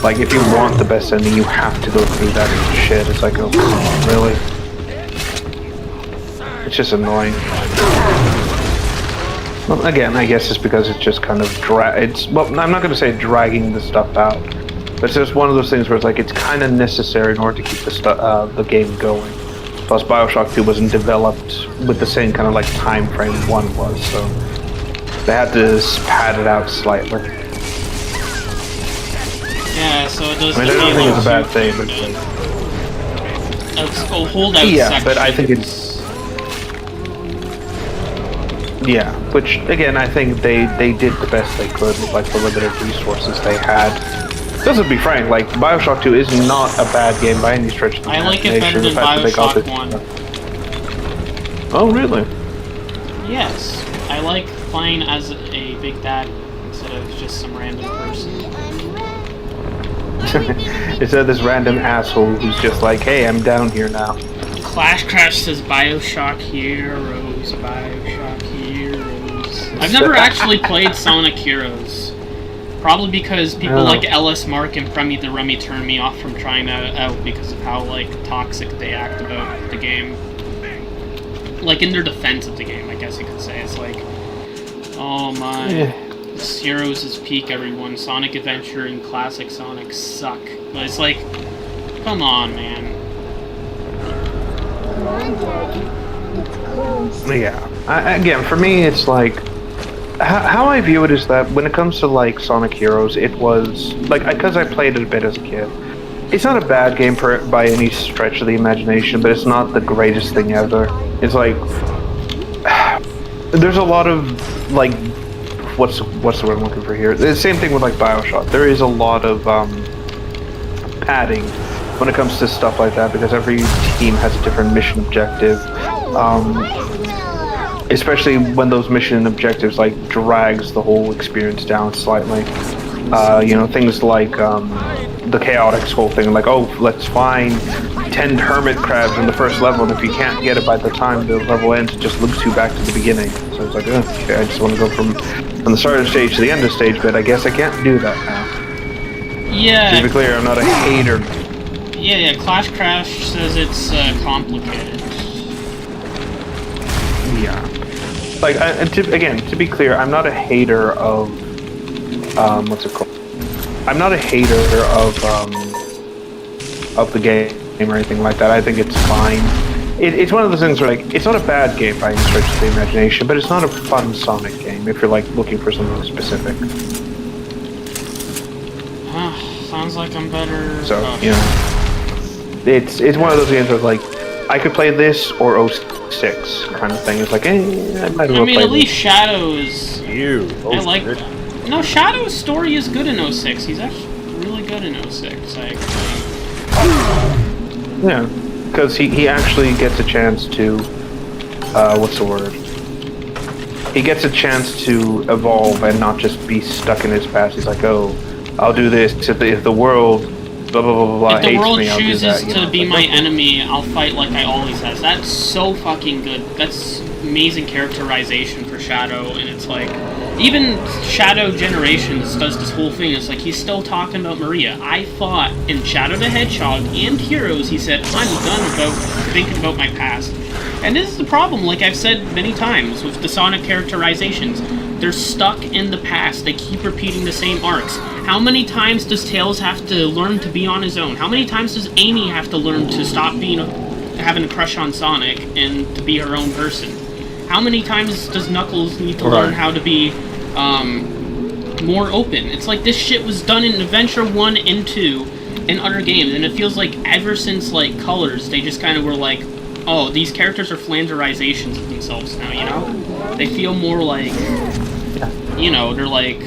like if you want the best ending, you have to go through that shit. It's like, oh, come on, really? It's just annoying. Well, again, I guess it's because it's just kind of well, I'm not going to say dragging the stuff out, but it's just one of those things where it's like it's kind of necessary in order to keep the game going. Plus, Bioshock 2 wasn't developed with the same kind of like time frame 1 was, so they had to pad it out slightly. Yeah, so it does. I mean, I don't think it's a bad thing, but it's a holdout yeah, section. but I think it's which again, I think they did the best they could with like the limited resources they had. Just to be frank, like Bioshock 2 is not a bad game by any stretch of the I like it better than Bioshock 1. Oh, really? Yes, I like playing as a Big Daddy instead of just some random person. Instead of this random asshole who's just like, hey, I'm down here now. Clash Crash says Bioshock Heroes, Bioshock Heroes. I've never actually played Sonic Heroes. Probably because people like Ellis, Mark, and Premi the Rummy turn me off from trying that out because of how, like, toxic they act about the game. Like, in their defense of the game, I guess you could say. It's like, oh my. Heroes is peak, everyone. Sonic Adventure and Classic Sonic suck. But it's like, come on, man. Come on, Daddy. It's close. Yeah. Again, for me, it's like how I view it is that when it comes to like Sonic Heroes, it was like because I played it a bit as a kid. It's not a bad game by any stretch of the imagination, but it's not the greatest thing ever. It's like there's a lot of like what's the word I'm looking for here? The same thing with like BioShock. There is a lot of padding when it comes to stuff like that because every team has a different mission objective. Especially when those mission objectives like drags the whole experience down slightly. You know, things like the Chaotix whole thing, like, oh, let's find 10 hermit crabs in the first level, and if you can't get it by the time the level ends, it just loops you back to the beginning. So it's like, okay, I just want to go from the start of the stage to the end of the stage, but I guess I can't do that now. Yeah. To be clear, I'm not a hater. Yeah, Clash Crash says it's complicated. Yeah. Like, to be clear, I'm not a hater of, what's it called? I'm not a hater of the game or anything like that. I think it's fine. It's one of those things where, like, it's not a bad game by any stretch of the imagination, but it's not a fun Sonic game if you're, like, looking for something specific. Sounds like I'm better. So, you know. It's one of those games where, like, I could play this or 06 kind of thing. It's like, I might as well play at least this. Shadows. I like that. No, Shadow's story is good in 06. He's actually really good in 06. I agree. Yeah, because he actually gets a chance to, what's the word? He gets a chance to evolve and not just be stuck in his past. He's like, oh, I'll do this if the world blah blah blah blah if the hates world me, I'll do chooses that, to be my enemy, I'll fight like I always has. That's so fucking good. That's amazing characterization for Shadow, and it's like, even Shadow Generations does this whole thing. It's like he's still talking about Maria. I thought in Shadow the Hedgehog and Heroes, he said, I'm done about thinking about my past. And this is the problem, like I've said many times with the Sonic characterizations. They're stuck in the past. They keep repeating the same arcs. How many times does Tails have to learn to be on his own? How many times does Amy have to learn to stop having a crush on Sonic and to be her own person? How many times does Knuckles need to learn how to be more open? It's like this shit was done in Adventure 1 and 2 in other games, and it feels like ever since like Colors, they just kind of were like, oh, these characters are flanderizations of themselves now, you know? They feel more like, you know, they're like...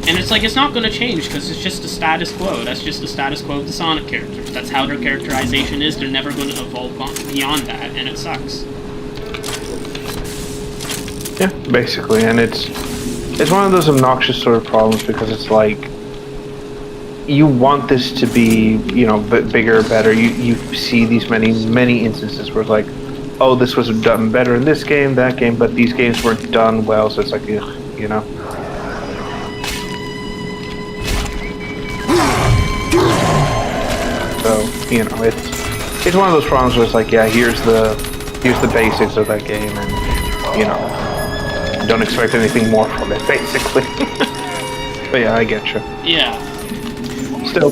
And it's like, it's not going to change, because it's just the status quo. That's just the status quo of the Sonic characters. That's how their characterization is. They're never going to evolve beyond that, and it sucks. Yeah, basically, and it's one of those obnoxious sort of problems, because it's like, you want this to be, you know, bigger, better. You see these many instances where it's like, oh, this was done better in this game, that game, but these games weren't done well, so it's like, ugh, you know. So, you know, it's one of those problems where it's like, yeah, here's the basics of that game, and, you know, don't expect anything more from it, basically. But yeah, I get you. Yeah. Still,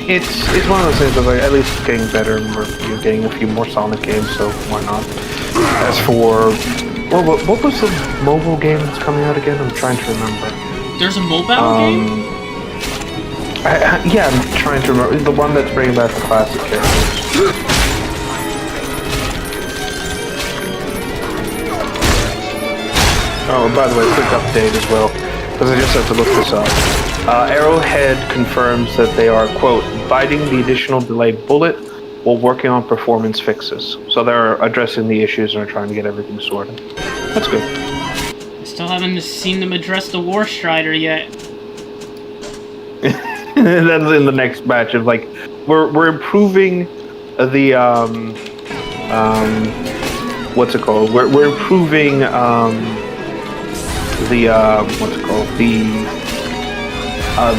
it's one of those things of like, at least it's getting better, and you're getting a few more Sonic games, so why not? As for, well, what was the mobile game that's coming out again? I'm trying to remember. There's a mobile game? Yeah, I'm trying to remember. The one that's bringing back the classic characters. Oh, by the way, quick update as well, because I just have to look this up. Arrowhead confirms that they are, quote, biting the additional delayed bullet while working on performance fixes. So they're addressing the issues and are trying to get everything sorted. That's good. I still haven't seen them address the War Strider yet. That's in the next batch of like, we're improving the what's it called? We're improving what's it called?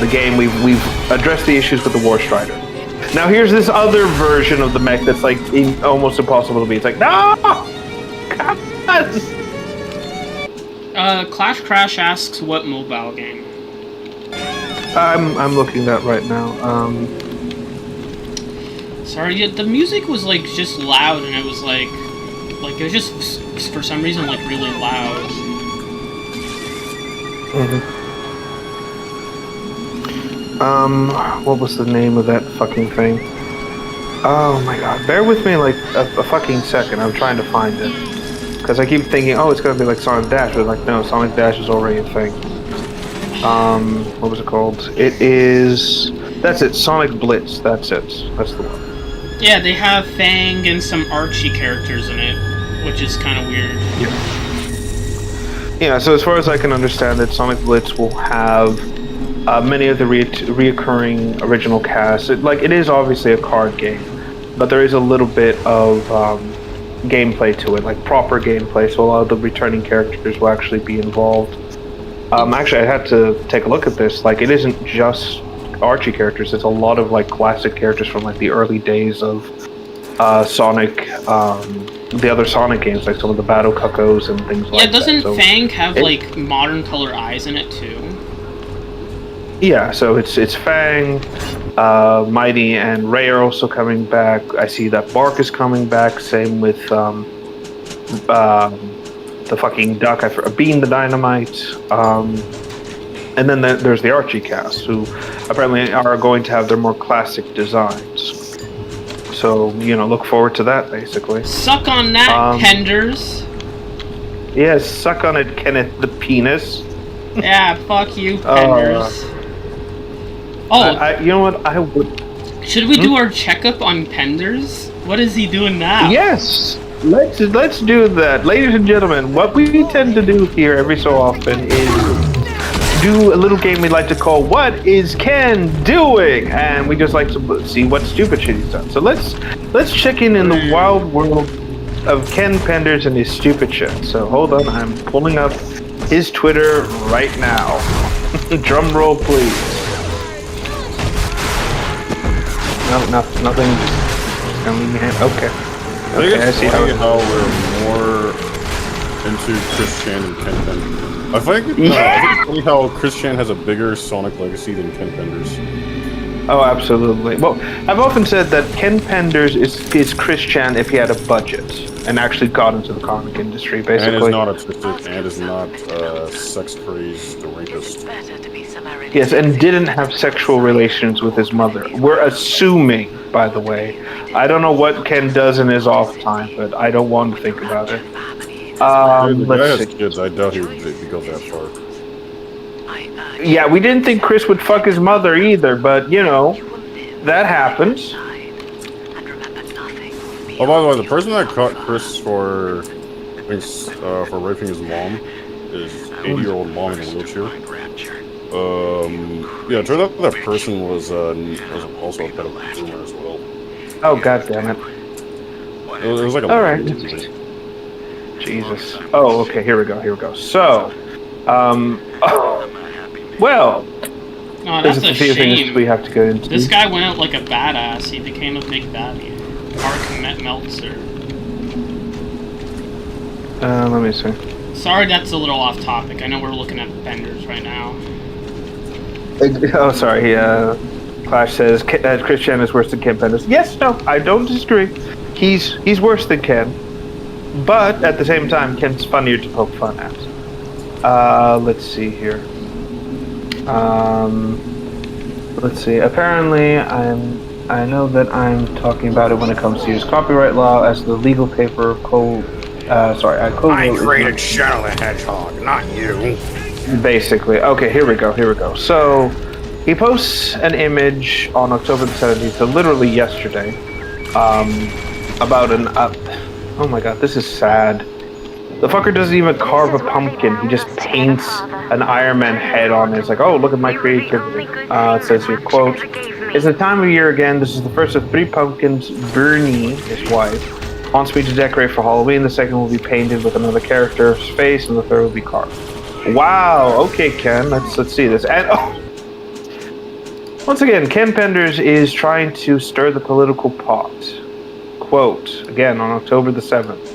The game. We've addressed the issues with the War Strider. Now here's this other version of the mech that's like almost impossible to beat. It's like, no, Clash Crash asks what mobile game. I'm looking that right now. Sorry, the music was like just loud, and it was like it was just for some reason like really loud. What was the name of that fucking thing? Oh my god, bear with me like a fucking second. I'm trying to find it. Because I keep thinking, oh, it's gonna be like Sonic Dash, but like, no, Sonic Dash is already a thing. What was it called? That's it, Sonic Blitz, that's it. That's the one. Yeah, they have Fang and some Archie characters in it, which is kind of weird. Yeah, so as far as I can understand it, Sonic Blitz will have many of the reoccurring original cast. It is obviously a card game, but there is a little bit of gameplay to it, like proper gameplay, so a lot of the returning characters will actually be involved. Actually, I had to take a look at this. Like, it isn't just Archie characters, it's a lot of like classic characters from like the early days of Sonic, the other Sonic games, like some of the Battle Cuccos and things like that. Yeah, doesn't Fang have like modern color eyes in it too? Yeah, so it's Fang, Mighty, and Ray are also coming back. I see that Bark is coming back. Same with the fucking duck. Bean the Dynamite. And then there's the Archie cast, who apparently are going to have their more classic designs. So, look forward to that, basically. Suck on that, Penders. Yes, suck on it, Kenneth the Penis. Yeah, fuck you, Penders. You know what? I would. Should we do our checkup on Penders? What is he doing now? Yes, let's do that, ladies and gentlemen. What we tend to do here every so often is do a little game we like to call "What is Ken Doing?" and we just like to see what stupid shit he's done. So let's check in the wild world of Ken Penders and his stupid shit. So hold on, I'm pulling up his Twitter right now. Drum roll, please. No, nothing. Okay. I think it's funny how we're more into Chris Chan and Ken Penders. I think it's funny how Chris Chan has a bigger Sonic legacy than Ken Penders. Oh, absolutely. Well, I've often said that Ken Penders is Chris Chan if he had a budget and actually got into the comic industry, basically. And is not autistic, and is not sex-crazed rapist. Yes, and didn't have sexual relations with his mother. We're assuming, by the way. I don't know what Ken does in his off time, but I don't want to think about it. Let's see. Kids, I doubt he would go that far. Yeah, we didn't think Chris would fuck his mother either, but, that happens. Oh, by the way, the person that caught Chris for raping his mom, his 80-year-old mom in a wheelchair. Yeah, it turned out that person was also a pedophile as well. Oh, god damn it. It was like a... Alright. Jesus. Oh, okay, here we go. So, well, that's there's a a few shame. things we have to go into. This guy went out like a badass. He became a big baddie. Mark Meltzer. Let me see. Sorry, that's a little off topic. I know we're looking at Penders right now. Oh, sorry. Clash says Chris Chan is worse than Ken Penders. Yes, no, I don't disagree. He's worse than Ken, but at the same time, Ken's funnier to poke fun at. Let's see here. Let's see. Apparently, I know that I'm talking about it when it comes to use copyright law as the legal paper I created Shadow the Hedgehog, not you. Basically. Okay, here we go. So, he posts an image on October the 17th, so literally yesterday, about oh my god, this is sad. The fucker doesn't even carve a pumpkin, he just paints an Iron Man head on it. It's like, oh, look at my creativity. It says here, quote, "It's the time of year again. This is the first of 3 pumpkins Bernie, his wife, wants me to decorate for Halloween. The second will be painted with another character's face, and the third will be carved." Wow. Okay, Ken. Let's see this. And once again, Ken Penders is trying to stir the political pot. Quote again on October the 7th.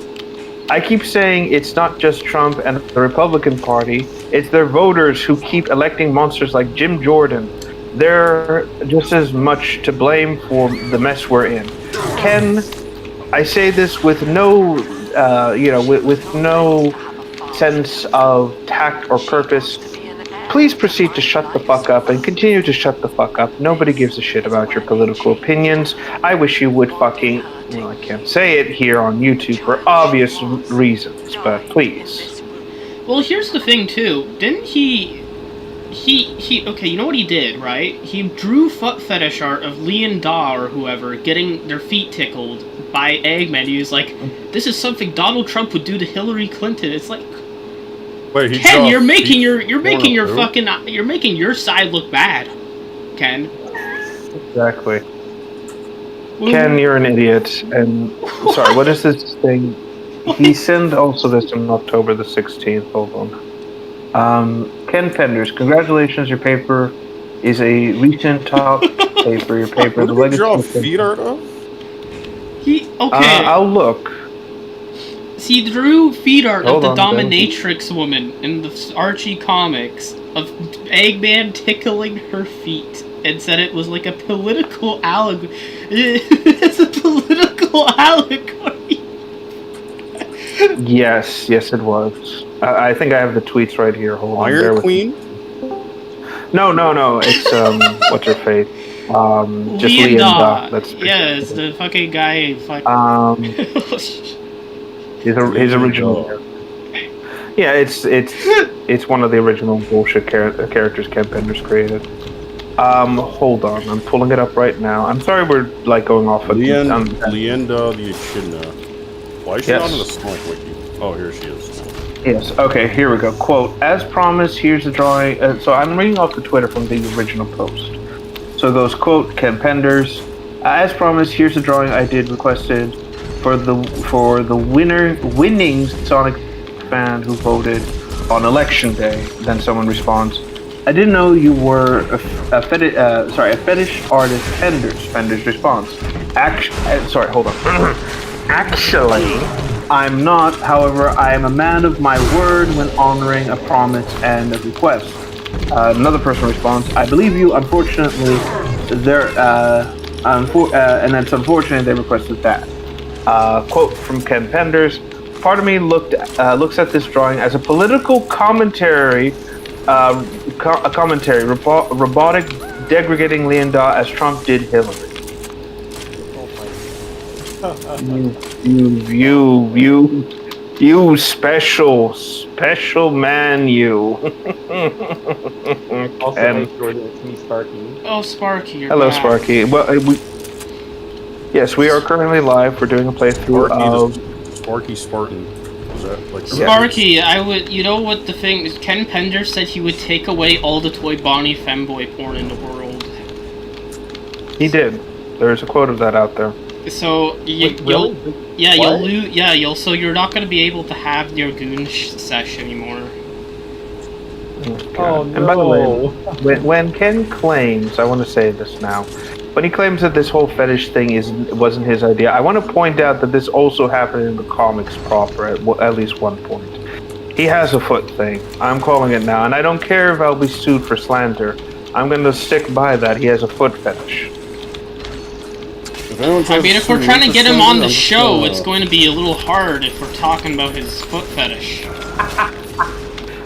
I keep saying it's not just Trump and the Republican Party, it's their voters who keep electing monsters like Jim Jordan. They're just as much to blame for the mess we're in. Ken, I say this with no, with no sense of tact or purpose. Please proceed to shut the fuck up and continue to shut the fuck up. Nobody gives a shit about your political opinions. I wish you would fucking... Well, I can't say it here on YouTube for obvious reasons, but please. Well, here's the thing, too. Didn't he... Okay, you know what he did, right? He drew foot fetish art of Lee and Da or whoever getting their feet tickled by Eggman. He was like, this is something Donald Trump would do to Hillary Clinton. It's like... Wait, Ken, you're making your side look bad, Ken. Exactly. Ken, you're an idiot. And sorry, what is this thing? He sent also this on October the 16th. Hold on. Ken Penders, congratulations. Your paper is a recent top paper. Your paper. What did you draw feet art of? I'll look. He drew feet art of the dominatrix woman in the Archie comics of Eggman tickling her feet and said it was like a political allegory. It's a political allegory. Yes, it was. I think I have the tweets right here. Hold on. Iron Queen? No. It's what's her face? Just Lee and Da. That's it's the fucking guy. His original. Yeah, it's one of the original bullshit characters Ken Penders created. Hold on, I'm pulling it up right now. I'm sorry we're like going off. Leanda the Echidna. Why is she not in the Sonic Wiki? Oh, here she is. Yes. Okay. Here we go. Quote: As promised, here's the drawing. So I'm reading off the Twitter from the original post. So it goes, quote, Ken Penders. As promised, here's the drawing I did requested for the winning Sonic fan who voted on election day. Then someone responds, I didn't know you were a fetish artist. Penders responds, sorry, hold on. Actually, I'm not. However, I am a man of my word when honoring a promise and a request. Another person responds, I believe you. Unfortunately, and it's unfortunate they requested that. Quote from Ken Penders: part of me looks at this drawing as a political commentary, robotic degrading Lee and Da as Trump did Hillary. You special man, you. Also, and it's me, Sparky. Oh, Sparky. Hello, back. Sparky. Well, yes, we are currently live. We're doing a playthrough of Sparky Spartan. Is that like Sparky? I would. You know what the thing is? Ken Penders said he would take away all the Toy Bonnie femboy porn in the world. He did. There's a quote of that so so you're not going to be able to have your goon sesh anymore. Oh, no. And by the way, when Ken claims, I want to say this now, when he claims that this whole fetish thing wasn't his idea, I want to point out that this also happened in the comics proper at least one point. He has a foot thing. I'm calling it now, and I don't care if I'll be sued for slander. I'm going to stick by that. He has a foot fetish. I mean, if we're trying to get him on the show, it's going to be a little hard if we're talking about his foot fetish.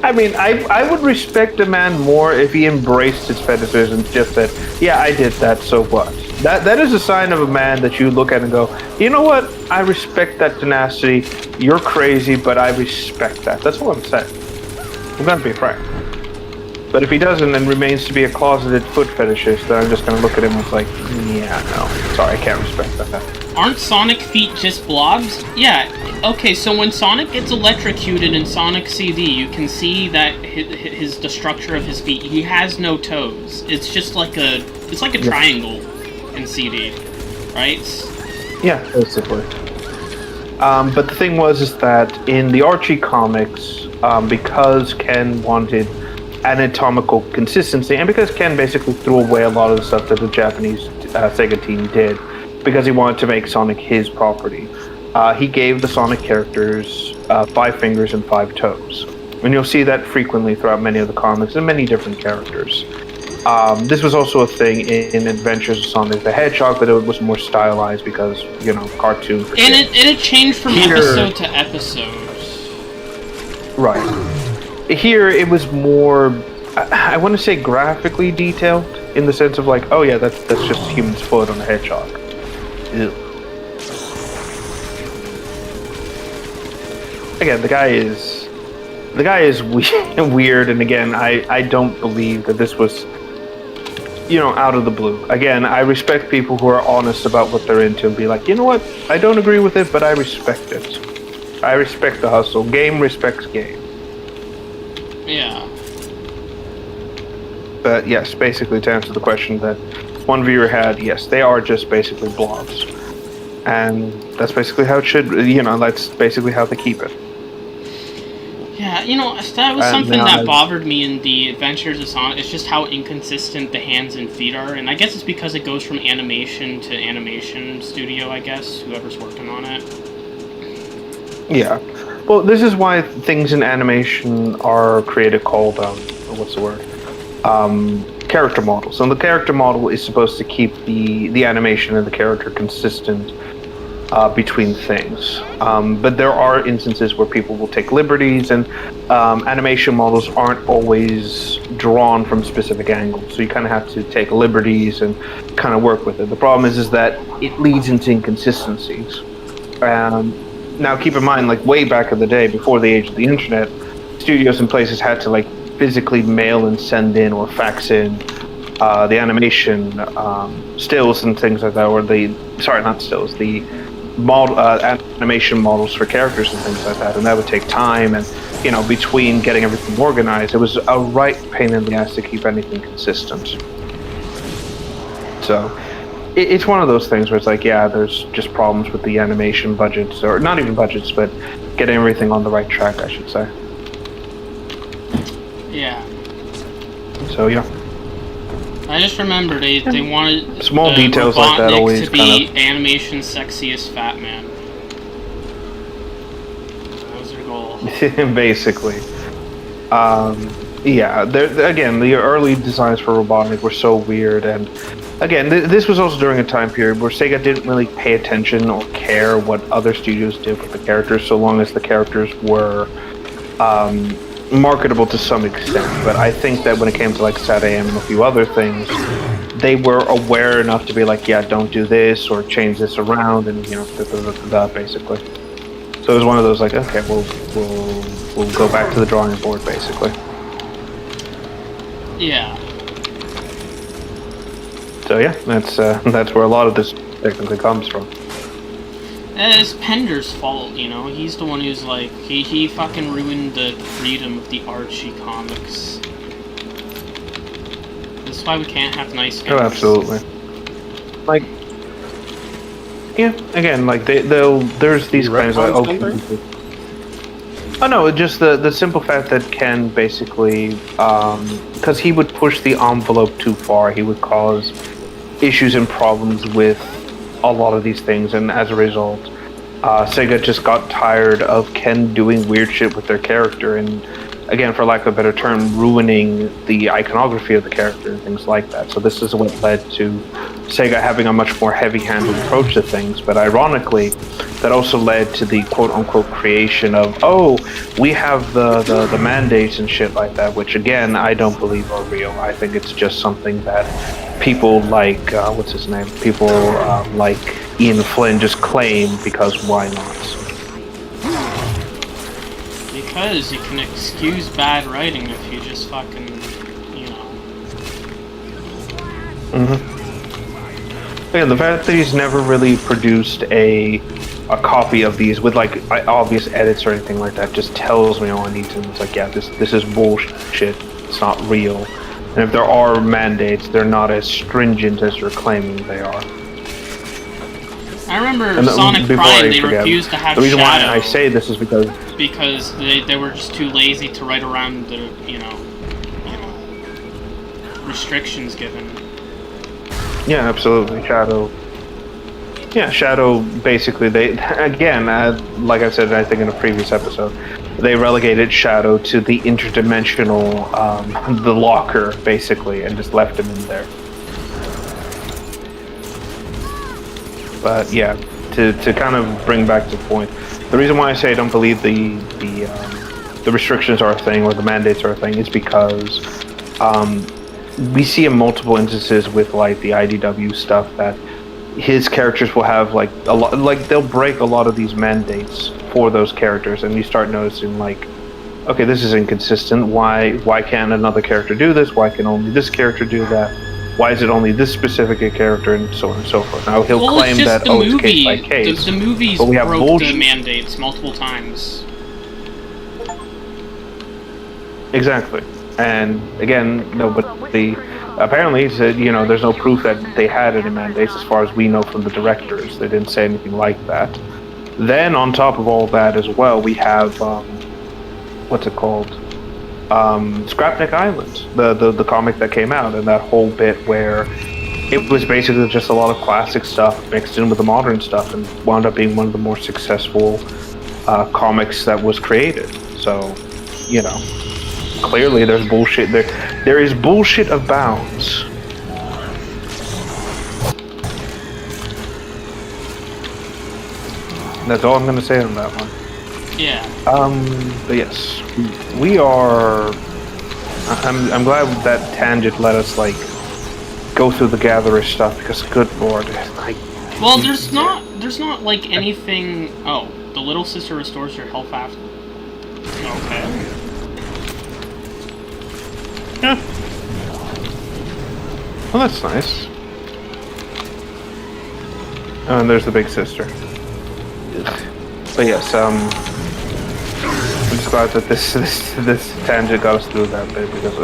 I mean, I would respect a man more if he embraced his fetishes and just said, yeah, I did that, so what? That is a sign of a man that you look at and go, you know what? I respect that tenacity. You're crazy, but I respect that. That's all I'm saying. I'm going to be frank. But if he doesn't and remains to be a closeted foot fetishist, then I'm just going to look at him and it's like, yeah, no. Sorry, I can't respect that. Aren't Sonic feet just blobs? Yeah. Okay, so when Sonic gets electrocuted in Sonic CD, you can see that the structure of his feet. He has no toes. It's just like a triangle in CD, right? Yeah, basically. But the thing is that in the Archie comics, because Ken wanted anatomical consistency, and because Ken basically threw away a lot of the stuff that the Japanese Sega team did, because he wanted to make Sonic his property. he gave the Sonic characters 5 fingers and 5 toes. And you'll see that frequently throughout many of the comics and many different characters. This was also a thing in Adventures of Sonic the Hedgehog, but it was more stylized because, you know, cartoon. And it changed from episode to episode. Right. Here, it was more, I want to say graphically detailed, in the sense of like, oh yeah, that's just a human's foot on a hedgehog. Ew. Again, the guy is weird, and again, I don't believe that this was, you know, out of the blue. Again, I respect people who are honest about what they're into and be like, you know what, I don't agree with it, but I respect it. I respect the hustle. Game respects game. Yeah. But yes, basically to answer the question that one viewer had, yes, they are just basically blobs. And that's basically how it should, you know, that's basically how they keep it. Yeah, you know, that was something that bothered me in the Adventures of Sonic. It's just how inconsistent the hands and feet are, and I guess it's because it goes from animation to animation studio, I guess, whoever's working on it. Yeah. Well, this is why things in animation are created called, what's the word? Character models. And the character model is supposed to keep the animation and the character consistent between things. But there are instances where people will take liberties, and animation models aren't always drawn from specific angles. So you kind of have to take liberties and kind of work with it. The problem is that it leads into inconsistencies. Now keep in mind, like way back in the day, before the age of the internet, studios and places had to like physically mail and send in or fax in the animation stills and things like that, or the animation models for characters and things like that, and that would take time, and you know, between getting everything organized, it was a right pain in the ass to keep anything consistent. So it's one of those things where it's like, yeah, there's just problems with the animation budgets, or not even budgets, but getting everything on the right track, I should say. Yeah. So yeah. I just remember they wanted small details like that always to be animation's sexiest fat man. That was their goal. Basically. Yeah. Again, the early designs for Robotnik were so weird, and again, this was also during a time period where Sega didn't really pay attention or care what other studios did with the characters, so long as the characters were marketable to some extent. But I think that when it came to like SatAM and a few other things, they were aware enough to be like, yeah, don't do this or change this around, and you know, basically. So it was one of those like, okay, we'll go back to the drawing board, basically. Yeah. So yeah, that's where a lot of this technically comes from. It's Pender's fault, you know. He's the one who's like, he fucking ruined the freedom of the Archie comics. That's why we can't have nice guys. Oh, absolutely. Like, yeah, again, like there's these claims like, oh no, just the simple fact that Ken basically, because he would push the envelope too far, he would cause issues and problems with a lot of these things, and as a result, Sega just got tired of Ken doing weird shit with their character, and again, for lack of a better term, ruining the iconography of the character and things like that. So this is what led to Sega having a much more heavy-handed approach to things, but ironically, that also led to the quote-unquote creation of, oh, we have the mandates and shit like that, which again, I don't believe are real. I think it's just something that people like, what's his name? People like Ian Flynn just claim because why not? Because you can excuse bad writing if you just fucking, you know. Yeah, the fact that he's never really produced a copy of these with like obvious edits or anything like that just tells me all I need to know. It's like, yeah, this is bullshit. It's not real. And if there are mandates, they're not as stringent as you're claiming they are. I remember Sonic Prime, they refused to have the reason Shadow why I say this is because they were just too lazy to write around the, you know, restrictions given. Yeah, absolutely. Shadow Yeah, Shadow, basically, they, again, like I said, I think in a previous episode, they relegated Shadow to the interdimensional, the locker, basically, and just left him in there. But yeah, to kind of bring back the point, the reason why I say I don't believe the restrictions are a thing or the mandates are a thing is because we see in multiple instances with like the IDW stuff that his characters will have like a lot, like they'll break a lot of these mandates for those characters, and you start noticing like, okay, this is inconsistent. Why can't another character do this? Why can only this character do that? Why is it only this specific character, and so on and so forth? Now he'll claim that it's case by case. The movies but we have broke bullshit. the mandates multiple times. Exactly. And again, nobody apparently said, you know, there's no proof that they had any mandates as far as we know from the directors. They didn't say anything like that. Then on top of all that as well, we have what's it called? Scrapneck Island, the comic that came out, and that whole bit where it was basically just a lot of classic stuff mixed in with the modern stuff, and wound up being one of the more successful comics that was created. So, you know, clearly there's bullshit there. There is bullshit abounds. That's all I'm going to say on that one. Yeah. But yes, we are. I'm glad that Tangent let us like go through the Gatherer stuff because, good lord, well, there's not like anything. Oh, the little sister restores your health after. Okay. Yeah. Well, that's nice. Oh, and there's the big sister. But yes, I'm just glad that this Tangent got us through that bit because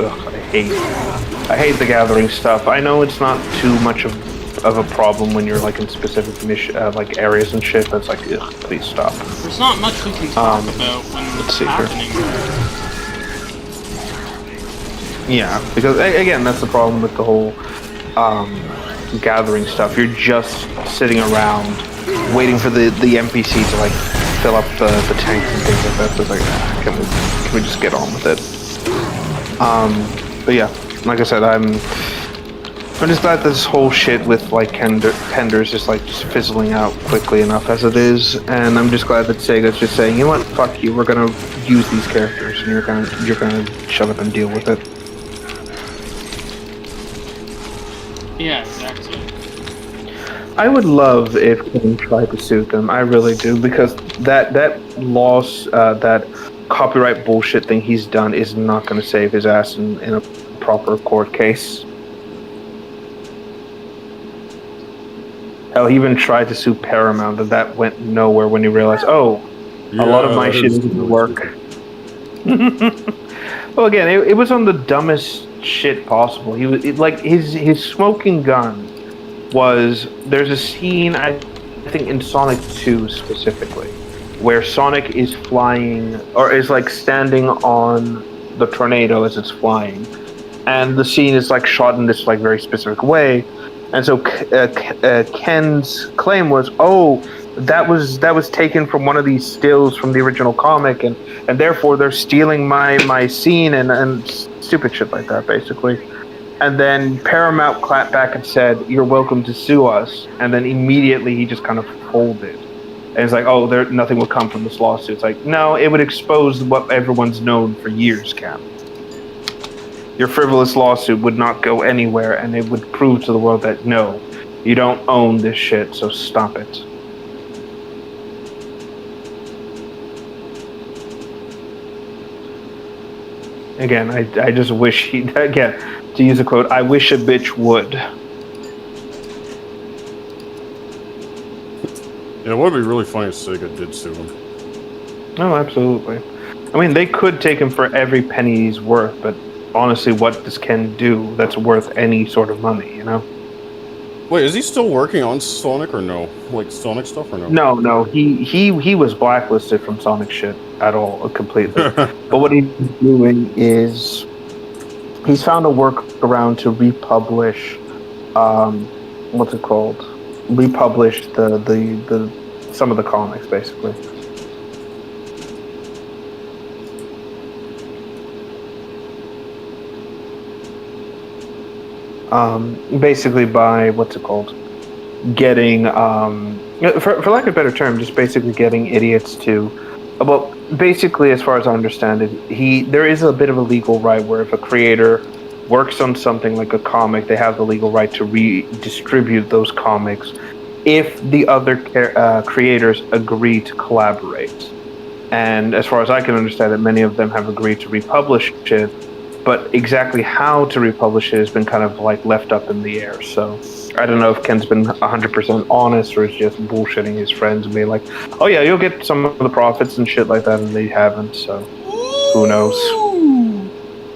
I hate the Gathering stuff. I know it's not too much of a problem when you're like in specific like areas and shit. That's like, ugh, please stop. There's not much we can talk about when it's happening. Yeah, because again, that's the problem with the whole Gathering stuff. You're just sitting around waiting for the NPC to like fill up the tanks and things like that. So it's like, can we just get on with it? But yeah, like I said, I'm just glad this whole shit with like tenders is like just fizzling out quickly enough as it is, and I'm just glad that Sega's just saying, you know what, fuck you, we're gonna use these characters, and you're gonna shut up and deal with it. Yeah, exactly. I would love if King tried to sue them. I really do, because that loss, that copyright bullshit thing he's done is not going to save his ass in a proper court case. Hell, he even tried to sue Paramount, and that went nowhere when he realized, oh, a lot of my shit didn't work. Well, again, it was on the dumbest shit possible. He was like his smoking gun was. There's a scene I think in Sonic 2 specifically where Sonic is flying or is like standing on the tornado as it's flying, and the scene is like shot in this like very specific way, and so Ken's claim was, oh, that was taken from one of these stills from the original comic, and therefore they're stealing my scene and stupid shit like that, basically. And then Paramount clapped back and said, "You're welcome to sue us." And then immediately he just kind of folded. And it's like, oh, nothing will come from this lawsuit. It's like, no, it would expose what everyone's known for years, Cam. Your frivolous lawsuit would not go anywhere, and it would prove to the world that, no, you don't own this shit, so stop it. Again, I just wish he, again, to use a quote, I wish a bitch would. Yeah, it would be really funny if Sega did sue him. No, absolutely. I mean, they could take him for every penny he's worth, but honestly, what does Ken do that's worth any sort of money, you know? Wait, is he still working on Sonic or no? Like Sonic stuff or no? No, he was blacklisted from Sonic shit at all, completely. But what he's doing is he's found a workaround to republish, what's it called? republished the some of the comics, basically. Basically by what's it called? Getting for lack of a better term, just basically getting idiots to, well, basically, as far as I understand it, there is a bit of a legal right where if a creator works on something like a comic, they have the legal right to redistribute those comics if the other creators agree to collaborate. And as far as I can understand it, many of them have agreed to republish it, but exactly how to republish it has been kind of like left up in the air. So I don't know if Ken's been 100% honest or is just bullshitting his friends and being like, oh yeah, you'll get some of the profits and shit like that, and they haven't, so who knows.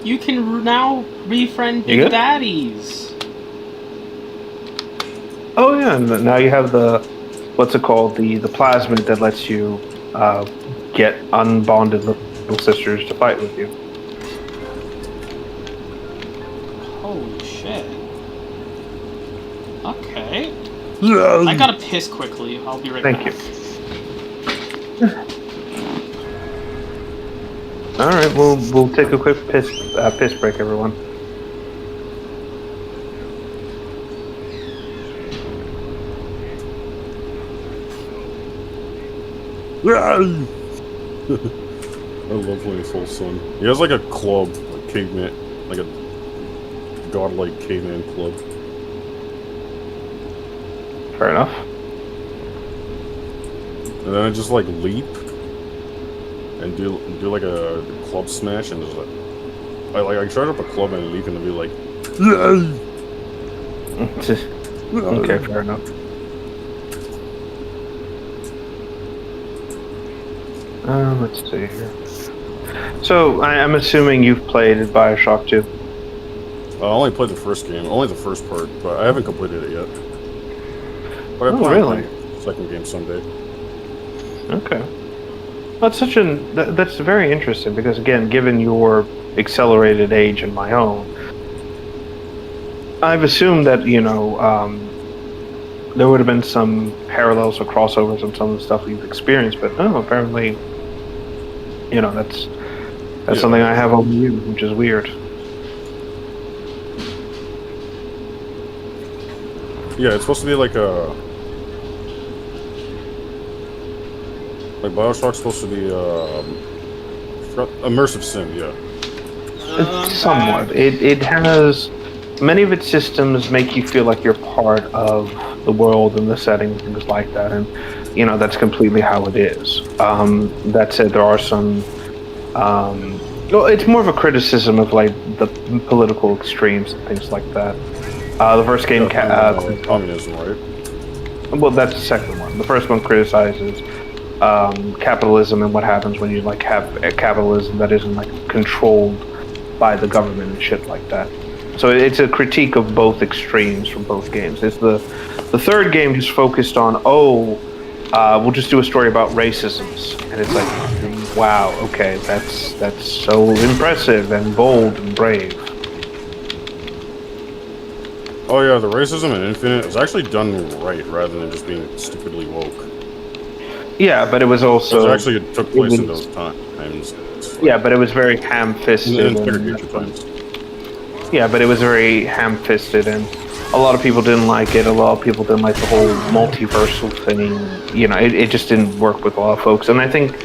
You can now refriend Big Daddies. Oh yeah, and now you have the, what's it called, the plasmid that lets you get unbonded little sisters to fight with you. Holy shit. Okay. I gotta piss quickly. I'll be right back. Thank you. All right, we'll take a quick piss break, everyone. I love playing Soul Sun. He has like a club, like caveman, like a godlike caveman club. Fair enough. And then I just like leap and do like a club smash, and just like I charge up a club and leap and be like, okay, fair enough. Let's see here. So I'm assuming you've played BioShock 2. I only played the first game, only the first part, but I haven't completed it yet. But I plan on playing the second game someday. Okay. That's very interesting because, again, given your accelerated age and my own, I've assumed that, there would have been some parallels or crossovers on some of the stuff we've experienced, but apparently, that's something I have on you, which is weird. Yeah, it's supposed to be like BioShock's supposed to be immersive sim, yeah. Somewhat. It has many of its systems make you feel like you're part of the world and the setting, things like that, and that's completely how it is. That said, there are some. It's more of a criticism of like the political extremes and things like that. The first game, communism, right? Well, that's the second one. The first one criticizes capitalism and what happens when you like have a capitalism that isn't like controlled by the government and shit like that. So it's a critique of both extremes from both games. It's the third game just focused on we'll just do a story about racisms, and it's like, wow, okay, that's so impressive and bold and brave. Oh yeah, the racism in Infinite was actually done right, rather than just being stupidly woke. Yeah, but it was also... It actually took place in those times. Yeah, but it was very ham-fisted. Yeah, but it was very ham-fisted, and a lot of people didn't like it. A lot of people didn't like the whole multiversal thing. It just didn't work with a lot of folks. And I think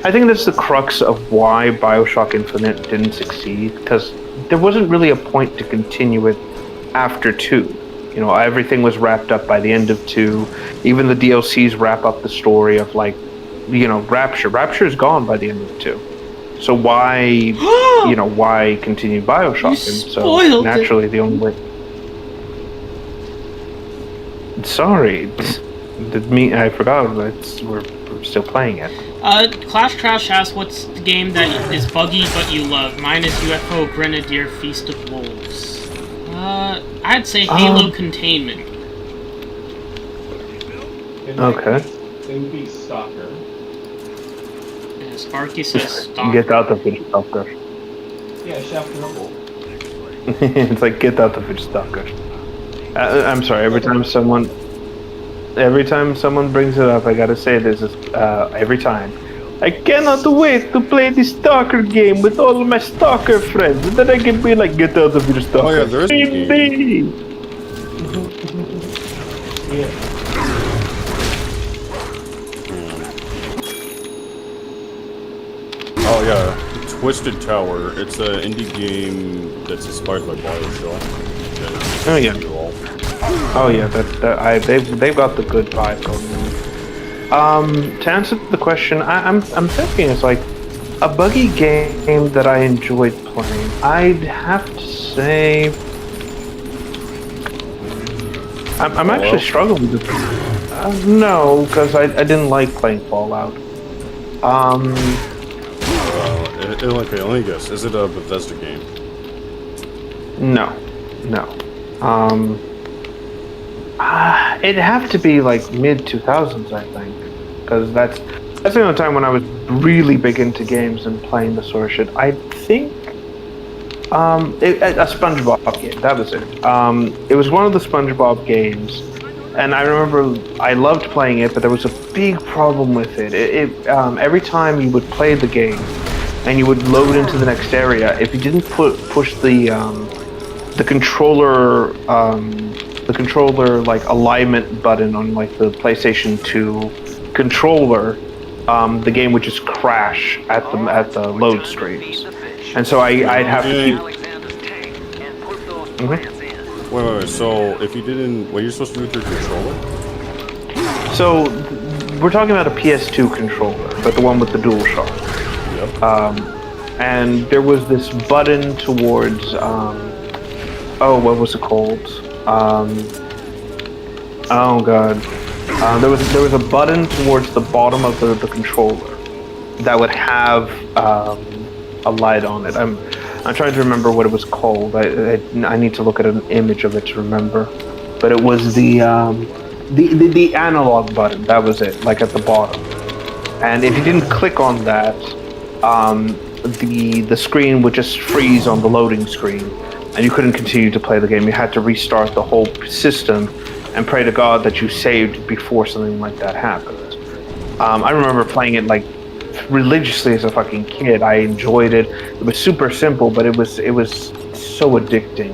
that's the crux of why BioShock Infinite didn't succeed, because there wasn't really a point to continue it after 2. Everything was wrapped up by the end of 2. Even the DLCs wrap up the story of Rapture. Rapture is gone by the end of 2. So why, why continue BioShock? And so naturally, the only way. Sorry, I forgot. We're still playing it. Clash Trash asks, "What's the game that is buggy but you love?" Mine is UFO Grenadier Feast of Wolves. I'd say Halo Containment. Okay. It would be Stalker. Yeah, Sparky says Stalker. Get out the fish stalker. Yeah, Shaft Rumble. It's like, get out the fish stalker. I'm sorry, every time someone every time someone brings it up, I gotta say this every time. I cannot wait to play the Stalker game with all of my Stalker friends, and then I can be like, get out of your Stalker. Oh yeah, there is a game. Oh yeah, Twisted Tower. It's an indie game that's inspired by BioShock. Oh yeah. Oh yeah, they've got the good vibe going on. To answer the question, I'm thinking it's like a buggy game that I enjoyed playing. I'd have to say I'm actually struggling with it. No, because I didn't like playing Fallout. Okay, let me guess. Is it a Bethesda game? No. It'd have to be like mid 2000s, I think, because that's the only time when I was really big into games and playing the sort of shit. I think a SpongeBob game. That was it. It was one of the SpongeBob games, and I remember I loved playing it, but there was a big problem with it. Every time you would play the game and you would load into the next area, if you didn't push the controller like alignment button on like the PlayStation 2 controller, the game would just crash at the load screens, and so I'd have to keep. Wait. So if you didn't, what you're supposed to do with your controller? So we're talking about a PS2 controller, but the one with the DualShock. Yep. And there was this button towards what was it called? Oh god. There was a button towards the bottom of the controller that would have a light on it. I'm trying to remember what it was called. I need to look at an image of it to remember. But it was the analog button. That was it, like at the bottom. And if you didn't click on that, the screen would just freeze on the loading screen, and you couldn't continue to play the game. You had to restart the whole system and pray to God that you saved before something like that happened. I remember playing it like religiously as a fucking kid. I enjoyed it. It was super simple, but it was so addicting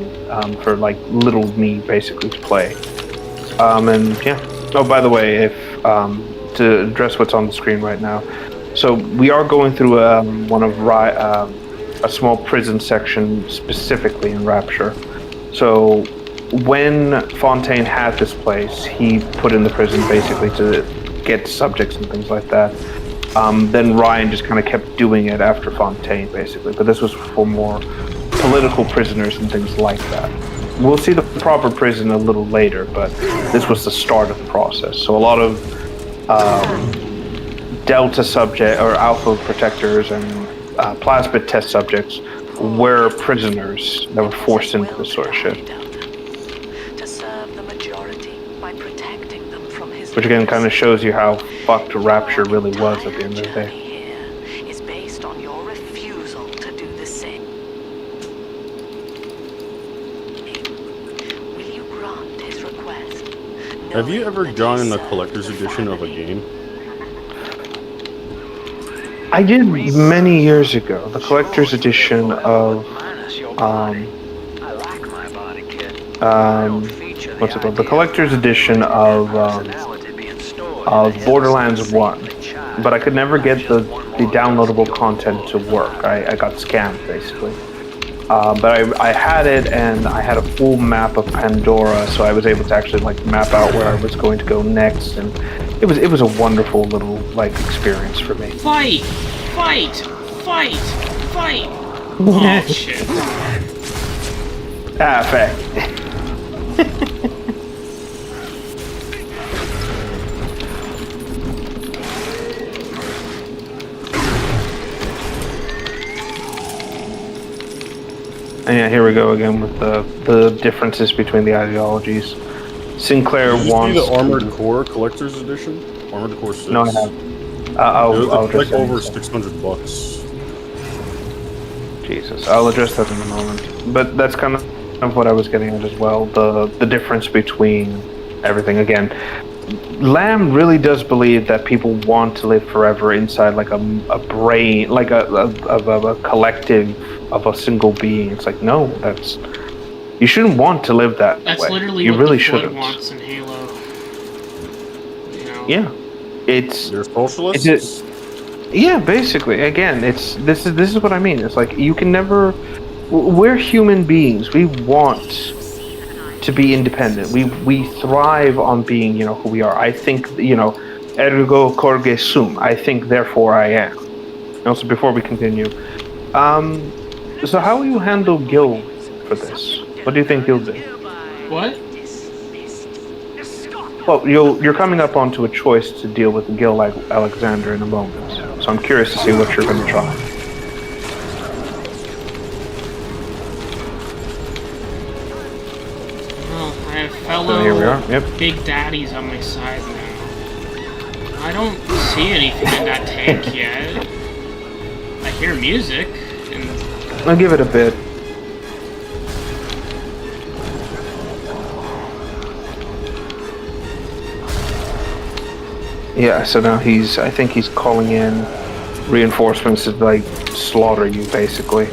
for like little me basically to play. And yeah. Oh, by the way, if to address what's on the screen right now, so we are going through a small prison section specifically in Rapture. So when Fontaine had this place, he put in the prison basically to get subjects and things like that. Then Ryan just kind of kept doing it after Fontaine, basically. But this was for more political prisoners and things like that. We'll see the proper prison a little later, but this was the start of the process. So a lot of Delta subject or Alpha protectors and plasmid test subjects were prisoners that were forced into this sort of shit. To serve the majority by protecting them from his. Which again kind of shows you how fucked Rapture really was at the end of the day. Is based on your refusal to do the same. Will you grant his request? Have you ever done a collector's edition of a game? I did many years ago. The collector's edition of what's it called? The collector's edition of Borderlands 1. But I could never get the downloadable content to work. I got scammed basically. But I had it, and I had a full map of Pandora, so I was able to actually like map out where I was going to go next, and it was a wonderful little like experience for me. Fight! Oh shit. Fact. And yeah, here we go again with the differences between the ideologies. Sinclair wants the Armored Core Collector's Edition. Armored Core 6. No, I haven't. I'll like over $600. Jesus, I'll address that in a moment. But that's kind of what I was getting at as well. The difference between everything. Again, Lamb really does believe that people want to live forever inside like a brain, like a collective of a single being. It's like, no, you shouldn't want to live that That's way. literally You what really the Flood shouldn't. wants in Halo. You know? Yeah, it's They're socialists. Yeah, basically. Again, this is what I mean. It's like you can never. We're human beings. We want to be independent. We thrive on being, who we are. I think, ergo cogere sum. I think, therefore I am. Also, before we continue, so how will you handle Gil for this? What do you think you'll do? What? Well, you're coming up onto a choice to deal with Gil Alexander in a moment. So I'm curious to see what you're going to try. Well, I have fellow So here we are. Yep. big daddies on my side now. I don't see anything in that tank yet. I hear music, and I'll give it a bit. Yeah, so now I think he's calling in reinforcements to, like, slaughter you, basically.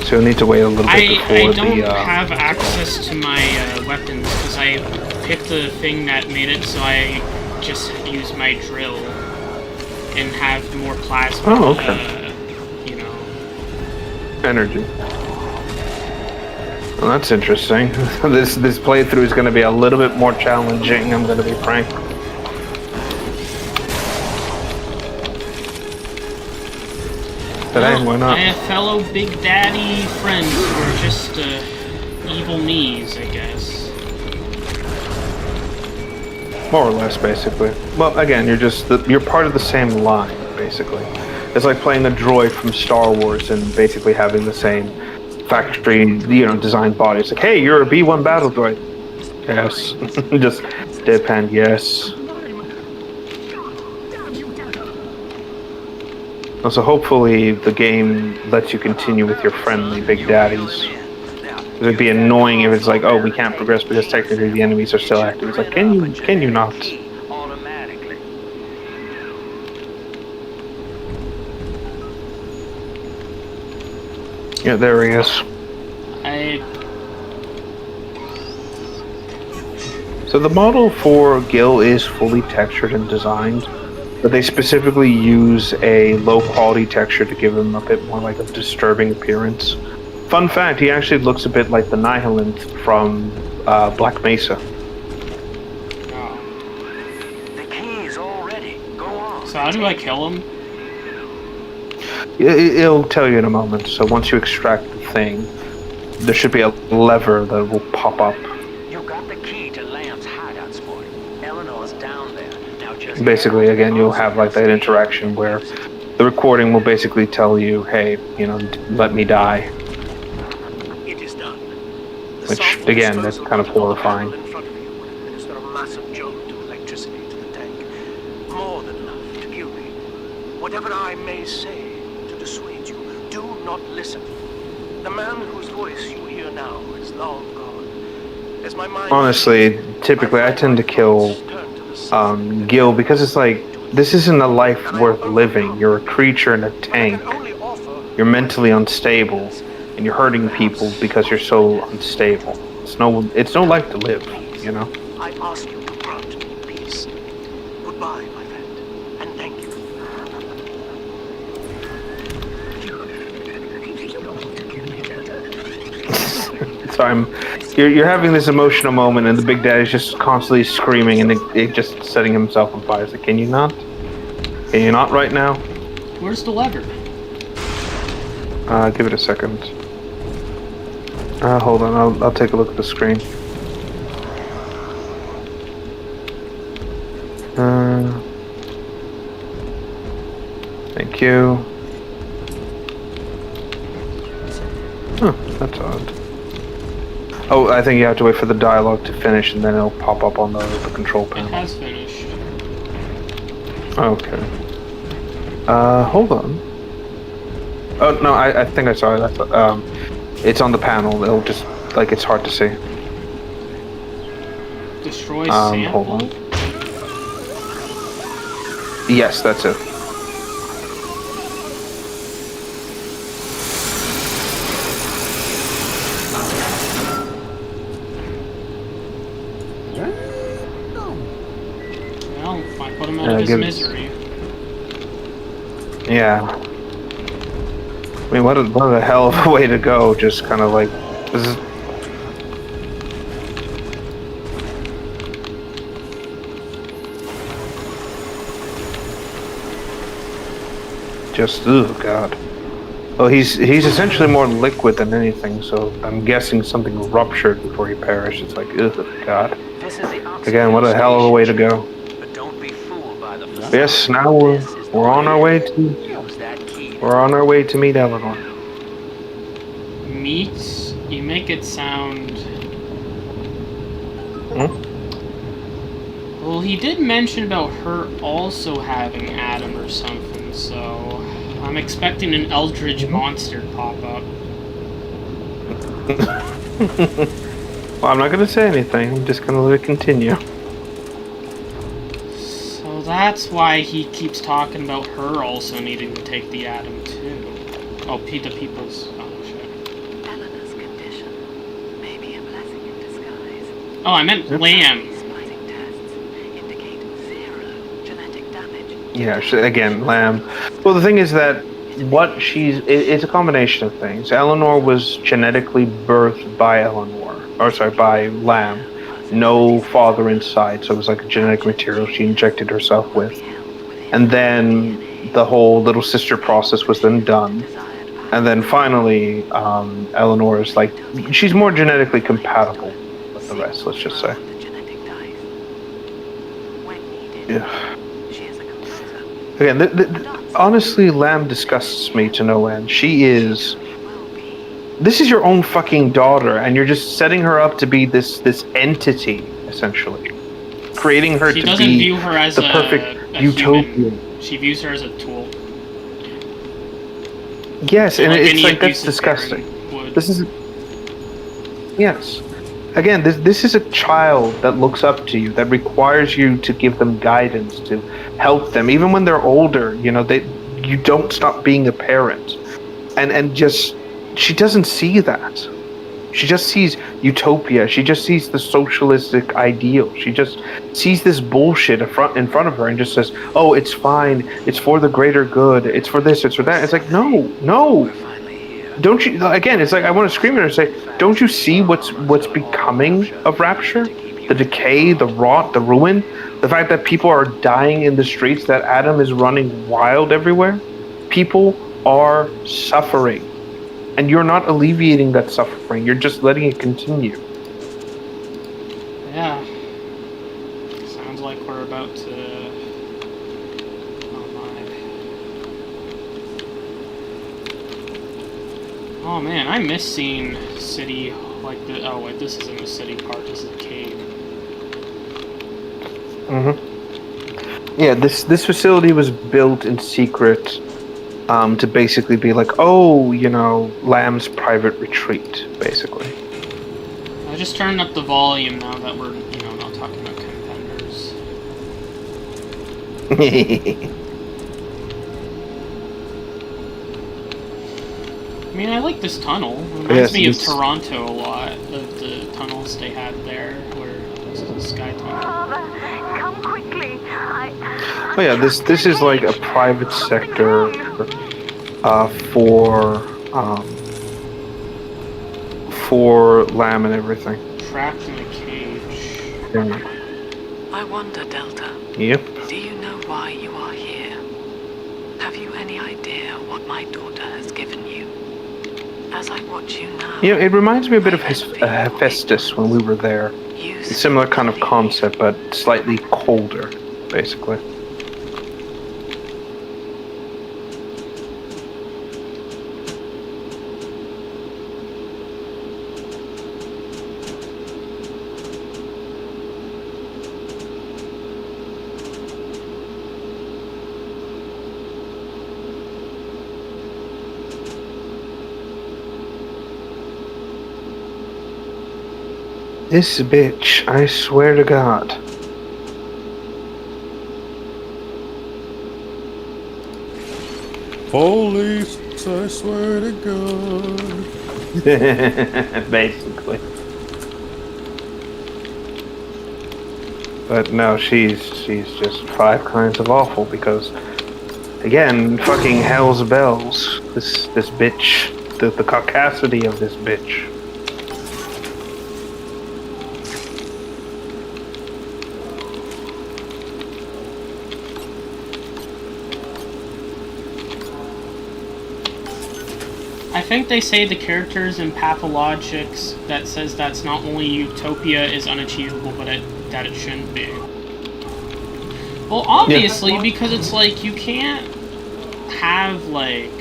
So you'll need to wait a little bit before I don't have access to my weapons because I picked the thing that made it, so I just use my drill and have more plasma. Oh, okay. Energy. Well, that's interesting. This playthrough is going to be a little bit more challenging, I'm going to be frank. Today, why not? I have fellow Big Daddy friends who are just evil knees, I guess. More or less, basically. Well, again, you're part of the same line, basically. It's like playing a droid from Star Wars and basically having the same factory, designed body. It's like, hey, you're a B1 battle droid. Yes. Just deadpan, yes. Also, hopefully the game lets you continue with your friendly Big Daddies. It'd be annoying if it's like, oh, we can't progress because technically the enemies are still active. It's like, can you not? Yeah, there he is. So the model for Gil is fully textured and designed, but they specifically use a low-quality texture to give him a bit more like a disturbing appearance. Fun fact, he actually looks a bit like the Nihilant from Black Mesa. The keys already. Go on. So how do I kill him? It'll tell you in a moment. So once you extract the thing, there should be a lever that will pop up. You got the key to Lamb's hideout spot. Eleanor's down there. Now just Basically, again, you'll have like that interaction where the recording will basically tell you, hey, let me die. It is done. Which, again, that's kind of horrifying. In front of you, instead of a massive jolt of electricity to the tank. More than enough to kill me. Whatever I may say to dissuade you, do not listen. The man whose voice you hear now is long gone. As my mind Honestly, typically I tend to kill Gil because it's like, this isn't a life worth living. You're a creature in a tank. You're mentally unstable, and you're hurting people because you're so unstable. It's no life to live, I ask you to grant me peace. Goodbye, my friend, and thank you. So you're having this emotional moment, and the Big Daddy's just constantly screaming and it just setting himself on fire. It's like, can you not? Can you not right now? Where's the lever? Give it a second. Hold on, I'll take a look at the screen. Thank you. Huh, that's odd. Oh, I think you have to wait for the dialogue to finish, and then it'll pop up on the control panel. It has finished. Okay. Hold on. Oh, no, I think I saw it. It's on the panel. It'll just, it's hard to see. Destroy Hold sample? on. Yes, that's it. Well, I put him out of his misery. Yeah. I mean, what a hell of a way to go. Just kind of like, this is. Just, oh god. Well, he's essentially more liquid than anything, so I'm guessing something ruptured before he perished. It's like, ugh, god. Again, what a hell of a way to go. Yes, now we're on our way to meet Eleanor. Meet? You make it sound. Well, he did mention about her also having Adam or something, so I'm expecting an eldritch monster to pop up. Well, I'm not gonna say anything. I'm just gonna let it continue. So that's why he keeps talking about her also needing to take the Adam too. Oh, the people's. Oh shit. Eleanor's condition may be a blessing in disguise. Oh, I meant Lamb. Yeah, again, Lamb. Well, the thing is that it's a combination of things. Eleanor was genetically birthed by by Lamb. No father inside, so it was like a genetic material she injected herself with. And then the whole little sister process was then done. And then finally, Eleanor is like, she's more genetically compatible with the rest, let's just say. Yeah. Again, honestly, Lamb disgusts me to no end. This is your own fucking daughter, and you're just setting her up to be this entity, essentially. Creating her to be view her as the perfect utopia. She views her as a tool. Yes, and like it's like, that's disgusting. This is... Yes. Again, this is a child that looks up to you, that requires you to give them guidance, to help them. Even when they're older, you don't stop being a parent. And just, she doesn't see that. She just sees utopia. She just sees the socialistic ideal. She just sees this bullshit in front of her and just says, oh, it's fine. It's for the greater good. It's for this, it's for that. It's like, no. Don't you, again, it's like I want to scream at her and say, don't you see what's becoming of Rapture? The decay, the rot, the ruin, the fact that people are dying in the streets, that Adam is running wild everywhere. People are suffering. And you're not alleviating that suffering, you're just letting it continue. Yeah. Sounds like we're about to... Oh man, I miss seeing city like the. Oh wait, this isn't a city part. This is a cave. Yeah, this facility was built in secret, to basically be like, oh, Lamb's private retreat, basically. I just turned up the volume now that we're not talking about contenders. I mean, I like this tunnel. It reminds me of Toronto a lot, the tunnels they had there, where it's the sky tunnel. Father, come quickly. Oh yeah, this is like a private sector for Lamb and everything. Trapped in a cage. Yeah. I wonder, Delta. Yep. Do you know why you are here? Have you any idea what my daughter has given you? As I watch you now... Yeah, it reminds me a bit of Hephaestus when we were there. A similar kind of concept, but slightly colder, basically. This bitch, I swear to God. Police, I swear to God. Basically. But no, she's just 5 kinds of awful because, again, fucking hell's bells. This bitch, the caucasity of this bitch. I think they say the characters in Pathologics that says that's not only Utopia is unachievable, but that it shouldn't be. Well, obviously, because it's like, you can't have, like,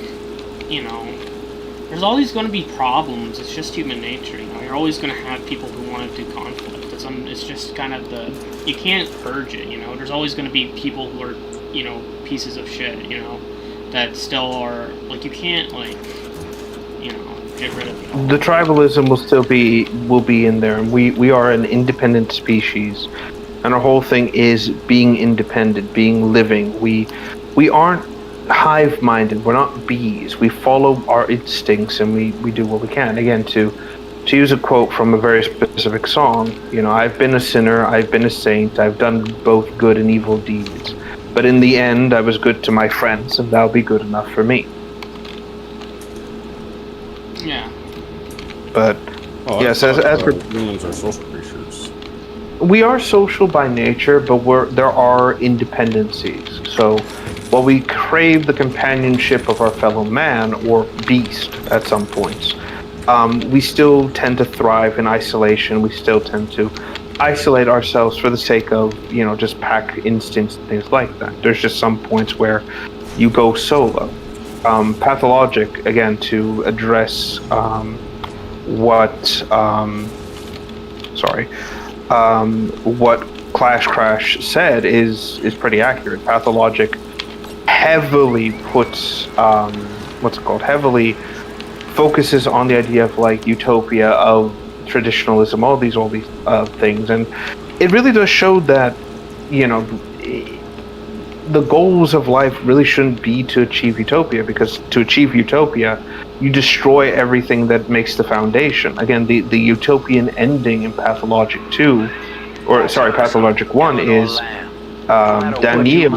you know, there's always going to be problems. It's just human nature, you know. You're always going to have people who want to do conflict. It's just kind of you can't purge it, you know. There's always going to be people who are, you know, pieces of shit, you know, that still are, like, you can't, like, you know, get rid of it all. The tribalism will be in there, and we are an independent species, and our whole thing is being independent, being living. We aren't hive-minded. We're not bees. We follow our instincts, and we do what we can. Again, to use a quote from a very specific song, you know, I've been a sinner, I've been a saint, I've done both good and evil deeds, but in the end, I was good to my friends, and that'll be good enough for me. Yeah. But yes, as for humans are social creatures. We are social by nature, but there are independencies. So while we crave the companionship of our fellow man or beast at some points, we still tend to thrive in isolation. We still tend to isolate ourselves for the sake of, you know, just pack instincts and things like that. There's just some points where you go solo. Pathologic, again, to address what Clash Crash said is pretty accurate. Pathologic heavily puts heavily focuses on the idea of, like, utopia, of traditionalism, all these things, and it really does show that, you know, the goals of life really shouldn't be to achieve utopia, because to achieve utopia, you destroy everything that makes the foundation. Again, the utopian ending in Pathologic 2, Pathologic 1 is Daniel.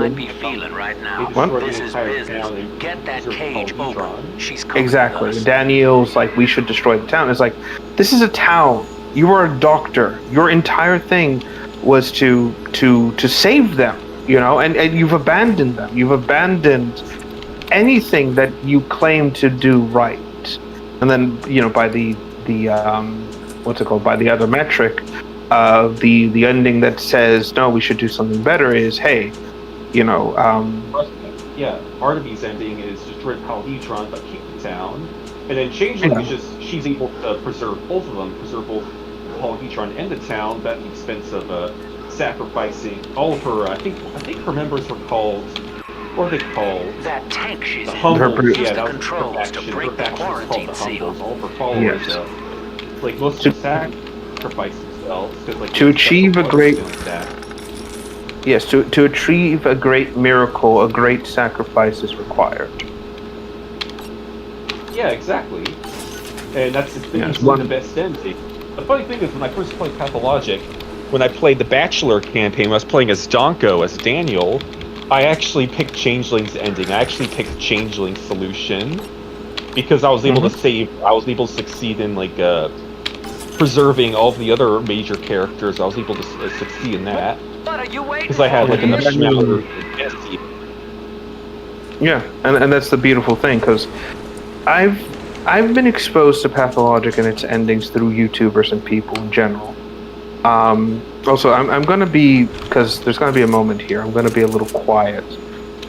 This is business. Get that cage open. She's coming. Exactly. Daniel's like, we should destroy the town. It's like, this is a town. You are a doctor. Your entire thing was to save them. You know, and you've abandoned them. You've abandoned anything that you claim to do right. And then, you know, by the by the other metric, the ending that says, no, we should do something better is, hey, you know, Artemis' ending is destroy Palhitron but keep the town. And then Changeling is just, she's able to preserve both of them, preserve both Palhitron and the town at the expense of sacrificing all of her. I think her members were called. What are they called? That tank she's the Humbles. in. Yeah, that was controls her faction. to break the quarantine the Humbles. seal. All of her followers, like most of them sacrifice themselves like to achieve a great. Yes, to achieve a great miracle, a great sacrifice is required. Yeah, exactly. And that's usually the best ending. The funny thing is, when I first played Pathologic, when I played the Bachelor campaign, when I was playing as Donko, as Daniel, I actually picked Changeling's ending. I actually picked Changeling's solution because I was able to save. I was able to succeed in like preserving all of the other major characters. I was able to succeed in that because I had like enough amount. Yeah, and that's the beautiful thing, because I've been exposed to Pathologic and its endings through YouTubers and people in general. Also, I'm going to be, because there's going to be a moment here, I'm going to be a little quiet.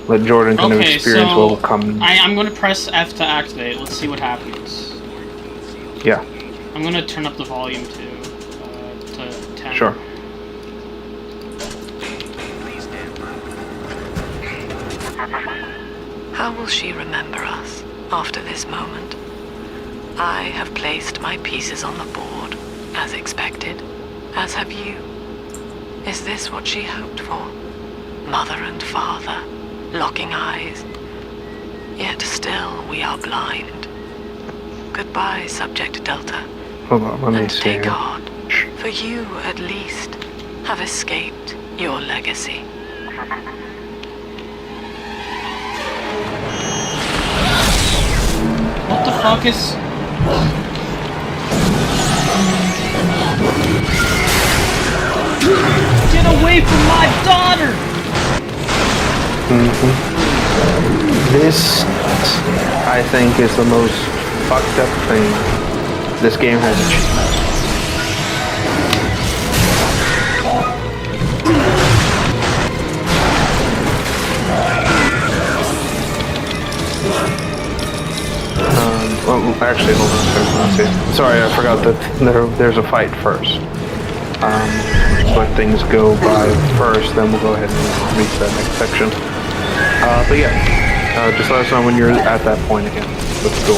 Let Jordan kind of experience what will come. I'm going to press F to activate. Let's see what happens. Yeah. I'm going to turn up the volume to 10. Sure. How will she remember us after this moment? I have placed my pieces on the board, as expected. as have you. Is this what she hoped for? Mother and father, locking eyes. Yet still we are blind. Goodbye, Subject Delta. Hold on, let me And see. take God, for you at least have escaped your legacy. What the fuck is... Get away from my daughter! This, I think, is the most fucked up thing this game has achieved. Well, actually, hold on. Sorry, I forgot that there's a fight first. Let things go by first, then we'll go ahead and reach that next section. But yeah, just let us know when you're at that point again. Let's go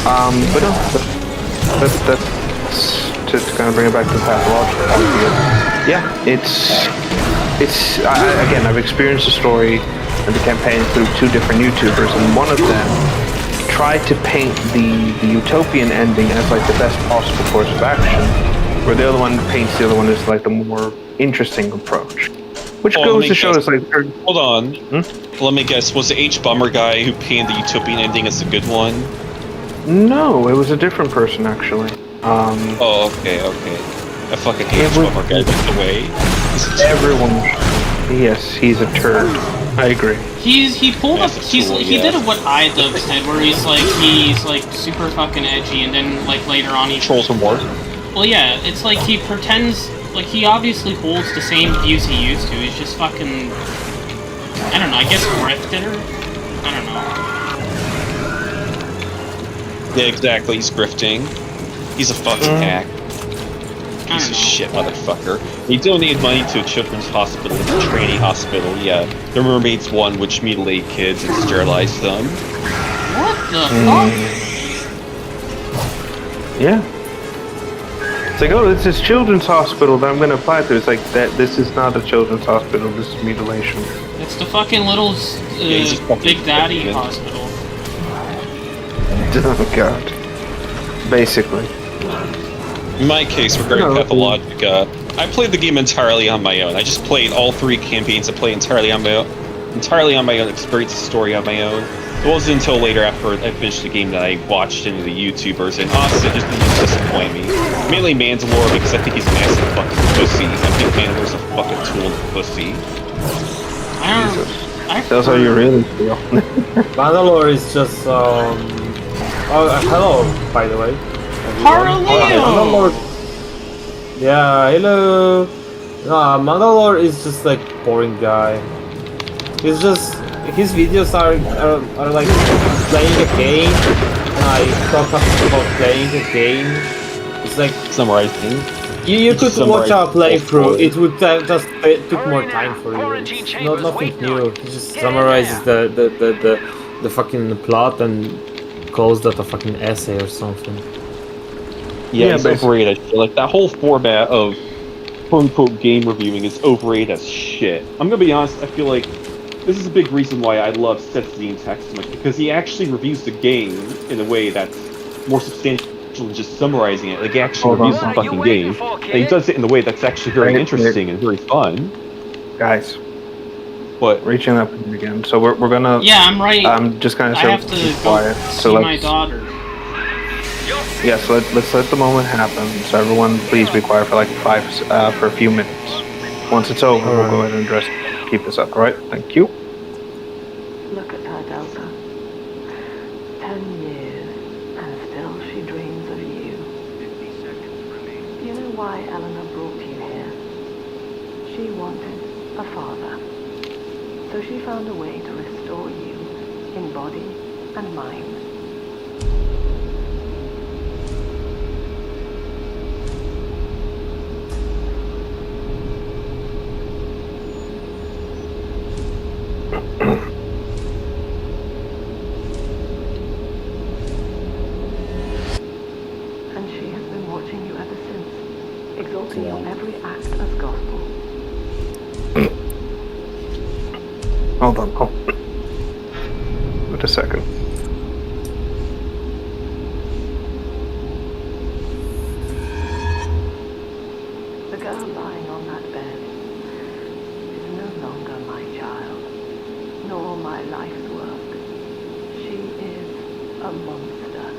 on. But no, that's to kind of bring it back to the pathological idea. Yeah, again, I've experienced the story and the campaign through two different YouTubers, and one of them tried to paint the utopian ending as like the best possible course of action, where the other one paints the other one as like the more interesting approach. Which goes to show us like... Hold on. Let me guess, was the H. Bummer guy who painted the utopian ending as a good one? No, it was a different person actually. Oh, okay. I fucking hate H. Bummer guy, by the way. Everyone... Yes, he's a turd. I agree. He pulled up. He did what iDub said, where he's like super fucking edgy, and then like later on he trolls some more. Well, yeah, it's like he pretends like he obviously holds the same views he used to. He's just fucking, I don't know. I guess grifted her. I don't know. Yeah, exactly. He's grifting. He's a fucking hack. Piece of shit, motherfucker. He donated money to a children's hospital, a trainee hospital, yeah. The Mermaids one, which mutilate kids and sterilize them. What the fuck? Yeah. It's like, oh, this is children's hospital that I'm going to apply to. It's like, this is not a children's hospital, this is mutilation. It's the fucking little Big Daddy hospital. Oh, God. Basically. In my case, regarding Pathologica, I played the game entirely on my own. I just played all 3 campaigns. I played entirely on my own, experienced the story on my own. It wasn't until later, after I finished the game, that I watched into the YouTubers, and honestly, it just disappointed me. Mainly Mandalore, because I think he's a massive fucking pussy. I think Mandalore's a fucking tool and pussy. That's how you really feel. Mandalore is just oh, hello, by the way. Mandalore. Yeah, hello. No, Mandalore is just like boring guy. He's just his videos are like playing a game. And I talk about playing a game. It's like summarizing. You could watch our playthrough. It would just took more time for you. It's nothing new. He just summarizes the fucking plot and calls that a fucking essay or something. Yeah, it's overrated. Like, that whole format of quote-unquote game reviewing is overrated as shit. I'm gonna be honest, I feel like this is a big reason why I love Setsuine Tatsumaki, because he actually reviews the game in a way that's more substantial than just summarizing it. Like, he actually reviews the fucking game, and he does it in a way that's actually very interesting and very fun. Guys. What? Reaching up again. So we're gonna... Yeah, I'm right. I'm just kind of I have to quiet. see my daughter. Yes, let's let the moment happen. So everyone, please be quiet for like for a few minutes. Once it's over, we'll go ahead and keep this up. All right? Thank you. Look at her, Delta. 10 years, and still she dreams of you. You know why Eleanor brought you here? She wanted a father. So she found a way to restore you in body and mind. Hold on. Wait a second. The girl lying on that bed is no longer my child, nor my life's work. She is a monster,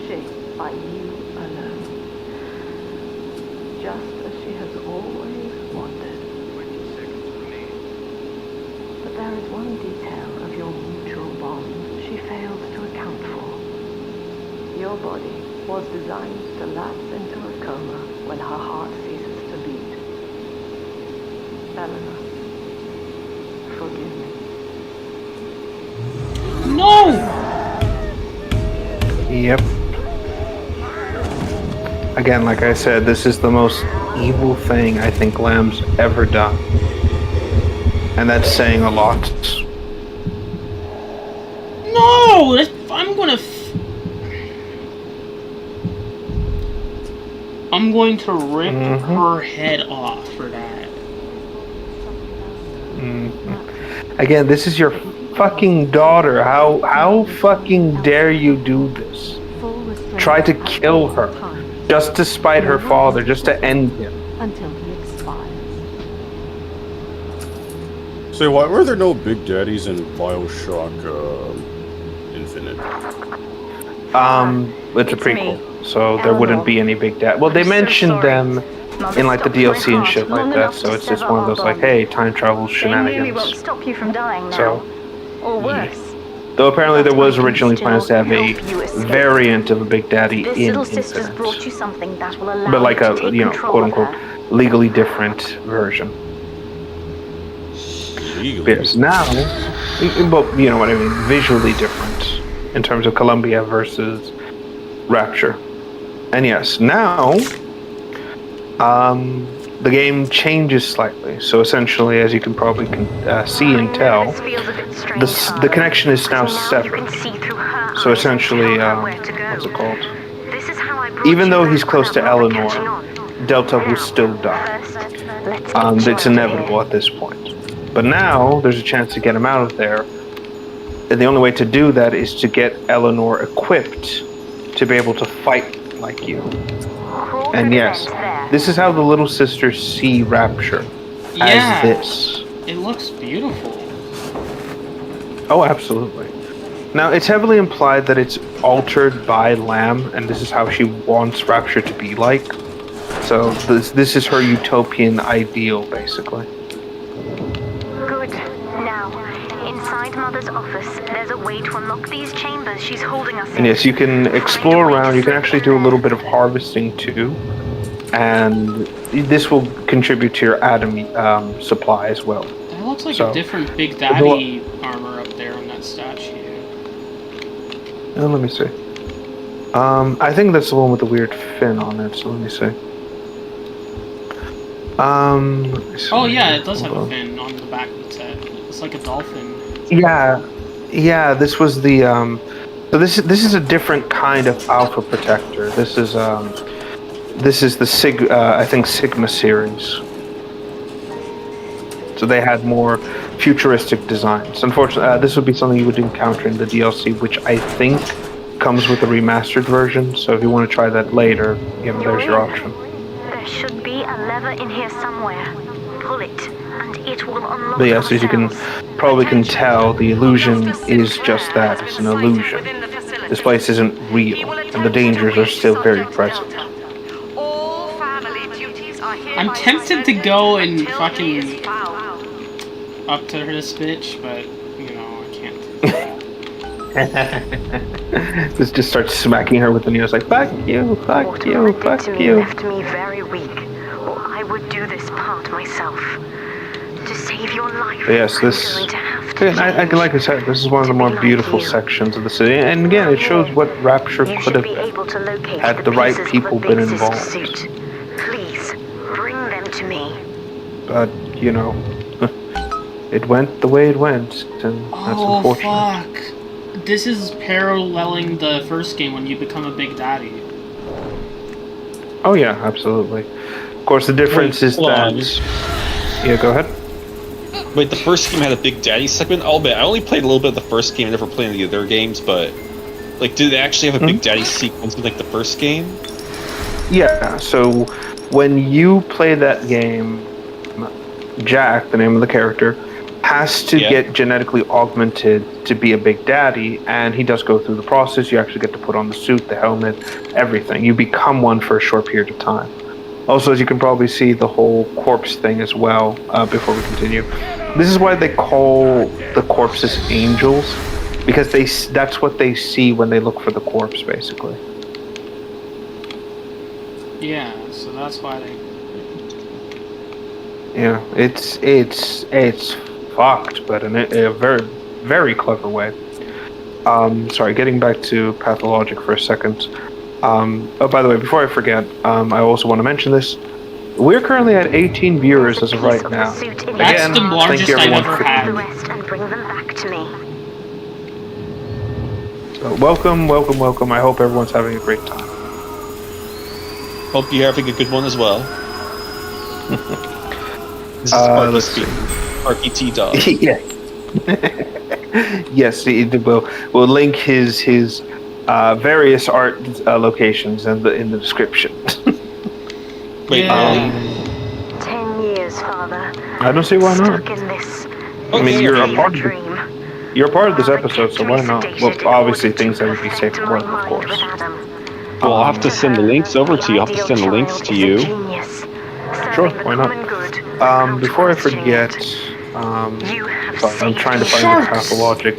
shaped by you alone. Just as she has always wanted. But there is one detail of your mutual bond she failed to account for. Your body was designed to lapse into a coma when her heart ceases to beat. Eleanor, forgive me. No! Yep. Again, like I said, this is the most evil thing I think Lamb's ever done. And that's saying a lot. No! I'm going to rip her head off for that. Again, this is your fucking daughter. How fucking dare you do this? Try to kill her. Just to spite her father, just to end him. Until he expires. So why were there no Big Daddies in Bioshock Infinite? It's a prequel, so there wouldn't be any Big Dad. Well, they mentioned them in like the DLC and shit like that, so it's just one of those like, hey, time travel shenanigans. won't stop you from dying now. So, Or worse. though apparently there was originally plans to have a variant of a Big Daddy This in little sister's Infinite, brought you something that will allow but like you a to take you know control quote of unquote her. legally different version. Yes, now, well, you know what I mean, visually different in terms of Columbia versus Rapture. And yes, now, the game changes slightly. So essentially, as you can probably see and tell, the connection is now severed. So essentially, what's it called? Even though he's close to Eleanor, Delta will still die. It's inevitable at this point. But now, there's a chance to get him out of there. And the only way to do that is to get Eleanor equipped to be able to fight like you. And yes, this is how the little sisters see Rapture. Yeah. As this. It looks beautiful. Oh, absolutely. Now, it's heavily implied that it's altered by Lamb, and this is how she wants Rapture to be like. So this is her utopian ideal, basically. Good. Now, inside Mother's office, there's a way to unlock these chambers she's holding us in. And yes, you can explore around. You can actually do a little bit of harvesting too, and this will contribute to your Atom supply as well. That looks like a different Big Daddy armor up there on that statue. Let me see. I think that's the one with the weird fin on it. So let me see. Oh yeah, it does have a fin on the back of its head. It's like a dolphin. Yeah. This was the So this is a different kind of Alpha Protector. This is the I think Sigma series. So they had more futuristic designs. Unfortunately, this would be something you would encounter in the DLC, which I think comes with a remastered version. So if you want to try that later, there's your option. There should be a lever in here somewhere. Pull it, and it will unlock. But yes, as you can tell, the illusion is just that. It's an illusion. This place isn't real, and the dangers are still very present. I'm tempted to go and fucking up to this bitch, but I can't. Just starts smacking her with the needles like, fuck you, fuck you, fuck you. Left me very weak, or I would do this part myself. To save your life. But yes, this. Like I said, this is one of the more beautiful sections of the city, and again, it shows what Rapture could have been had the right people been involved. Please bring them to me. But it went the way it went, and that's unfortunate. Fuck! This is paralleling the first game when you become a Big Daddy. Oh yeah, absolutely. Of course, the difference is that. Yeah, go ahead. Wait, the first game had a Big Daddy segment? I'll bet. I only played a little bit of the first game, I never played any of the other games, but... Like, did they actually have a Big Daddy sequence in, like, the first game? Yeah, so when you play that game, Jack, the name of the character, has to get genetically augmented to be a Big Daddy, and he does go through the process. You actually get to put on the suit, the helmet, everything. You become one for a short period of time. Also, as you can probably see, the whole corpse thing as well, before we continue. This is why they call the corpses angels, because that's what they see when they look for the corpse, basically. Yeah, so that's why they... Yeah, it's fucked, but in a very, very clever way. Sorry, getting back to Pathologic for a second. Oh, by the way, before I forget, I also want to mention this. We're currently at 18 viewers as of right now. That's the largest I've ever had. And bring them back to me. So welcome. I hope everyone's having a great time. Hope you're having a good one as well. This is let's see. RPT Dog. Yeah. Yes, we'll link his various art locations in the description. Wait, 10 years, Father. I don't see why not. Stuck in this. I mean, you're a part of this episode, so why not? Well, obviously things that would be safe for work, of course. Well, I'll have to send the links over to you. I'll have to send the links to you. Sure, why not? Before I forget, I'm trying to find the Pathologic.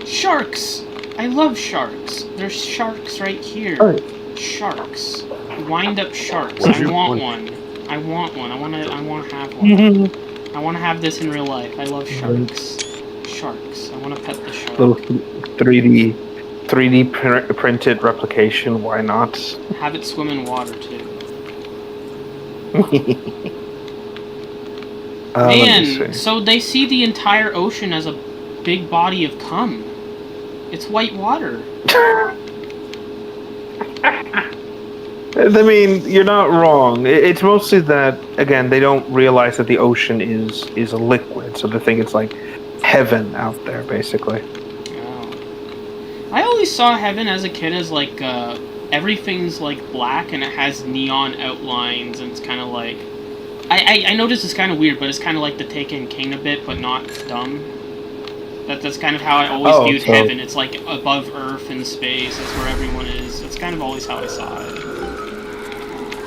Sharks! I love sharks. There's sharks right here. Sharks. Wind-up sharks. I want one. I want to have one. I want to have this in real life. I love sharks. Sharks. I want to pet the shark. Little 3D printed replication. Why not? Have it swim in water too. Man, so they see the entire ocean as a big body of cum. It's white water. I mean, you're not wrong. It's mostly that, again, they don't realize that the ocean is a liquid, so they think it's like heaven out there, basically. Oh. I always saw heaven as a kid as like everything's like black and it has neon outlines, and it's kind of like I noticed it's kind of weird, but it's kind of like the Taken King a bit, but not dumb. That's kind of how I always viewed heaven. It's like above Earth in space. That's where everyone is. That's kind of always how I saw it.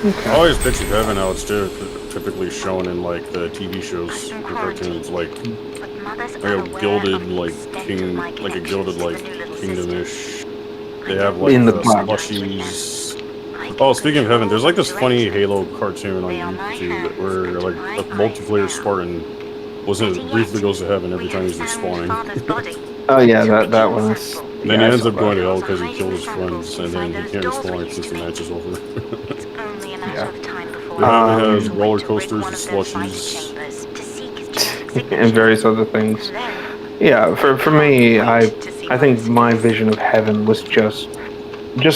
Okay. I always pictured heaven how it's typically shown in like the TV shows and cartoons, like a gilded kingdom-ish. They have like in the slushies. Oh, speaking of heaven, there's like this funny Halo cartoon on YouTube where like a multiplayer Spartan briefly goes to heaven every time he's respawning. Oh yeah, that one is. Then he ends up going to hell because he killed his friends, and then he can't respawn since the match is over. Yeah. It has roller coasters and slushies. And various other things. Yeah, for me, I think my vision of heaven was just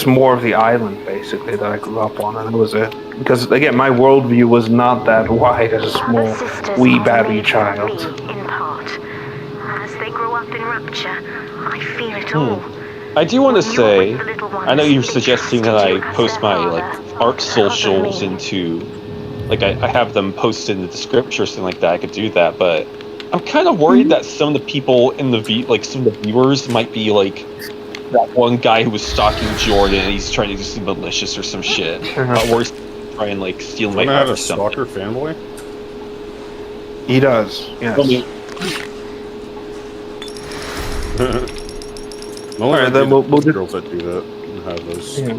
more of the island, basically, that I grew up on, and that was it. Because, again, my worldview was not that wide as a small, wee baby child. In part. As they grow up in Rapture, I feel it all. I do want to say, I know you're suggesting that I post my ARC socials into, I have them posted in the description or something like that. I could do that, but I'm kind of worried that some of the people in the some of the viewers might be like that one guy who was stalking Jordan and he's trying to do something malicious or some shit. Or try and steal my art or something. Stalker fanboy? He does, yes. Alright, then we'll just girls that do that and have those. Yeah,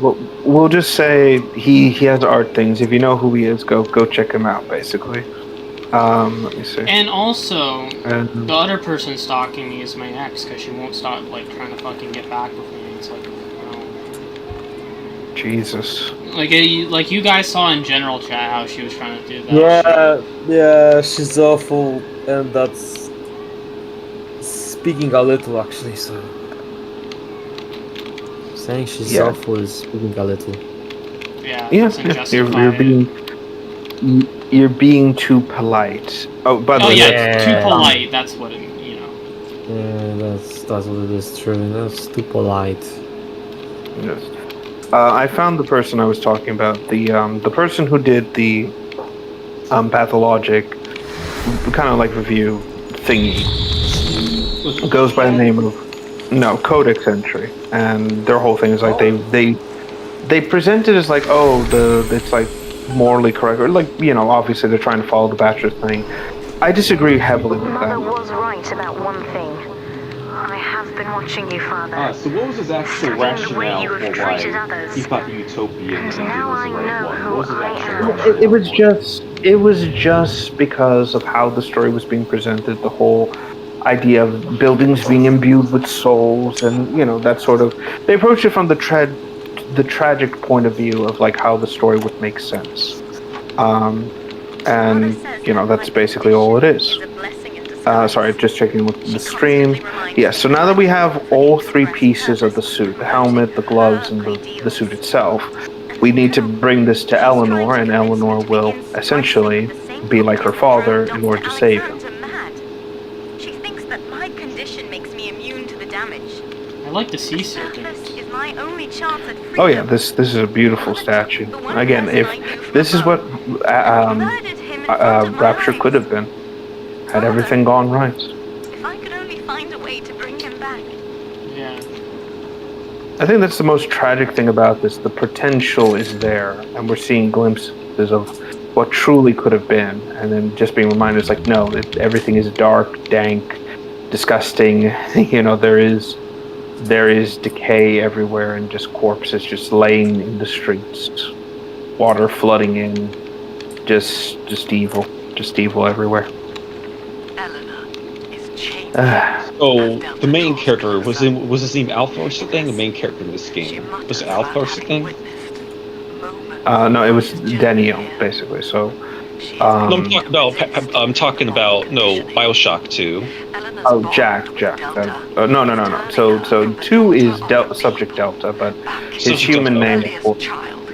we'll just say he has art things. If you know who he is, go check him out, basically. Let me see. And also, the other person stalking me is my ex, because she won't stop trying to fucking get back with me. It's like, Jesus. Like you guys saw in general chat how she was trying to do that. Yeah, she's awful, and that's speaking a little actually. So saying she's awful is speaking a little. Yeah. You're being. you're being too polite. Oh, by the way, yeah, too polite. That's what it, Yeah, that's what it is. True. That's too polite. Yes. I found the person I was talking about. The person who did the pathologic kind of like review thingy goes by the name of Codex Entry, and their whole thing is like they present it as like it's like morally correct, or like obviously they're trying to follow the Bachelor thing. I disagree heavily with that. Mother was right about one thing. I have been watching you, Father. So what was his actual rationale for why he thought the Utopian ending was the right one? What was his actual rationale? It was just because of how the story was being presented, the whole idea of buildings being imbued with souls, and that sort of. They approached it from the tragic point of view of like how the story would make sense, and that's basically all it is. Sorry, just checking with the stream. Yeah, so now that we have all three pieces of the suit, the helmet, the gloves, and the suit itself, we need to bring this to Eleanor, and Eleanor will essentially be like her father in order to save him. She thinks that my condition makes me immune to the damage. I like the sea serpent. This is my only chance at freedom. Oh yeah, this is a beautiful statue. Again, if this is what Rapture could have been, had everything gone right. If I could only find a way to bring him back. Yeah. I think that's the most tragic thing about this. The potential is there, and we're seeing glimpses of what truly could have been, and then just being reminded, it's like, no, everything is dark, dank, disgusting. There is decay everywhere, and just corpses just laying in the streets, water flooding in, just evil everywhere. So the main character was his name Alpha or something? The main character in this game was it Alpha or something? No, it was Daniel basically. So I'm talking about BioShock 2. Oh, Jack. No. So 2 is Subject Delta, but his human name.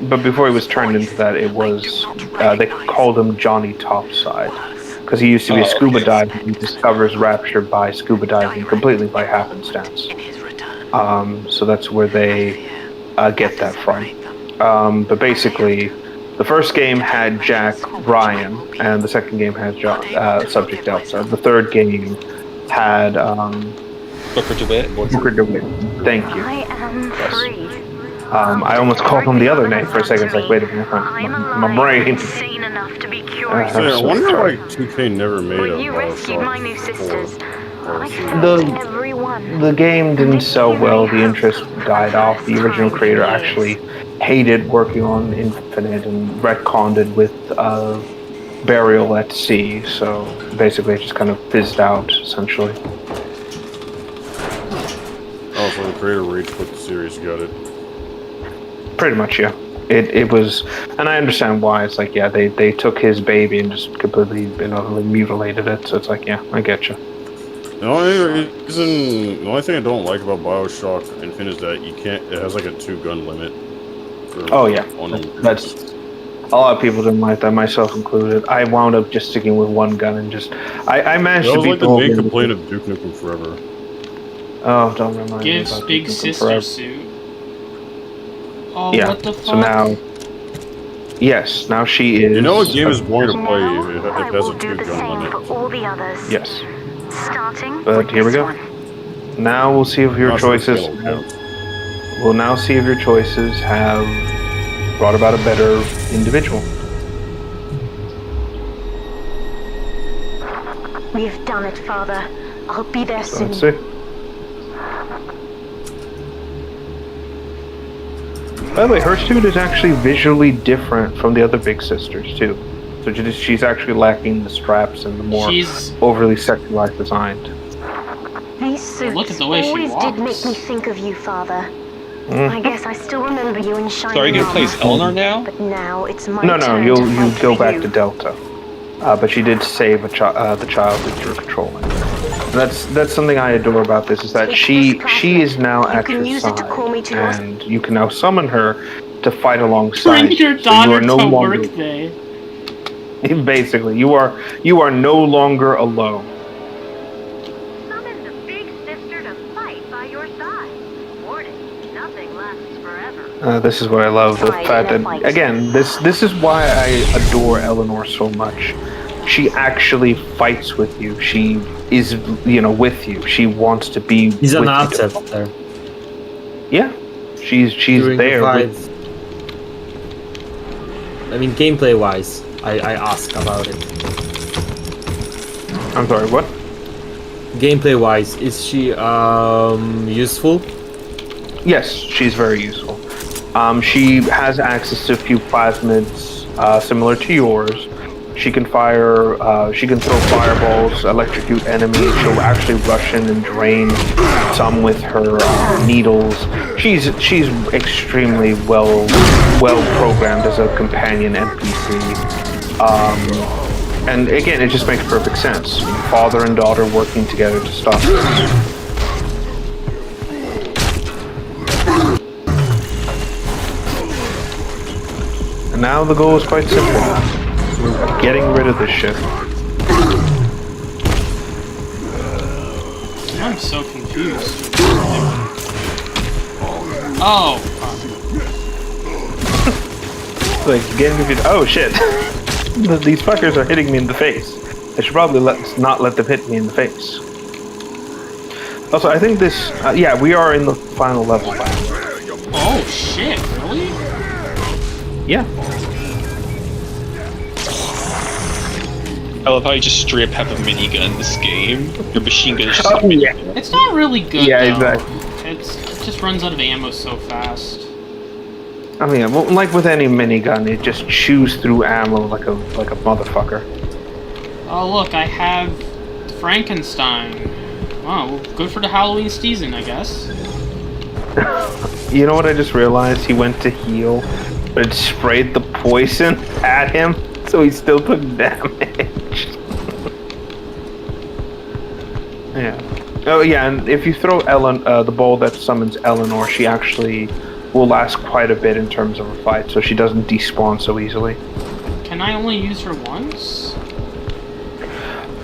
But before he was turned into that, it was they called him Johnny Topside. Because he used to be a scuba diver, and he discovers Rapture by scuba diving completely by happenstance. So that's where they get that from. But basically, the first game had Jack Ryan, and the second game had Subject Delta. The third game had Booker DeWitt. Thank you. I am free. I almost called him the other name for a second. It's like, wait a minute, my brain. I wonder why 2K never made a You rescued my new sisters. The game didn't sell well. The interest died off. The original creator actually hated working on Infinite and retconned it with Burial at Sea. So basically, it just kind of fizzed out, essentially. Oh, so the creator rage quit the series, got it. Pretty much, yeah. It was, and I understand why. It's like, yeah, they took his baby and just completely and utterly mutilated it. So it's like, yeah, I get you. The only thing I don't like about BioShock Infinite is that it has like a 2-gun limit. Oh yeah, that's a lot of people didn't like that, myself included. I wound up just sticking with one gun and just I managed to beat the main complaint of Duke Nukem Forever. Oh, don't remind me Gives about Big Duke Nukem Sister Forever. suit. Oh, Yeah, what the fuck? so now, yes, now she is. You know what game is boring to play if it has a 2-gun limit. For all the others. Yes. Starting But here we go. Now we'll see if your choices. We'll now see if your choices have brought about a better individual. We've done it, Father. I'll be there soon. Let's see. By the way, her suit is actually visually different from the other big sisters too. So she's actually lacking the straps and the more overly sexualized design. These suits Look at the way she always did walks. make me think of you, Father. I guess I still remember you in shining So are you gonna play as armor. Eleanor now? But now it's my No, turn you to fight go for back you. to Delta. But she did save the child that you're controlling. That's something I adore about this, is that she is now at your side, and you can now summon her to fight alongside. Bring your So you daughter are no to longer, work day. Basically, you are no longer alone. Summon the big sister to fight by your side. Warning, nothing lasts forever. This is what I love, the fact that, again, this is why I adore Eleanor so much. She actually fights with you. She is, with you. She wants to be He's an with asset you. there. Yeah. She's During there. the fights. I mean, gameplay-wise, I ask about it. I'm sorry, what? Gameplay-wise, is she useful? Yes, she's very useful. She has access to a few plasmids similar to yours. She can fire. She can throw fireballs, electrocute enemies. She'll actually rush in and drain some with her needles. She's extremely well programmed as a companion NPC. And again, it just makes perfect sense. Father and daughter working together to stop this. And now the goal is quite simple. We're getting rid of this shit. I'm so confused. Oh. Like, getting confused. Oh shit. These fuckers are hitting me in the face. I should probably not let them hit me in the face. Also, I think this... yeah, we are in the final level. Oh shit, really? Yeah. I love how you just straight up have a minigun in this game. Your machine gun is just Oh, yeah. It's not really good, Yeah, though. exactly. It just runs out of ammo so fast. I mean, well, like with any minigun, it just chews through ammo like a motherfucker. Oh look, I have Frankenstein. Wow, well, good for the Halloween season, I guess. You know what I just realized? He went to heal, but it sprayed the poison at him, so he still took damage. Yeah. Oh yeah, and if you throw the ball that summons Eleanor, she actually will last quite a bit in terms of a fight, so she doesn't despawn so easily. Can I only use her once?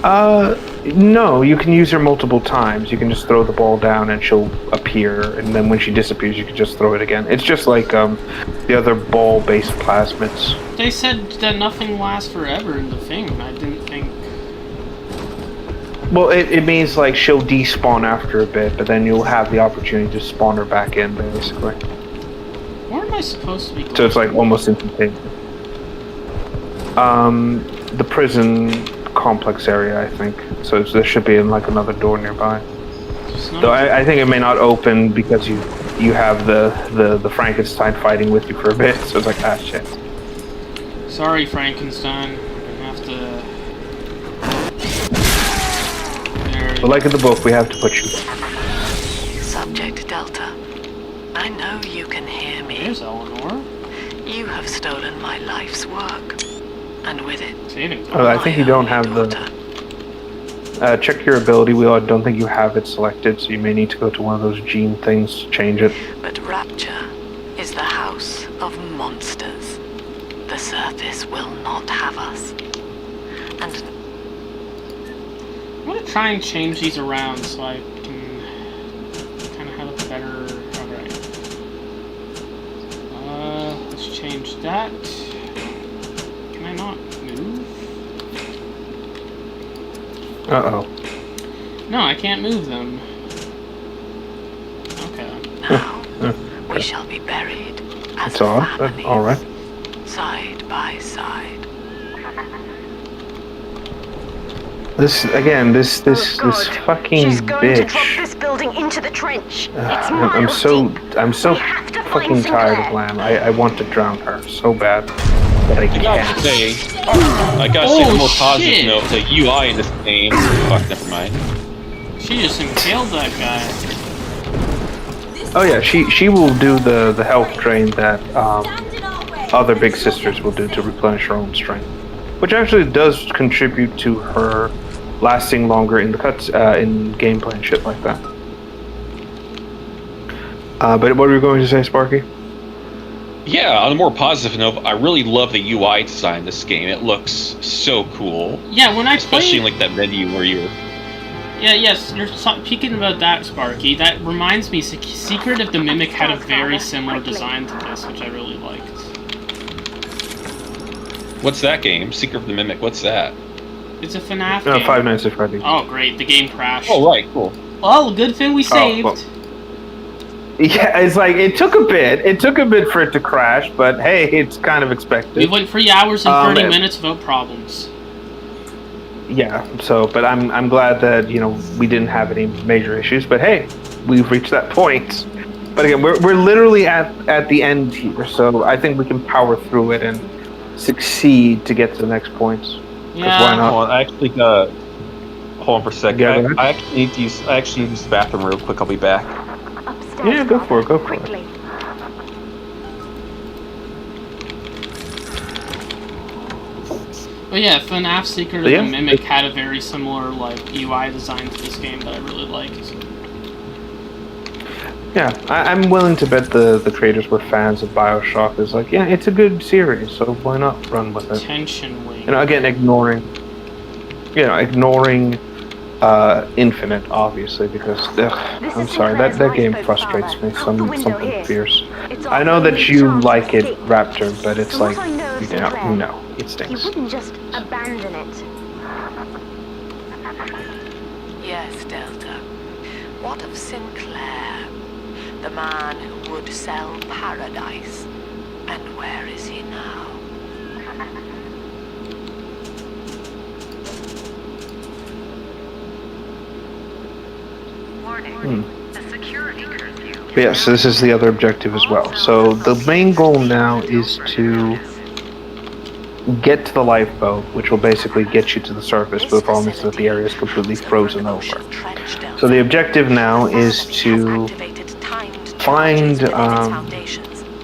No, you can use her multiple times. You can just throw the ball down and she'll appear, and then when she disappears, you can just throw it again. It's just like the other ball-based plasmids. They said that nothing lasts forever in the thing. I didn't think... Well, it means like she'll despawn after a bit, but then you'll have the opportunity to spawn her back in, basically. Where am I supposed to be going? So it's like almost instantaneous. The prison complex area, I think. So there should be like another door nearby. Though I think it may not open because you have the Frankenstein fighting with you for a bit. So it's like, ah, shit. Sorry, Frankenstein. I'm gonna have to... But like in the book, we have to put you. Subject Delta, I know you can hear me. There's Eleanor. You have stolen my life's work, and with it, I think you don't have the... check your ability wheel. I don't think you have it selected, so you may need to go to one of those gene things to change it. But Rapture is the house of monsters. The surface will not have us. And I'm gonna try and change these around so I can kind of have a better... Alright. Let's change that. Can I not move? Uh-oh. No, I can't move them. Okay. now we shall be buried as It's all right. side by side. This again, this fucking She's going to drop bitch. this building into the trench. I'm so fucking tired of Lamb. I want to drown her so bad that I I gotta can't. say, the most positive note, the UI in this game. Fuck, never mind. She just impaled that guy. Oh yeah, she will do the health drain that other big sisters will do to replenish her own strength, which actually does contribute to her lasting longer in the cuts in gameplay and shit like that. But what were you going to say, Sparky? Yeah, on a more positive note, I really love the UI design in this game. It looks so cool. Yeah, when I especially played... in, like, that menu where you're... Yeah, yes, you're speaking about that, Sparky. That reminds me, Secret of the Mimic had a very similar design to this, which I really liked. What's that game? Secret of the Mimic, what's that? It's a FNAF No, game. Five Nights at Freddy's. Oh, great, the game crashed. Oh, right, cool. Well, good thing we saved. Well. Yeah, it's like, it took a bit for it to crash, but hey, it's kind of expected. We went 3 hours and 30 minutes without problems. Yeah, so, but I'm glad that, you know, we didn't have any major issues, but hey, we've reached that point. But again, we're literally at the end here, so I think we can power through it and succeed to get to the next points. Yeah. Why not? Hold on, I actually, hold on for a second. Yeah, I actually need to use the bathroom real quick, I'll be back. Yeah, go for it, go for it. But yeah, FNAF Secret of the Mimic had a very similar like UI design to this game that I really liked. Yeah, I'm willing to bet the creators were fans of BioShock. It's like, yeah, it's a good series, so why not run with it? Tension wing. You know, again, ignoring Infinite, obviously, because I'm sorry, that game frustrates me. Something fierce. I know that you like it, Raptor, but it's like, no, it stinks. You wouldn't just abandon it. Yes, Delta. What of Sinclair? The man who would sell paradise. And where is he now? The security curfew. Yes, this is the other objective as well. So the main goal now is to get to the lifeboat, which will basically get you to the surface, but the problem is that the area is completely frozen over. So the objective now is to find,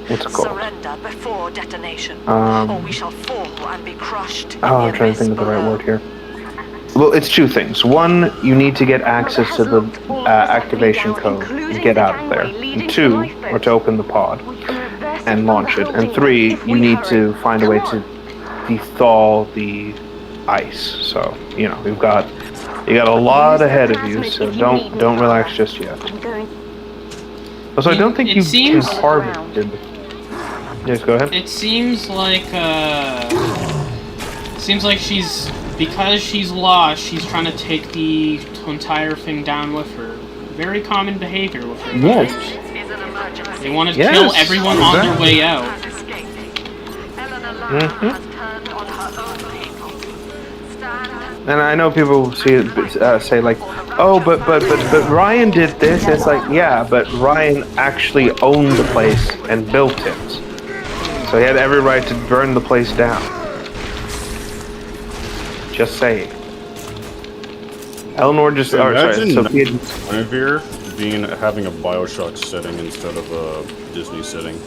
what's it called? Surrender before detonation, or we shall fall and be crushed. I'm trying to think of the right word here. Well, it's two things. One, you need to get access to the activation code and get out of there. And two, or to open the pod and launch it. And three, you need to find a way to thaw the ice. So, you know, you got a lot ahead of you, so don't relax just yet. Also, I don't think you can harvest it. Yes, go ahead. It seems like she's, because she's lost, she's trying to take the entire thing down with her. Very common behavior with her. Yes. They want to kill everyone on their way out. And I know people see it, say like, oh, but Ryan did this. It's like, yeah, but Ryan actually owned the place and built it, so he had every right to burn the place down. Just saying. Eleanor just, imagine Sophia. Guinevere having a BioShock setting instead of a Disney setting.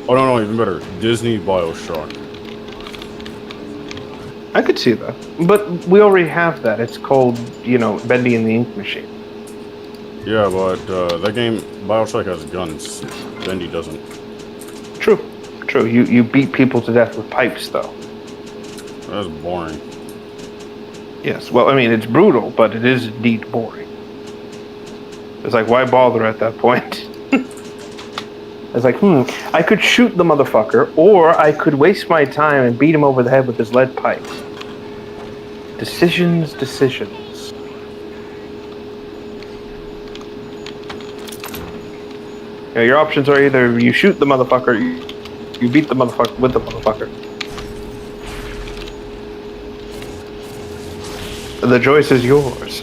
Oh no, even better, Disney BioShock. I could see that, but we already have that. It's called, you know, Bendy and the Ink Machine. Yeah, but that game, BioShock has guns. Bendy doesn't. True. You beat people to death with pipes, though. That's boring. Yes, well, I mean, it's brutal, but it is indeed boring. It's like, why bother at that point? It's like, I could shoot the motherfucker, or I could waste my time and beat him over the head with his lead pipe. Decisions. Yeah, your options are either you shoot the motherfucker, you beat the motherfucker with the motherfucker. The choice is yours.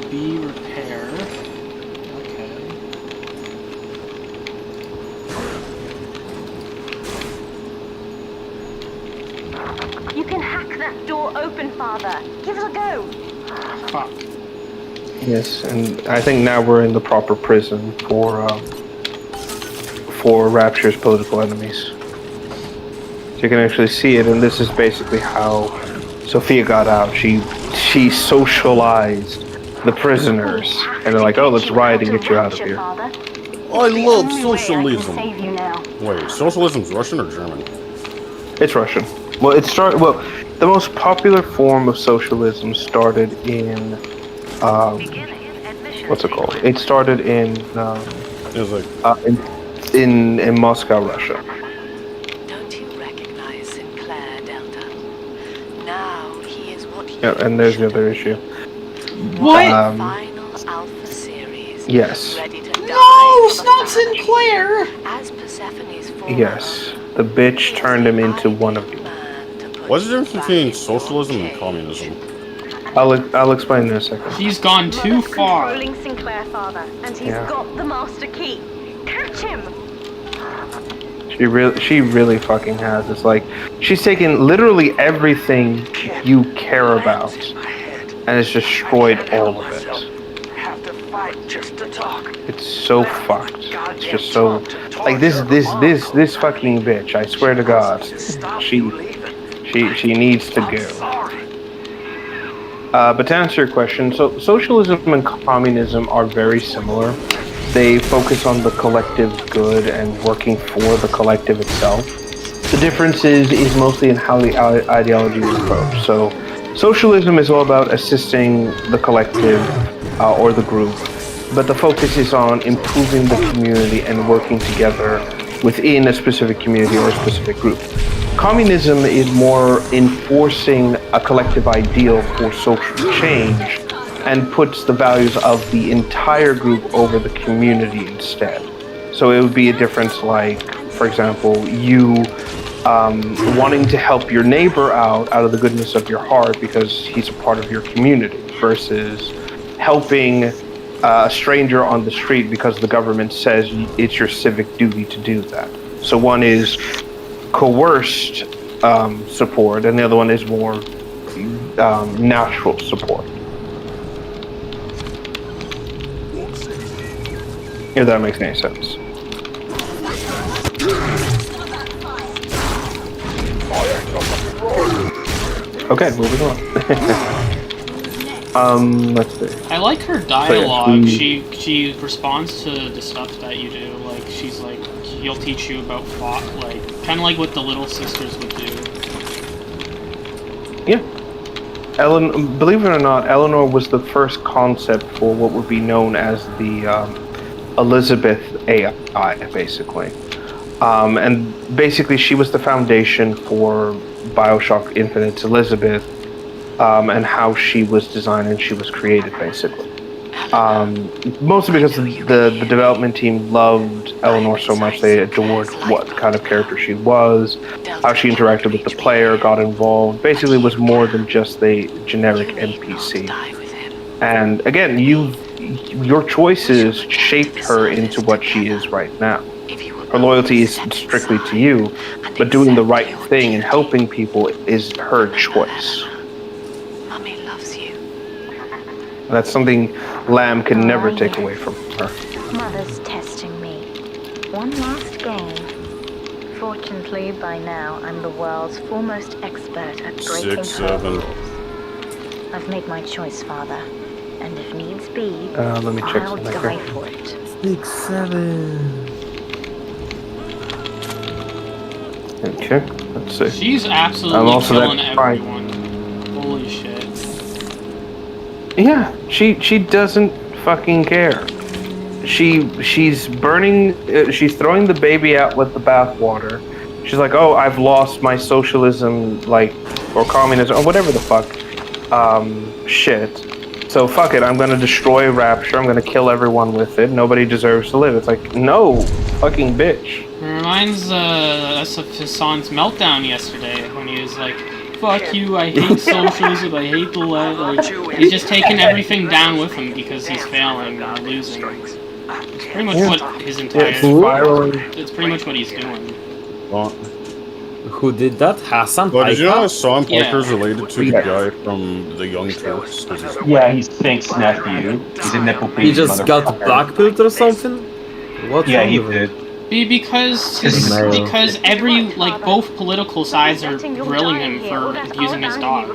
B repair. Okay. You can hack that door open, Father. Give it a go. Fuck. Yes, and I think now we're in the proper prison for Rapture's political enemies. So you can actually see it, and this is basically how Sophia got out. She socialized the prisoners, and they're like, "Oh, let's riot and get you out of here." I love socialism. Wait, socialism's Russian or German? It's Russian. Well, the most popular form of socialism started in, what's it called? It started in, in Moscow, Russia. Don't you recognize Sinclair, Delta? Now he is what you And there's the other issue. What? Final Alpha series. Yes. Ready to No, it's not Sinclair. As Persephone's Yes. The bitch turned him into one of you. What's the difference between socialism and communism? I'll explain in a second. He's gone too far. Controlling Sinclair, Father, and he's Yeah. got the master key. Catch him! She really fucking has. It's like she's taken literally everything you care about and has destroyed all of it. Have to fight just to talk. It's so fucked. It's just so like this fucking bitch. I swear to God, she needs to go. But to answer your question, so socialism and communism are very similar. They focus on the collective good and working for the collective itself. The difference is mostly in how the ideology is approached. So socialism is all about assisting the collective or the group, but the focus is on improving the community and working together within a specific community or a specific group. Communism is more enforcing a collective ideal for social change and puts the values of the entire group over the community instead. So it would be a difference like, for example, you wanting to help your neighbor out of the goodness of your heart because he's a part of your community versus helping a stranger on the street because the government says it's your civic duty to do that. So one is coerced support and the other one is more natural support. If that makes any sense. Okay, moving on. Let's see. I like her dialogue. She responds to the stuff that you do. Like she's like, he'll teach you about thought, like kind of like what the Little Sisters would do. Yeah. Believe it or not, Eleanor was the first concept for what would be known as the Elizabeth AI, basically. And basically she was the foundation for Bioshock Infinite's Elizabeth, and how she was designed and she was created, basically. Mostly because the development team loved Eleanor so much, they adored what kind of character she was, how she interacted with the player, got involved, basically was more than just a generic NPC. And again, your choices shaped her into what she is right now. Her loyalty is strictly to you, but doing the right thing and helping people is her choice. Mommy loves you. That's something Lamb can never take away from her. Mother's testing me. One last game. Fortunately, by now, I'm the world's foremost expert at breaking 6, 7. rules. I've made my choice, Father. And if needs be, let me check I'll something die here. for it. 6, 7. Okay, let's see. She's absolutely killing everyone. Holy shit. Yeah, she doesn't fucking care. She's burning. She's throwing the baby out with the bathwater. She's like, oh, I've lost my socialism, like, or communism, or whatever the fuck, shit. So fuck it. I'm gonna destroy Rapture. I'm gonna kill everyone with it. Nobody deserves to live. It's like, no, fucking bitch. It reminds us of Hassan's meltdown yesterday when he was like, fuck you, I hate socialism, I hate the left. Like, he's just taking everything down with him because he's failing or losing. It's pretty much what his entire... It's pretty much what he's doing. Who did that? Hassan But did you know Paika? Hassan Piker is Yeah. related to the guy from the Young Turks? Yeah, he's Fink's nephew. He's a nipple He just got blackpilled or something? What's Yeah, wrong he with did. him? Because every, like, both political sides are grilling him for abusing his dog.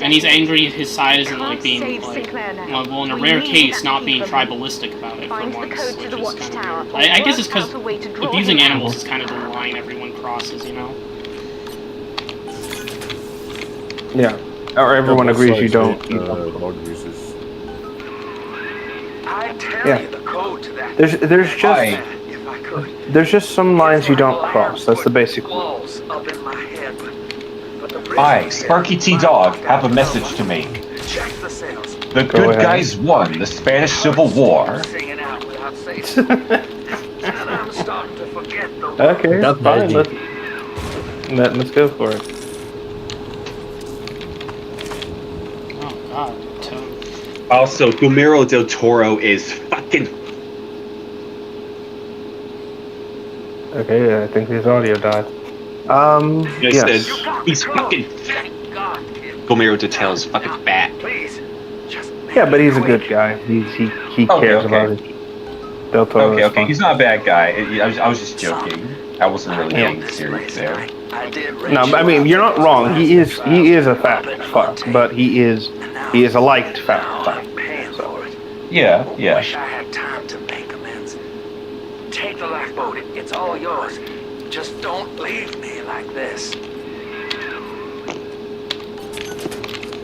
And he's angry his side isn't, like, being, like, well, in a rare case, not being tribalistic about it for once, which is kind of weird. I guess it's because abusing animals is kind of the line everyone crosses, you know? Yeah. Or everyone agrees you don't. Dog abuses. I tell Yeah. you the code to that. There's just some lines you don't cross. That's the basic rule. Walls up in my head, but the I, Sparky T Dog, have a message to make. check the sales. The Go good ahead. guys won the Spanish Civil War. Singing out without saying and I'm starting to forget the Okay, That's fine. magic. Let's go for it. Oh, God. Toad. Also, Guillermo del Toro is fucking. Okay, I think his audio died. Yes. Yes. He's fucking. Guillermo del Toro is fucking fat. Please, just Yeah, but he's a good guy. He cares about it. Del Toro. is Okay. fine. He's not a bad guy. I was just joking. I wasn't really being serious there. No, I mean you're not wrong. He is a fat fuck, but he is a liked fat fuck. So. Yeah. Wish I had time to make amends. Take the lifeboat. It's all yours. Just don't leave me like this.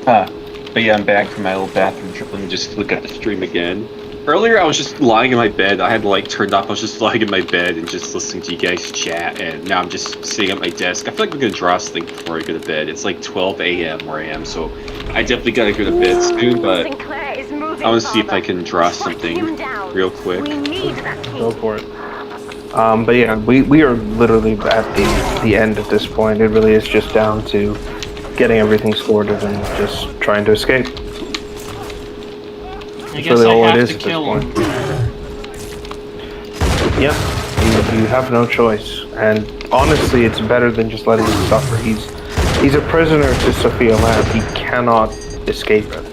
But yeah, I'm back from my little bathroom trip. Let me just look at the stream again. Earlier, I was just lying in my bed. I had like turned off. I was just lying in my bed and just listening to you guys chat. And now I'm just sitting at my desk. I feel like I'm gonna draw something before I go to bed. It's like 12 a.m. where I am, so I definitely gotta go to bed soon. But I want to see if I can draw something real quick. Go for it. But yeah, we are literally at the end at this point. It really is just down to getting everything sorted and just trying to escape. I guess I have to kill him. Yeah, you have no choice. And honestly, it's better than just letting him suffer. He's a prisoner to Sophia Lamb. He cannot escape it.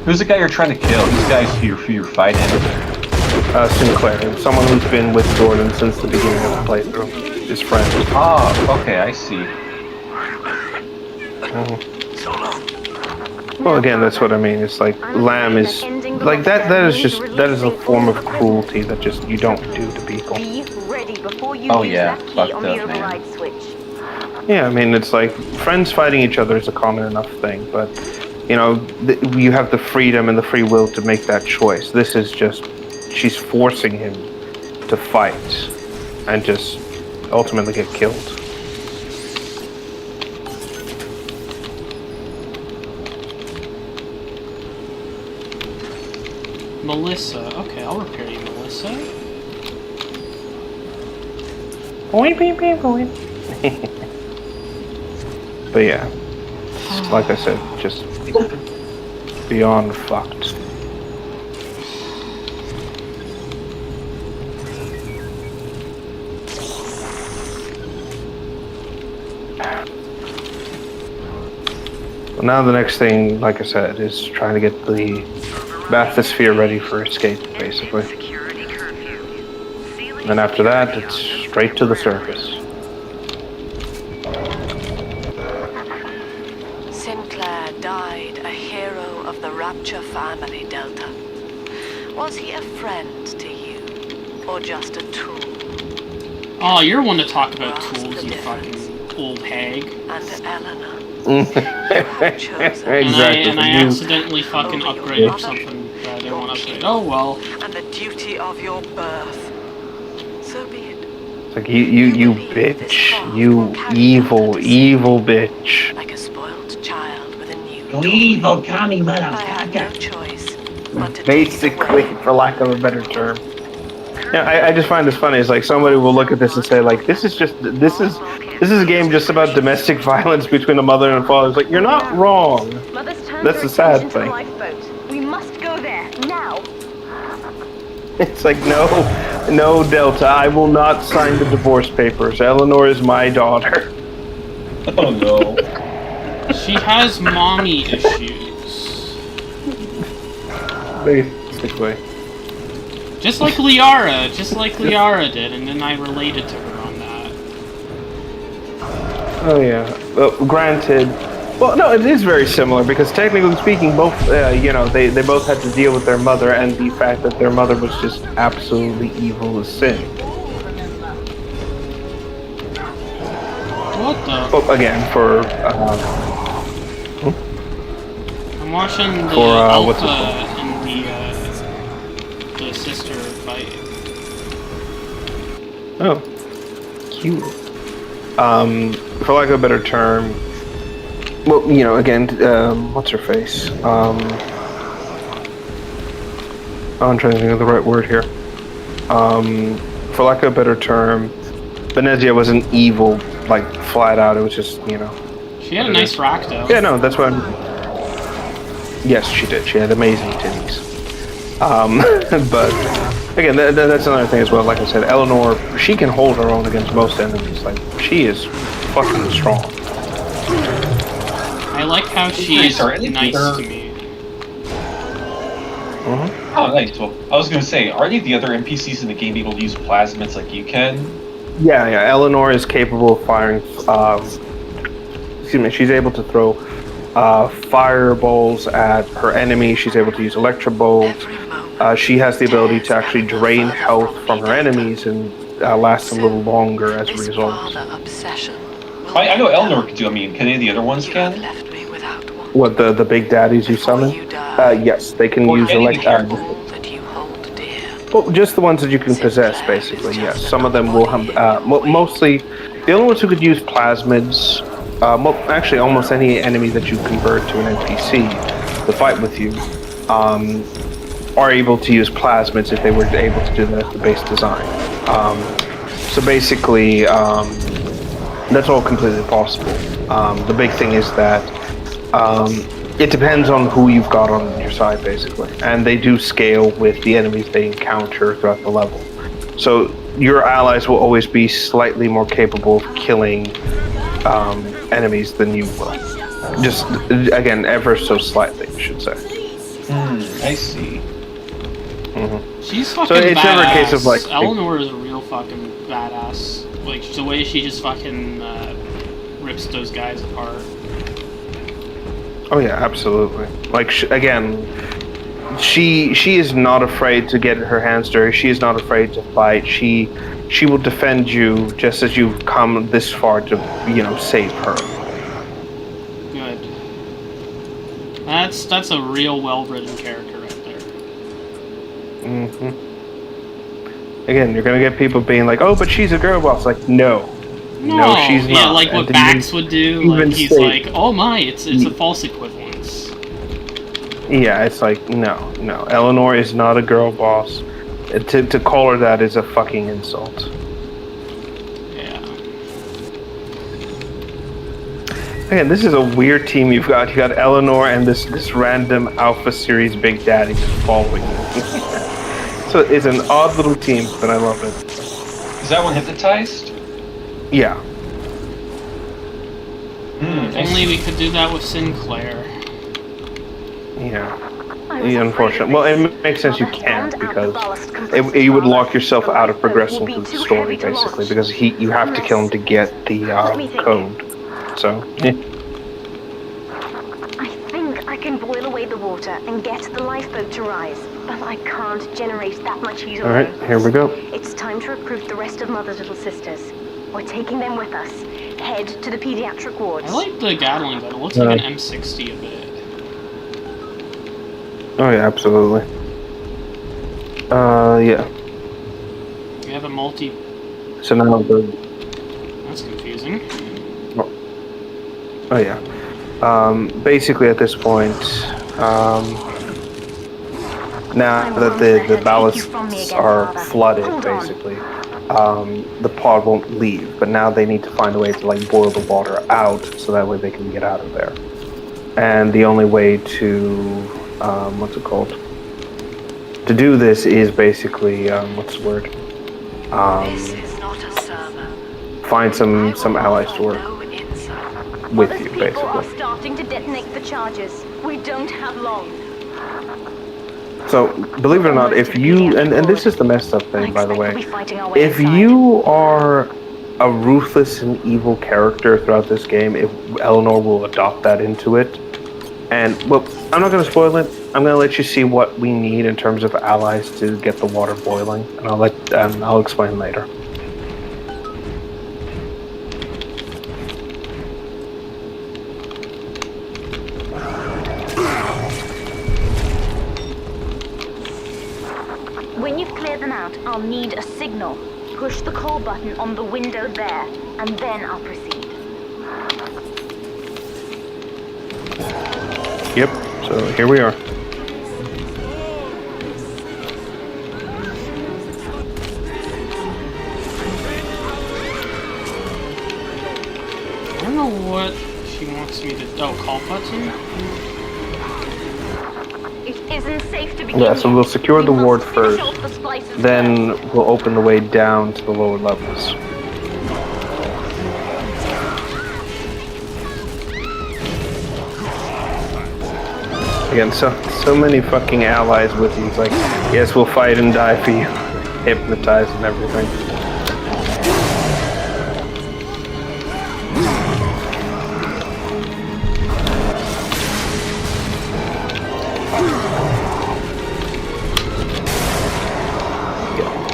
Who's the guy you're trying to kill? Who's the guy who you're fighting? Sinclair, somone who's been with Jordan since the beginning of the playthrough. His friend. Oh, okay, I see. So long. Well, again, that's what I mean. It's like Lamb is like that. That is a form of cruelty that just you don't do to people. Oh yeah, fucked up, man. Yeah, I mean, it's like friends fighting each other is a common enough thing, but you know, you have the freedom and the free will to make that choice. This is just she's forcing him to fight and just ultimately get killed. Melissa. Okay, I'll repair you, Melissa. But yeah, like I said, just beyond fucked. Well, now the next thing, like I said, is trying to get the bathysphere ready for escape, basically. And after that, it's straight to the surface. Sinclair died a hero of the Rapture family, Delta. Was he a friend to you, or just a tool? Oh, you're one to talk about tools, you fucking old hag. And Eleanor. Exactly. And I accidentally fucking upgraded something that I didn't want to upgrade. Oh well. And the duty of your birth. So be it. It's like you bitch. You evil bitch. Like a spoiled child with a new You evil commie I had no motherfucker. choice but to Basically, for lack of a better term. Yeah, I just find this funny. It's like somebody will look at this and say, like, this is a game just about domestic violence between a mother and a father. It's like, you're not wrong. That's the sad thing. We must go there now. It's like, no, Delta, I will not sign the divorce papers. Eleanor is my daughter. Oh no. She has mommy issues. Basically. Just like Liara did, and then I related to her on that. Oh yeah. Well, granted. Well, no, it is very similar because technically speaking, both they both had to deal with their mother and the fact that their mother was just absolutely evil as sin. What the? Well, again, for I'm watching the for, what's it Alpha and the sister fight. Oh, cute. For lack of a better term, well, again, what's her face? I'm trying to think of the right word here. For lack of a better term, Venezia wasn't evil, like, flat out. It was just, She had a nice rack, though. Yeah, no, that's what Yes, she did. She had amazing titties. But, again, that's another thing as well. Like I said, Eleanor, she can hold her own against most enemies. Like, she is fucking strong. I like how she's nice to me. Oh, nice. Well, I was going to say, are any of the other NPCs in the game able to use plasmids like you can? Yeah. Eleanor is capable of firing. She's able to throw fireballs at her enemy. She's able to use electro bolts. She has the ability to actually drain health from her enemies and last a little longer as a result. I know Eleanor could do. I mean, can any of the other ones can? What, the big daddies you summon? Yes, they can use well, just the ones that you can possess, basically. Yes, some of them will have. Mostly, the only ones who could use plasmids. Actually, almost any enemy that you convert to an NPC to fight with you, are able to use plasmids if they were able to do that as the base design. So basically, that's all completely possible. The big thing is that it depends on who you've got on your side, basically, and they do scale with the enemies they encounter throughout the level. So your allies will always be slightly more capable of killing enemies than you will. Just, again, ever so slightly, I should say. I see. She's fucking so it's badass. never a case of, like, Eleanor is a real fucking badass. Like, the way she just fucking rips those guys apart. Oh yeah, absolutely. Like, again, she is not afraid to get her hands dirty. She is not afraid to fight. She will defend you just as you've come this far to, save her. Good. That's a real well-written character right there. Again, you're gonna get people being like, "Oh, but she's a girl boss." Like, no, she's not. Yeah, like what Bax would do. Like, he's like, "Oh my, it's a false equivalence." Yeah, it's like, no. Eleanor is not a girl boss. To call her that is a fucking insult. Yeah. Again, this is a weird team you've got. You got Eleanor and this random Alpha Series Big Daddy just following you. So it's an odd little team, but I love it. Is that one hypnotized? Yeah. If only we could do that with Sinclair. Yeah. Unfortunately. Well, it makes sense you can't, because you would lock yourself out of progressing through the story, basically, because you have to kill him to get the code. So, yeah. I think I can boil away the water and get the lifeboat to rise, but I can't generate that much heat alone. Alright, here we go. It's time to recruit the rest of Mother's little sisters. We're taking them with us. Head to the pediatric wards. I like the Gatling gun. It looks like an M60 a bit. Oh yeah, absolutely. Yeah. We have a multi... So now That's confusing. Oh yeah. Basically at this point, now that the ballasts are flooded, basically, the pod won't leave, but now they need to find a way to, like, boil the water out so that way they can get out of there. And the only way to, to do this is basically, find some allies to work with you, People are basically. starting to detonate the charges. We don't have long. So, believe it or not, if you, and this is the messed up thing, by the way, if you are a ruthless and evil character throughout this game, Eleanor will adopt that into it. And, well, I'm not going to spoil it. I'm going to let you see what we need in terms of allies to get the water boiling, and I'll explain later. When you've cleared them out, I'll need a signal. Push the call button on the window there, and then I'll proceed. Yep, so here we are. I don't know what she wants me to... Oh, call button? It isn't safe to begin. Yeah, so we'll secure the ward first, off the splices then we'll open the way down to the lower levels. Again, so many fucking allies with you. It's like, yes, we'll fight and die for you. Hypnotize and everything.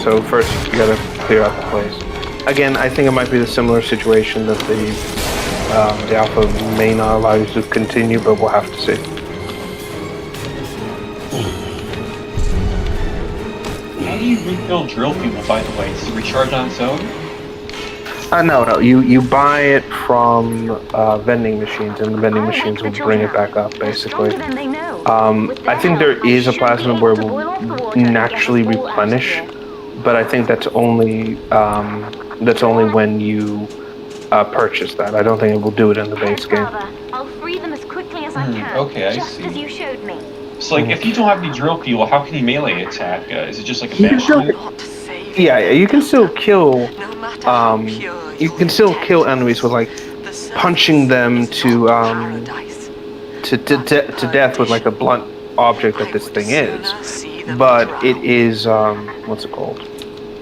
So first, you gotta clear out the place. Again, I think it might be the similar situation that the alpha may not allow you to continue, but we'll have to see. How do you refill drill fuel, by the way? Does it recharge on its own? No. You buy it from vending machines, and the vending machines will bring it back up, basically. I think there is a plasma where it will naturally replenish. But I think that's only when you purchase that. I don't think it will do it in the base game. I'll free them as quickly as I can. Okay, I just see. as you showed me. So, like, if you don't have any drill fuel, how can you melee attack? Is it just like a bash? Yeah, you can still kill. You can still kill enemies with like punching them to death with like a blunt object that this thing is. But it is what's it called?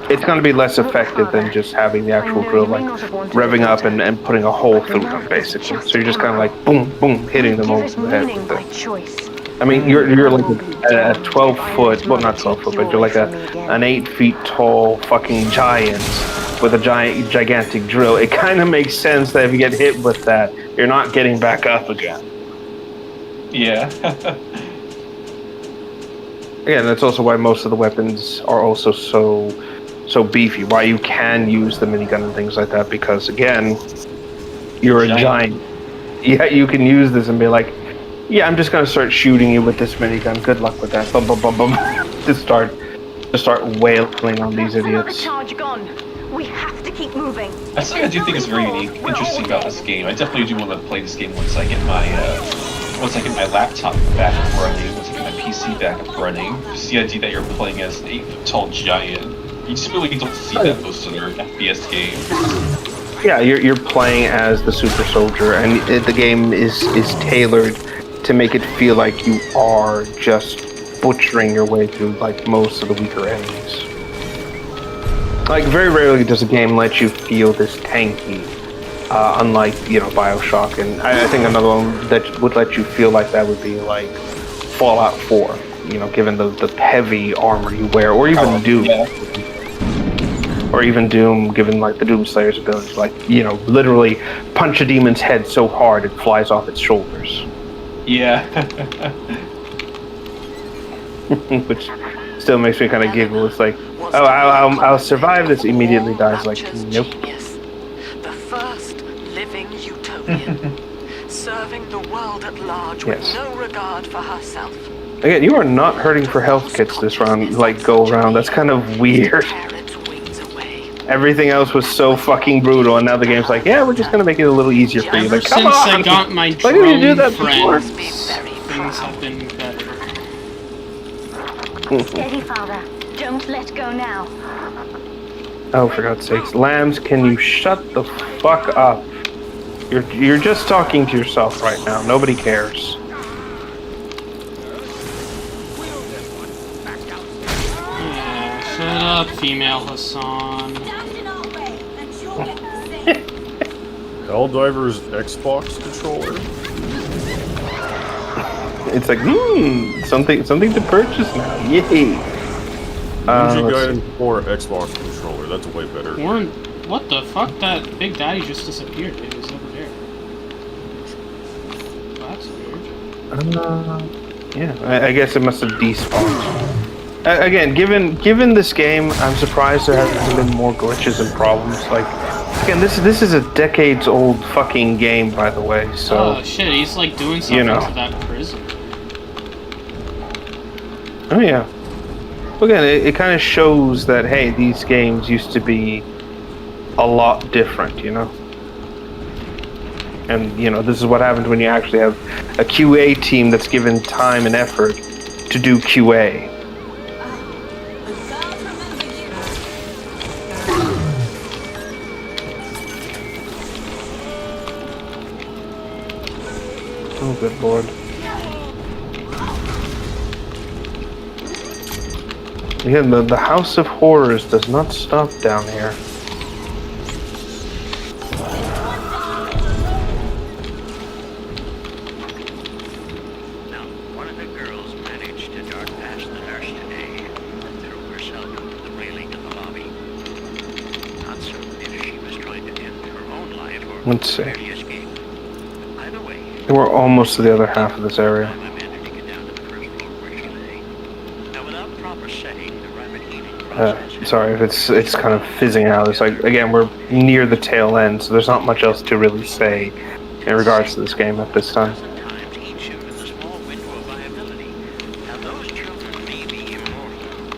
It's going to be less effective than just having the actual drill, like revving up and putting a hole through them, basically. So you're just kind of like boom, boom, hitting them over the head with it. I mean, you're like a 12-foot, well, not 12-foot, but you're like an 8 feet tall fucking giant with a gigantic drill. It kind of makes sense that if you get hit with that, you're not getting back up again. Yeah. Again, that's also why most of the weapons are also so beefy. Why you can use the minigun and things like that, because again, you're a giant. Yeah, you can use this and be like, yeah, I'm just gonna start shooting you with this minigun. Good luck with that. Bum bum bum bum. Just start wailing on these idiots. Charge gone. We have to keep moving. That's something I do think is very unique, interesting about this game. I definitely do want to play this game once I get my laptop back up running, once I get my PC back up running. Just the idea that you're playing as an 8-foot tall giant. You just really don't see that most of their FPS games. Yeah, you're playing as the super soldier, and the game is tailored to make it feel like you are just butchering your way through like most of the weaker enemies. Like very rarely does a game let you feel this tanky, unlike BioShock, and I think another one that would let you feel like that would be like Fallout 4. Given the heavy armor you wear, or even Doom. Yeah. Or even Doom, given like the Doomslayer's ability, like literally punch a demon's head so hard it flies off its shoulders. Yeah. Which still makes me kind of giggle. It's like, oh, I'll survive this. Immediately dies. Like, nope. The first living utopian, serving the world at large with no regard for herself. Again, you are not hurting for health kits this round. Like, go around. That's kind of weird. Everything else was so fucking brutal, and now the game's like, yeah, we're just gonna make it a little easier for you. Like, come on! Since I got my drone Why didn't you do that before? Things have been better. Steady, Father. Don't let go now. Oh, for God's sakes. Lambs, can you shut the fuck up? You're just talking to yourself right now. Nobody cares. it up, female Hassan. Helldiver's Xbox controller. It's like, something to purchase now. Yay! Ninja Gaiden 4 Xbox controller. That's way better. Warren, what the fuck? That Big Daddy just disappeared. It was over there. That's weird. Yeah, I guess it must have despawned. Again, given this game, I'm surprised there hasn't been more glitches and problems. Like, again, this is a decades-old fucking game, by the way. So. Oh shit! He's like doing something to that prison. Oh yeah. Again, it kind of shows that hey, these games used to be a lot different, you know. And you know, this is what happens when you actually have a QA team that's given time and effort to do QA. Oh, good lord. Again, the House of Horrors does not stop down here. Now, one of the girls managed to dart past the nurse today and threw herself over the railing in the lobby. Not certain if she was trying to end her own life or Let's see. merely escape. Either way, We're almost to the other half of this area. Sorry if it's kind of fizzing out. It's like, again, we're near the tail end, so there's not much else to really say in regards to this game at this time.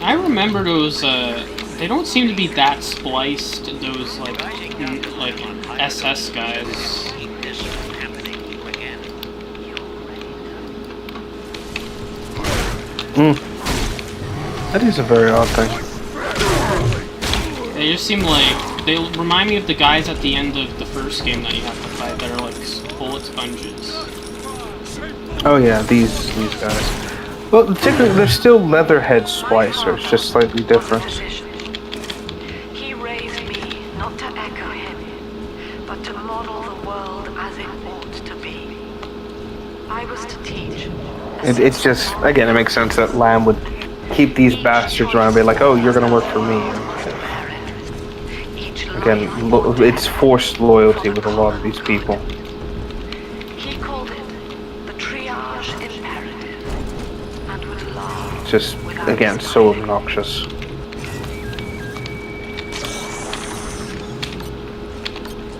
I remember those. They don't seem to be that spliced. Those like SS guys. That is a very odd thing. They just seem like they remind me of the guys at the end of the first game that you have to fight that are like bullet sponges. Oh yeah, these guys. Well, typically they're still Leatherhead splicers, just slightly different. He raised me not to echo him, but to model the world as it ought to be. I was to teach. It's just, again, it makes sense that Lamb would keep these bastards around and be like, oh, you're gonna work for me. Again, it's forced loyalty with a lot of these people. He called it the triage imperative, and would laugh. Just, again, so obnoxious.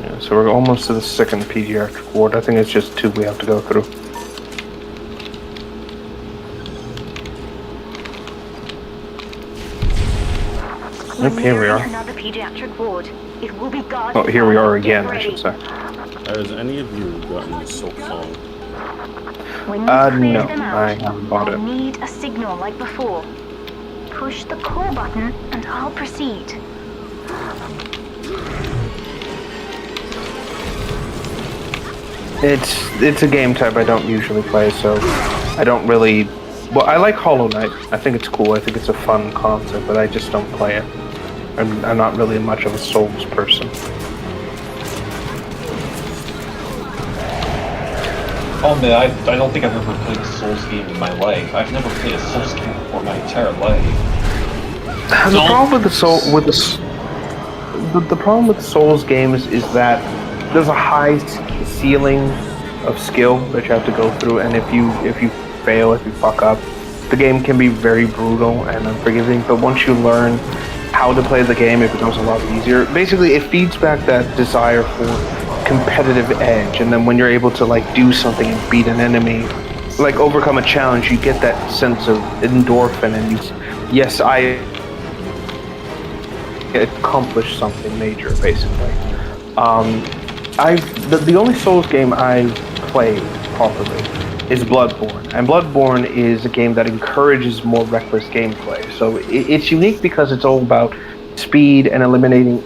Yeah, so we're almost to the second pediatric ward. I think it's just 2 we have to go through. Yep, here we are. Another pediatric ward. It will be guarded. Oh, here we are again, I should say. Has any of you gotten Silk Song? When you No, clear them out, I haven't bought I it. need a signal like before. Push the call button and I'll proceed. It's a game type I don't usually play, so I don't really. Well, I like Hollow Knight. I think it's cool. I think it's a fun concept, but I just don't play it. I'm not really much of a Souls person. Oh man, I don't think I've ever played a Souls game in my life. I've never played a Souls game before my entire life. The problem with the problem with Souls games is that there's a high ceiling of skill that you have to go through, and if you fail, if you fuck up, the game can be very brutal and unforgiving. But once you learn how to play the game, it becomes a lot easier. Basically, it feeds back that desire for competitive edge, and then when you're able to like do something and beat an enemy, like overcome a challenge, you get that sense of endorphin, and yes, I accomplished something major, basically. The only Souls game I've played properly is Bloodborne, and Bloodborne is a game that encourages more reckless gameplay. So it's unique because it's all about speed and eliminating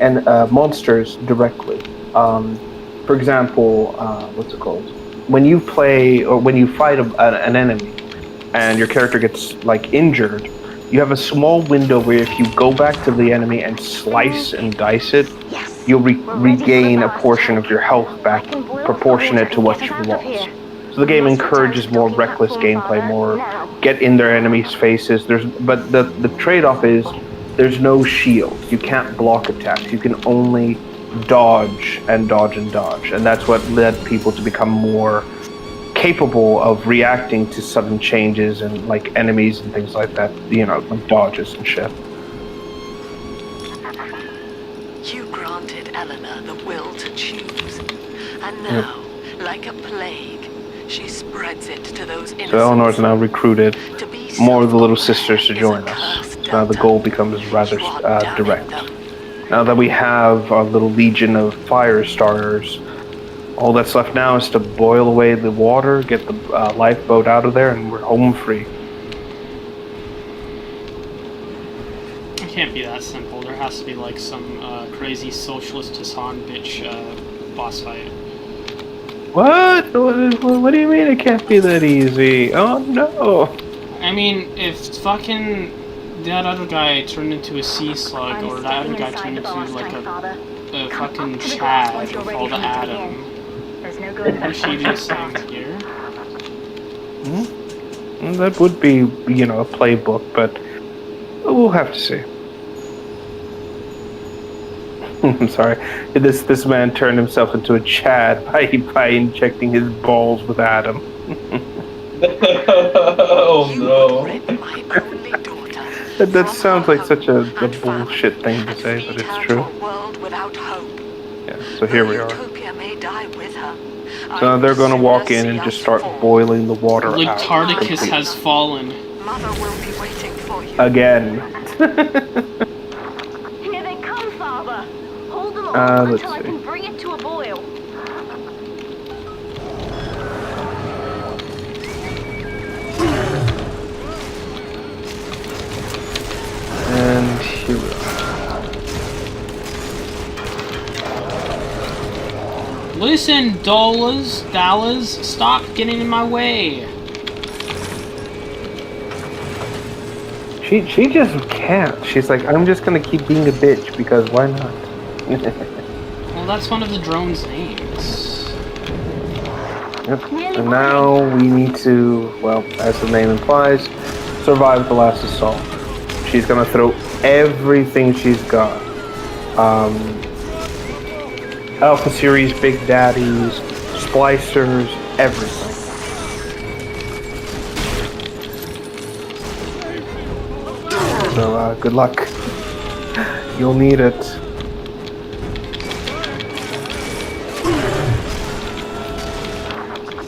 monsters directly. For example, what's it called? When you play or when you fight an enemy, and your character gets like injured, you have a small window where if you go back to the enemy and slice and dice it, you'll regain a portion of your health back proportionate to what you lost. So the game encourages more reckless gameplay, more get in their enemies' faces. But the trade-off is there's no shield. You can't block attacks. You can only dodge and dodge and dodge. And that's what led people to become more capable of reacting to sudden changes and like enemies and things like that, you know, like dodges and shit. You granted Eleanor the will to choose, and now, like a plague, she spreads it to those innocents. So Eleanor's now recruited more of the little sisters to join us. Now the goal becomes rather direct. Now that we have our little legion of fire starters, all that's left now is to boil away the water, get the lifeboat out of there, and we're home free. It can't be that simple. There has to be like some crazy socialist Hassan bitch boss fight. What? What do you mean it can't be that easy? Oh no! I mean, if fucking that other guy turned into a sea slug, or that other guy turned into like a fucking Chad called Adam, would she do the same here? Well, that would be, you know, a playbook, but we'll have to see. I'm sorry. This man turned himself into a Chad by injecting his balls with Adam. Oh no. That sounds like such a bullshit thing to say, but it's true. Yeah, so here we are. So now they're gonna walk in and just start boiling the water out. Lictarticus has fallen. Mother will be waiting for you. Again. Here they come, Father. Hold them on let's until I see. can bring it to a boil. And here we are. Listen, Dallas, stop getting in my way. She just can't. She's like, I'm just gonna keep being a bitch because why not? Well, that's one of the drone's names. Yep. And now we need to, well, as the name implies, survive the last assault. She's gonna throw everything she's got. Alpha Series, Big Daddies, Splicers, everything. So, good luck. You'll need it.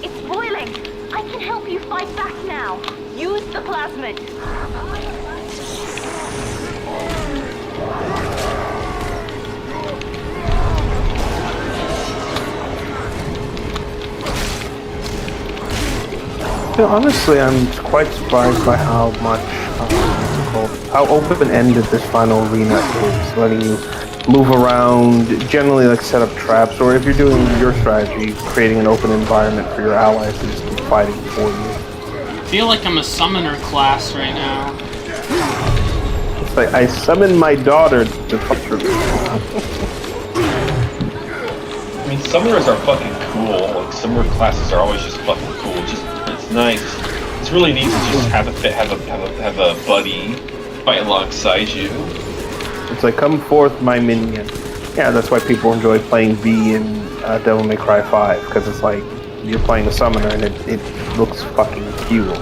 It's boiling. I can help you fight back now. Use the plasmid. Yeah, honestly, I'm quite surprised by how much, how open-ended this final arena is, letting you move around, generally like set up traps, or if you're doing your strategy, creating an open environment for your allies to just keep fighting for you. I feel like I'm a summoner class right now. It's like, I summoned my daughter to fuck her. I mean, summoners are fucking cool. Like, summoner classes are always just fucking cool. It's nice. It's really neat to just have a buddy fight alongside you. It's like, come forth, my minion. Yeah, that's why people enjoy playing V in Devil May Cry 5, because it's like, you're playing a summoner and it looks fucking cool.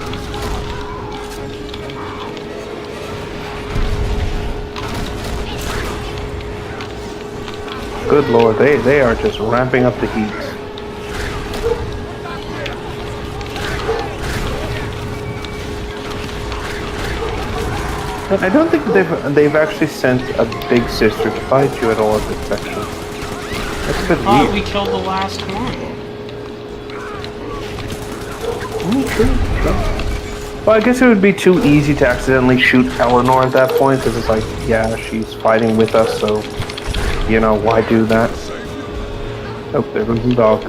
Good lord, they are just ramping up the heat. I don't think they've actually sent a big sister to fight you at all at this section. That's a bit weird. We killed the last one. True. Well, I guess it would be too easy to accidentally shoot Eleanor at that point, because it's like, yeah, she's fighting with us, so, you know, why do that? Oh, there goes the dog.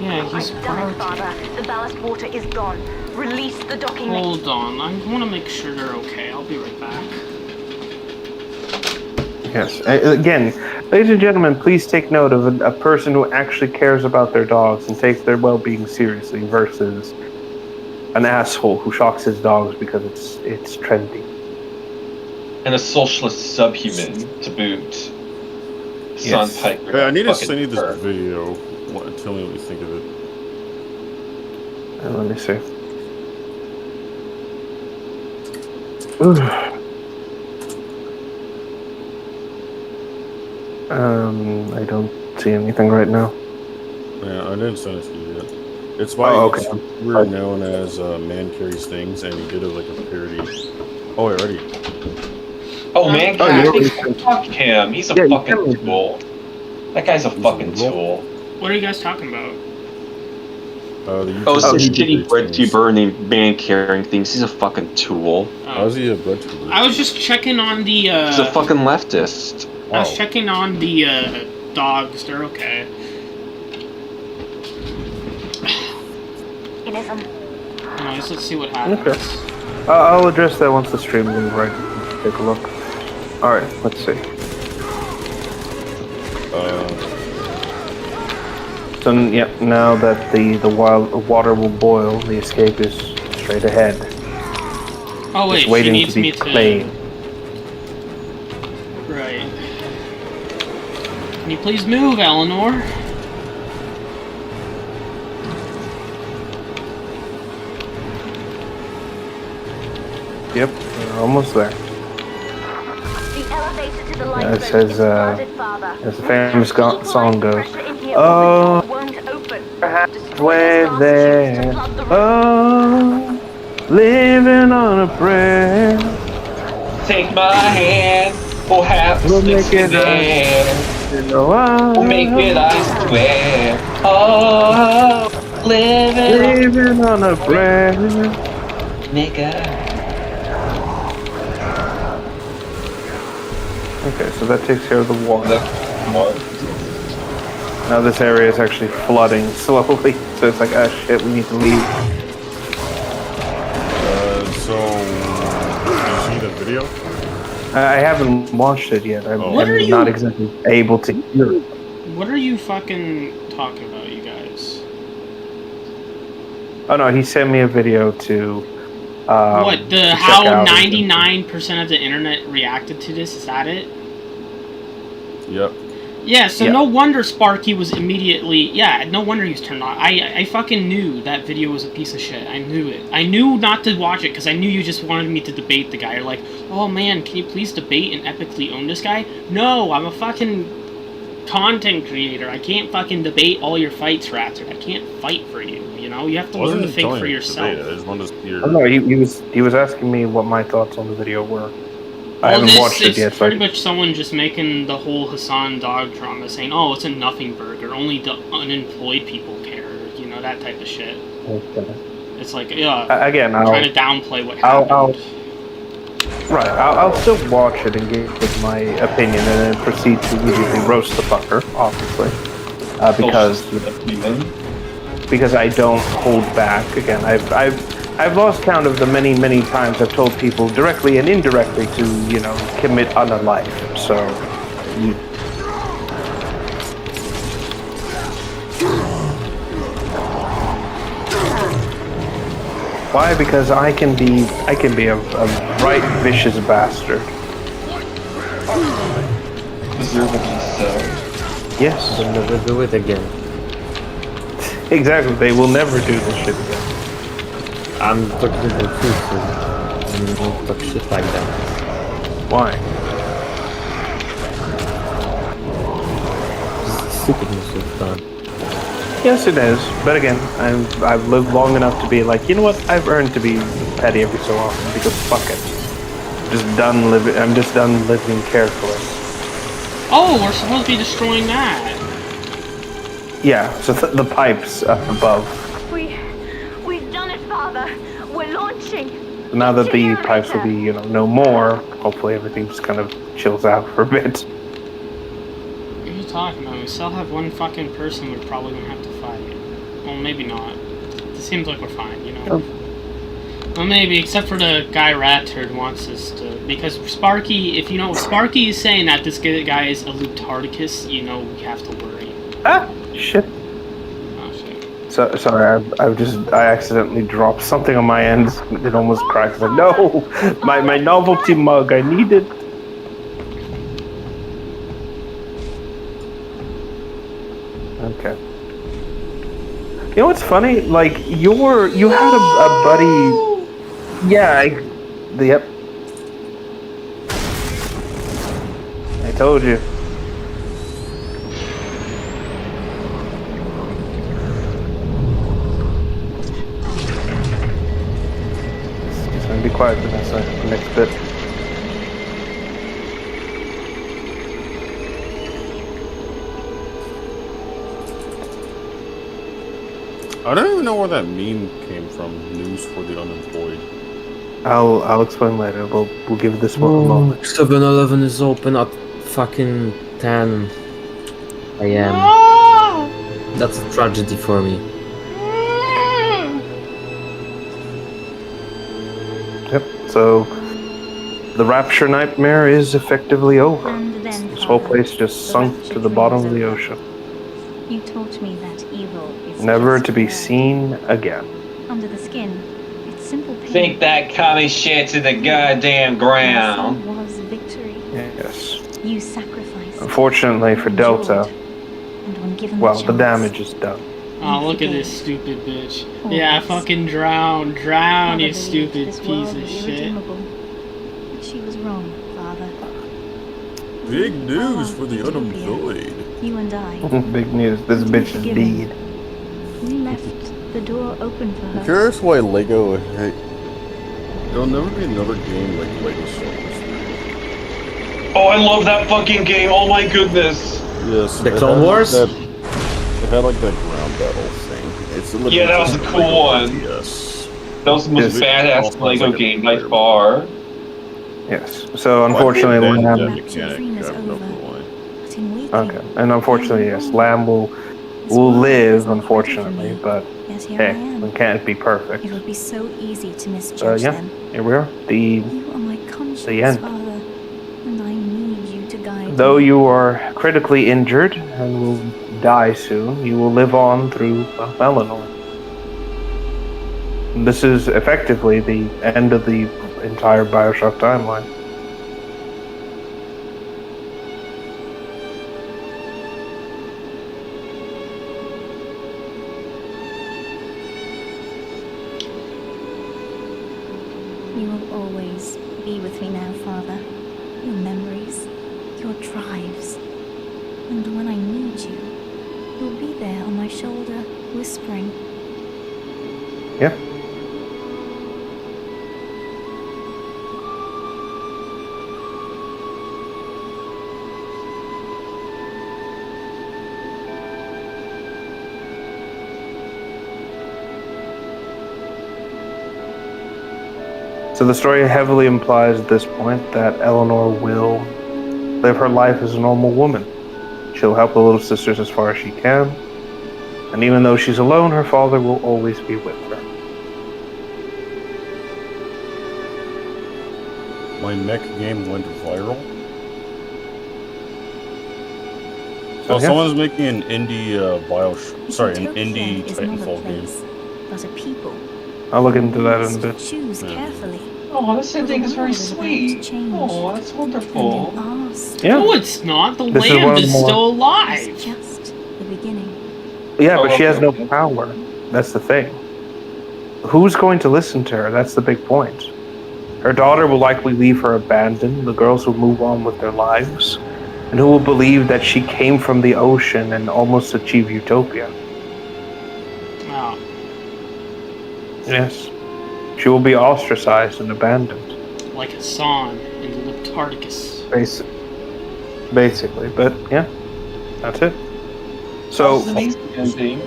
Yeah, he's I've done it, Father. The ballast water is gone. Release the docking Hold on, I want to make sure they're okay. I'll be right back. Yes. Again, ladies and gentlemen, please take note of a person who actually cares about their dogs and takes their well-being seriously versus an asshole who shocks his dogs because it's trendy. And a socialist subhuman to boot. Yes. Son Piker. Hey, I need to fucking send you this turd. video. Tell me what you think of it. Let me see. Ooh. I don't see anything right now. Yeah, I didn't send it to you yet. It's by okay. we're known as Man Carries Things, and he did it like a parody. Oh, wait, already. Oh man, fuck him. He's a Yeah, fucking tool. That guy's a fucking tool. What are you guys talking about? Some shitty breadtuber named Man Carrying Things. He's a fucking tool. How's he a breadtuber? I was just checking on the. He's a fucking leftist. I was checking on the dogs. They're okay. Anyways, let's see what happens. Okay. I'll address that once the stream is right. Take a look. Alright, let's see. So, yep, now that the water will boil, the escape is straight ahead. Oh wait, it's waiting she needs to be me to... played. Right. Can you please move, Eleanor? Yep, we're almost there. It says, as the famous song goes, oh, halfway there, oh, living on a prayer. Take my hand, we'll have to stick there. We'll make it, I swear. Oh, living on a prayer. Nigga. Okay, so that takes care of the water. Now this area is actually flooding slowly, so it's like, ah shit, we need to leave. So, did you see the video? I haven't watched it yet. I'm not exactly able to hear it. What are you fucking talking about, you guys? Oh no, he sent me a video to... what, to how check out 99% of the internet reacted to this? Is that it? Yep. Yeah, so no wonder Sparky was immediately... Yeah, no wonder he was turned on. I fucking knew that video was a piece of shit. I knew it. I knew not to watch it, because I knew you just wanted me to debate the guy. You're like, oh man, can you please debate and epically own this guy? No, I'm a fucking content creator. I can't fucking debate all your fights, Ratzer. I can't fight for you, you know? You have to learn to think for yourself. I just wanted to hear... Oh no, he was asking me what my thoughts on the video were. I haven't watched it yet. It's pretty much someone just making the whole Hassan dog drama, saying, "Oh, it's a nothing burger. Only the unemployed people care." You know, that type of shit. Okay. It's like, yeah. Again, trying to downplay what happened. I'll still watch it and give my opinion, and then proceed to immediately roast the fucker, obviously, because I don't hold back. Again, I've lost count of the many times I've told people directly and indirectly to, you know, commit unalive. So, why? Because I can be a right vicious bastard. Deservedly so. Yes. They'll never do it again. Exactly. They will never do this shit again. I'm talking the truth, so you don't talk shit like that. Why? Stupidness is done. Yes, it is. But again, I've lived long enough to be like, you know what? I've earned to be petty every so often because fuck it. I'm just done living carefully. Oh, we're supposed to be destroying that. Yeah. So the pipes up above. We've done it, Father. We're launching. Now that the pipes will be, you know, no more, hopefully everything just kind of chills out for a bit. What are you talking about? We still have one fucking person we're probably gonna have to fight. Well, maybe not. It seems like we're fine, you know? Well, maybe, except for the guy Rat Turd wants us to... Because Sparky, if you know, Sparky is saying that this guy is a Lutarticus, you know we have to worry. Ah! Shit. Oh, shit. So, sorry, I accidentally dropped something on my end. It almost cracked. Like, no! My novelty mug, I need it. Okay. You know what's funny? Like, you had a buddy... Yeah, yep. I told you. Just gonna be quiet for the next bit. I don't even know where that meme came from. News for the unemployed. I'll explain later. We'll give this one a moment. 7-Eleven is open at fucking 10 a.m. That's a tragedy for me. Yep. So the Rapture nightmare is effectively over. This whole place just sunk to the bottom of the ocean, You taught me that evil is never just to be there. seen again. Under the skin. It's simple pain. Think that commie shit to the goddamn ground. Was victory. Yes. You sacrificed. Unfortunately for Delta, And when given well, the the chance, damage is done. Oh, look at this stupid bitch. Yeah, fucking drown, you stupid this piece world of was shit. irredeemable. But she was wrong, Father. Big news for the unemployed. You and I. Big news. This bitch is dead. We left the door open for I'm her. curious why Lego. Hey, there'll never be another game like Lego Star Wars. Oh, I love that fucking game. Oh my goodness. Yes. The Clone Wars? It had like that ground battle thing. It's literally Yeah, that was just a cool one. Yes. That was the most badass Lego game by far. Yes. So unfortunately, Lamb. Okay. And unfortunately, yes, Lamb will live. Unfortunately, but Yes, here hey, I am. it can't be perfect. It would be so easy to misjudge Yeah. them. Here we are. You are my conscience, The end. Father, and I need you to guide Though me. you are critically injured and will die soon, you will live on through Eleanor. This is effectively the end of the entire Bioshock timeline. You will always be with me now, Father. Your memories, your drives. And when I need you, you'll be there on my shoulder, whispering. Yeah. So the story heavily implies at this point that Eleanor will live her life as a normal woman. She'll help the little sisters as far as she can, and even though she's alone, her father will always be with her. My mech game went viral. So Okay. someone's making an indie an indie Is not a Titanfall game. place, but a people. I'll look into that in a bit. Choose carefully. Oh, this ending is very sweet. Oh, that's wonderful. Yeah. No, it's not. The This is one Lamb of is the more- still alive. Just the beginning. Yeah, Oh, but she has okay, no okay. power. That's the thing. Who's going to listen to her? That's the big point. Her daughter will likely leave her abandoned. The girls will move on with their lives. And who will believe that she came from the ocean and almost achieved utopia? Oh. Yes. She will be ostracized and abandoned. Like Hassan in Lutarticus. Basically, but yeah, that's it. So, That was an amazing ending.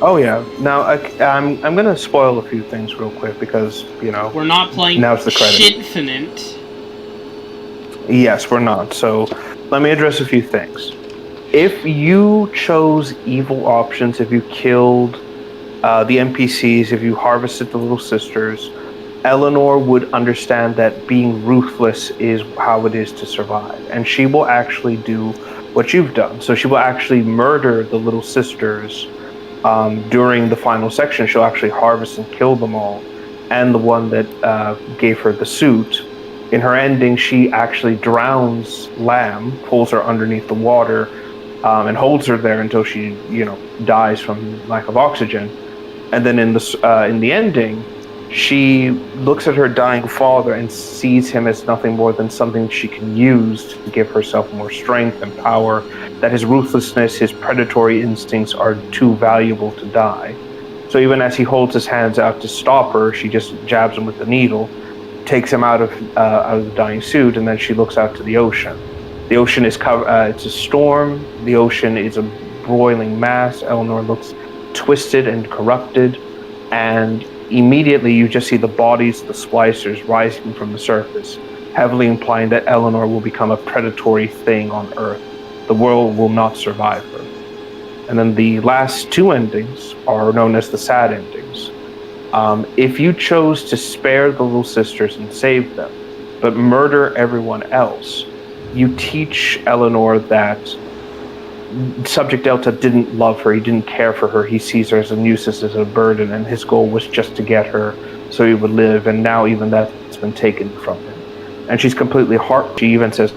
oh yeah. Now I'm gonna spoil a few things real quick because We're not playing Now's the credit. Shitfinite. Yes, we're not. So let me address a few things. If you chose evil options, if you killed the NPCs, if you harvested the little sisters, Eleanor would understand that being ruthless is how it is to survive, and she will actually do what you've done. So she will actually murder the little sisters during the final section. She'll actually harvest and kill them all, and the one that gave her the suit. In her ending, she actually drowns Lamb, pulls her underneath the water, and holds her there until she, dies from lack of oxygen. And then in the ending, she looks at her dying father and sees him as nothing more than something she can use to give herself more strength and power, that his ruthlessness, his predatory instincts are too valuable to die. So even as he holds his hands out to stop her, she just jabs him with the needle, takes him out of the dying suit, and then she looks out to the ocean. The ocean is it's a storm. The ocean is a broiling mass. Eleanor looks twisted and corrupted, and immediately you just see the bodies, the splicers, rising from the surface, heavily implying that Eleanor will become a predatory thing on Earth. The world will not survive her. And then the last two endings are known as the sad endings. If you chose to spare the little sisters and save them, but murder everyone else, you teach Eleanor that Subject Delta didn't love her, he didn't care for her, he sees her as a nuisance, as a burden, and his goal was just to get her so he would live, and now even that's been taken from him. And she's completely she even says,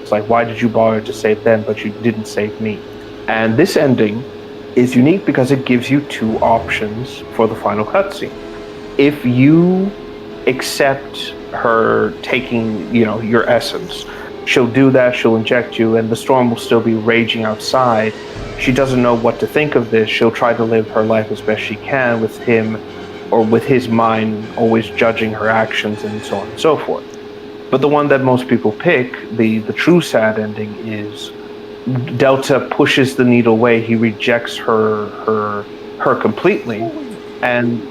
it's like, why did you bother to save them, but you didn't save me? And this ending is unique because it gives you two options for the final cutscene. If you accept her taking, your essence, she'll do that, she'll inject you, and the storm will still be raging outside. She doesn't know what to think of this. She'll try to live her life as best she can with him, or with his mind always judging her actions and so on and so forth. But the one that most people pick, the true sad ending, is Delta pushes the needle away. He rejects her completely, and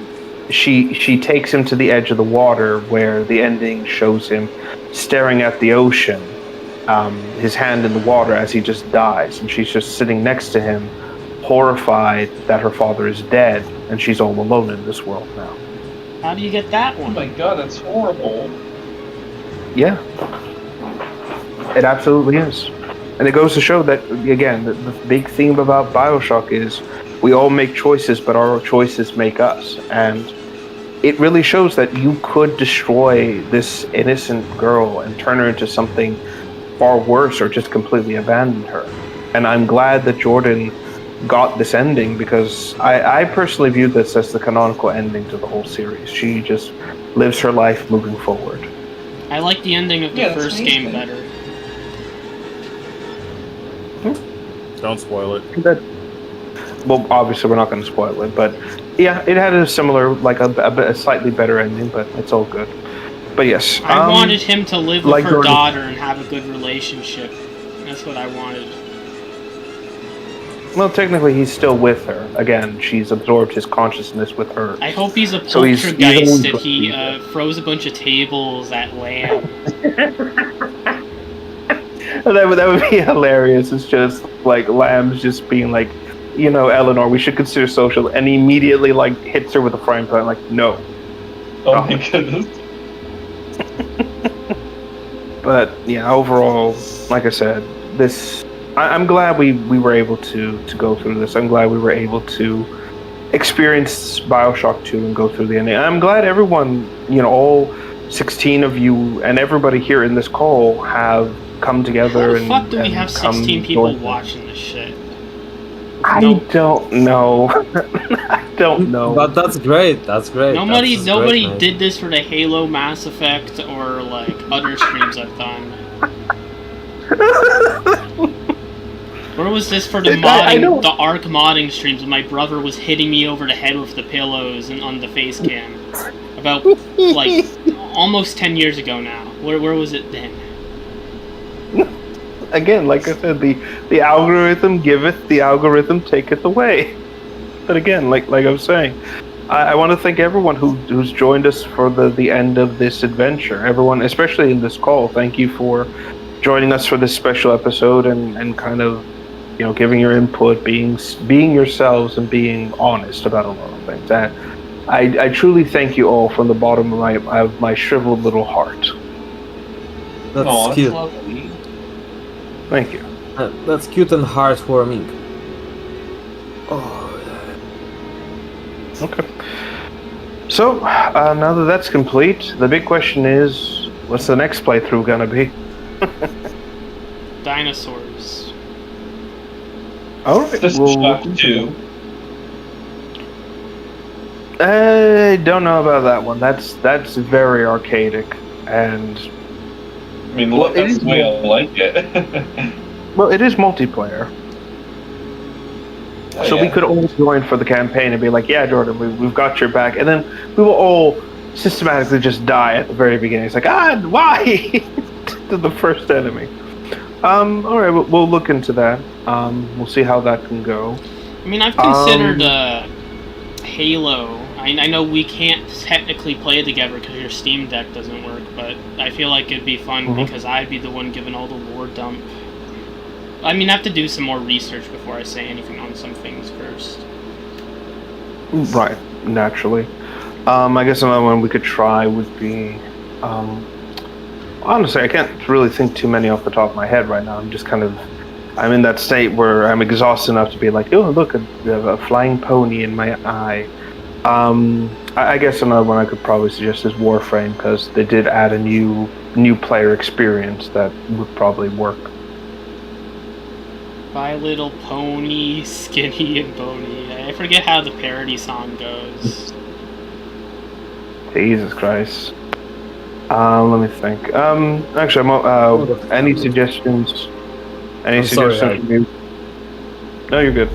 she takes him to the edge of the water, where the ending shows him staring at the ocean, his hand in the water as he just dies, and she's just sitting next to him, horrified that her father is dead, and she's all alone in this world now. How do you get that one? Oh my god, that's horrible. Yeah, it absolutely is. And it goes to show that, again, the big theme about BioShock is we all make choices, but our choices make us. And it really shows that you could destroy this innocent girl and turn her into something far worse, or just completely abandon her. And I'm glad that Jordan got this ending, because I personally view this as the canonical ending to the whole series. She just lives her life moving forward. I like the ending of the first game better. Don't spoil it. Well, obviously we're not going to spoil it, but yeah, it had a similar, like a slightly better ending, but it's all good. But yes, I wanted him to live with like her Jordan, daughter and have a good relationship. That's what I wanted. Well, technically he's still with her. Again, she's absorbed his consciousness with her. I hope he's a So he's poltergeist that he froze a bunch of tables at Lamb. That would be hilarious. It's just like Lamb's just being like, Eleanor, we should consider social, and he immediately like hits her with a frying pan, like, no. Oh my goodness. But yeah, overall, like I said, I'm glad we were able to go through this. I'm glad we were able to experience BioShock 2 and go through the ending. I'm glad everyone, all 16 of you and everybody here in this call have come together. How the fuck do we have 16 people watching this shit? I don't know. I don't know. But that's great. That's great. Nobody Great, did this for the Halo Mass Effect or like other streams I've done. Where was this for the modding, the Ark modding streams when my brother was hitting me over the head with the pillows and on the face cam? About like almost 10 years ago now. Where was it then? Again, like I said, the algorithm giveth, the algorithm taketh away. But again, like I was saying, I want to thank everyone who's joined us for the end of this adventure. Everyone, especially in this call, thank you for joining us for this special episode and kind of, giving your input, being yourselves and being honest about a lot of things. I truly thank you all from the bottom of my shriveled little heart. That's cute. Lovely. Thank you. That's cute and heartwarming. Oh. Okay. So, now that that's complete, the big question is, what's the next playthrough gonna be? Dinosaurs. Alright, Shock 2. I don't know about that one. That's very archaic, and I mean, that's the way I like it. well, it is multiplayer. Oh, So yeah. we could all join for the campaign and be like, yeah, Jordan, we've got your back. And then we will all systematically just die at the very beginning. It's like, why? To the first enemy. All right, we'll look into that. We'll see how that can go. I mean, I've considered Halo. I know we can't technically play together because your Steam Deck doesn't work, but I feel like it'd be fun because I'd be the one giving all the lore dump. I mean, I have to do some more research before I say anything on some things first. Right, naturally. I guess another one we could try would be... honestly, I can't really think too many off the top of my head right now. I'm in that state where I'm exhausted enough to be like, oh, look, I have a flying pony in my eye. I guess another one I could probably suggest is Warframe, because they did add a new player experience that would probably work. My Little Pony, Skinny and Bony. I forget how the parody song goes. Jesus Christ. Let me think. Actually, any suggestions? Any suggestions from you? No, you're good.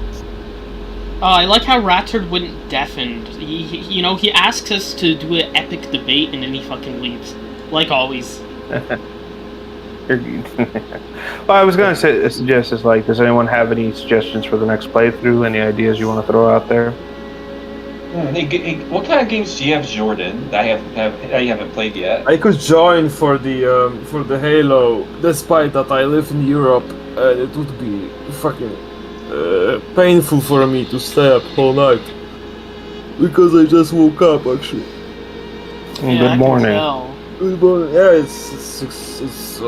Oh, I like how Ratard wouldn't deafen. He asks us to do an epic debate and then he fucking leaves. Like always. Well, I was going to suggest is like, does anyone have any suggestions for the next playthrough? Any ideas you want to throw out there? What kind of games do you have, Jordan, that you haven't played yet? I could join for the Halo, despite that I live in Europe, and it would be fucking painful for me to stay up all night. Because I just woke up, actually. Good morning. Good morning. Yeah, it's I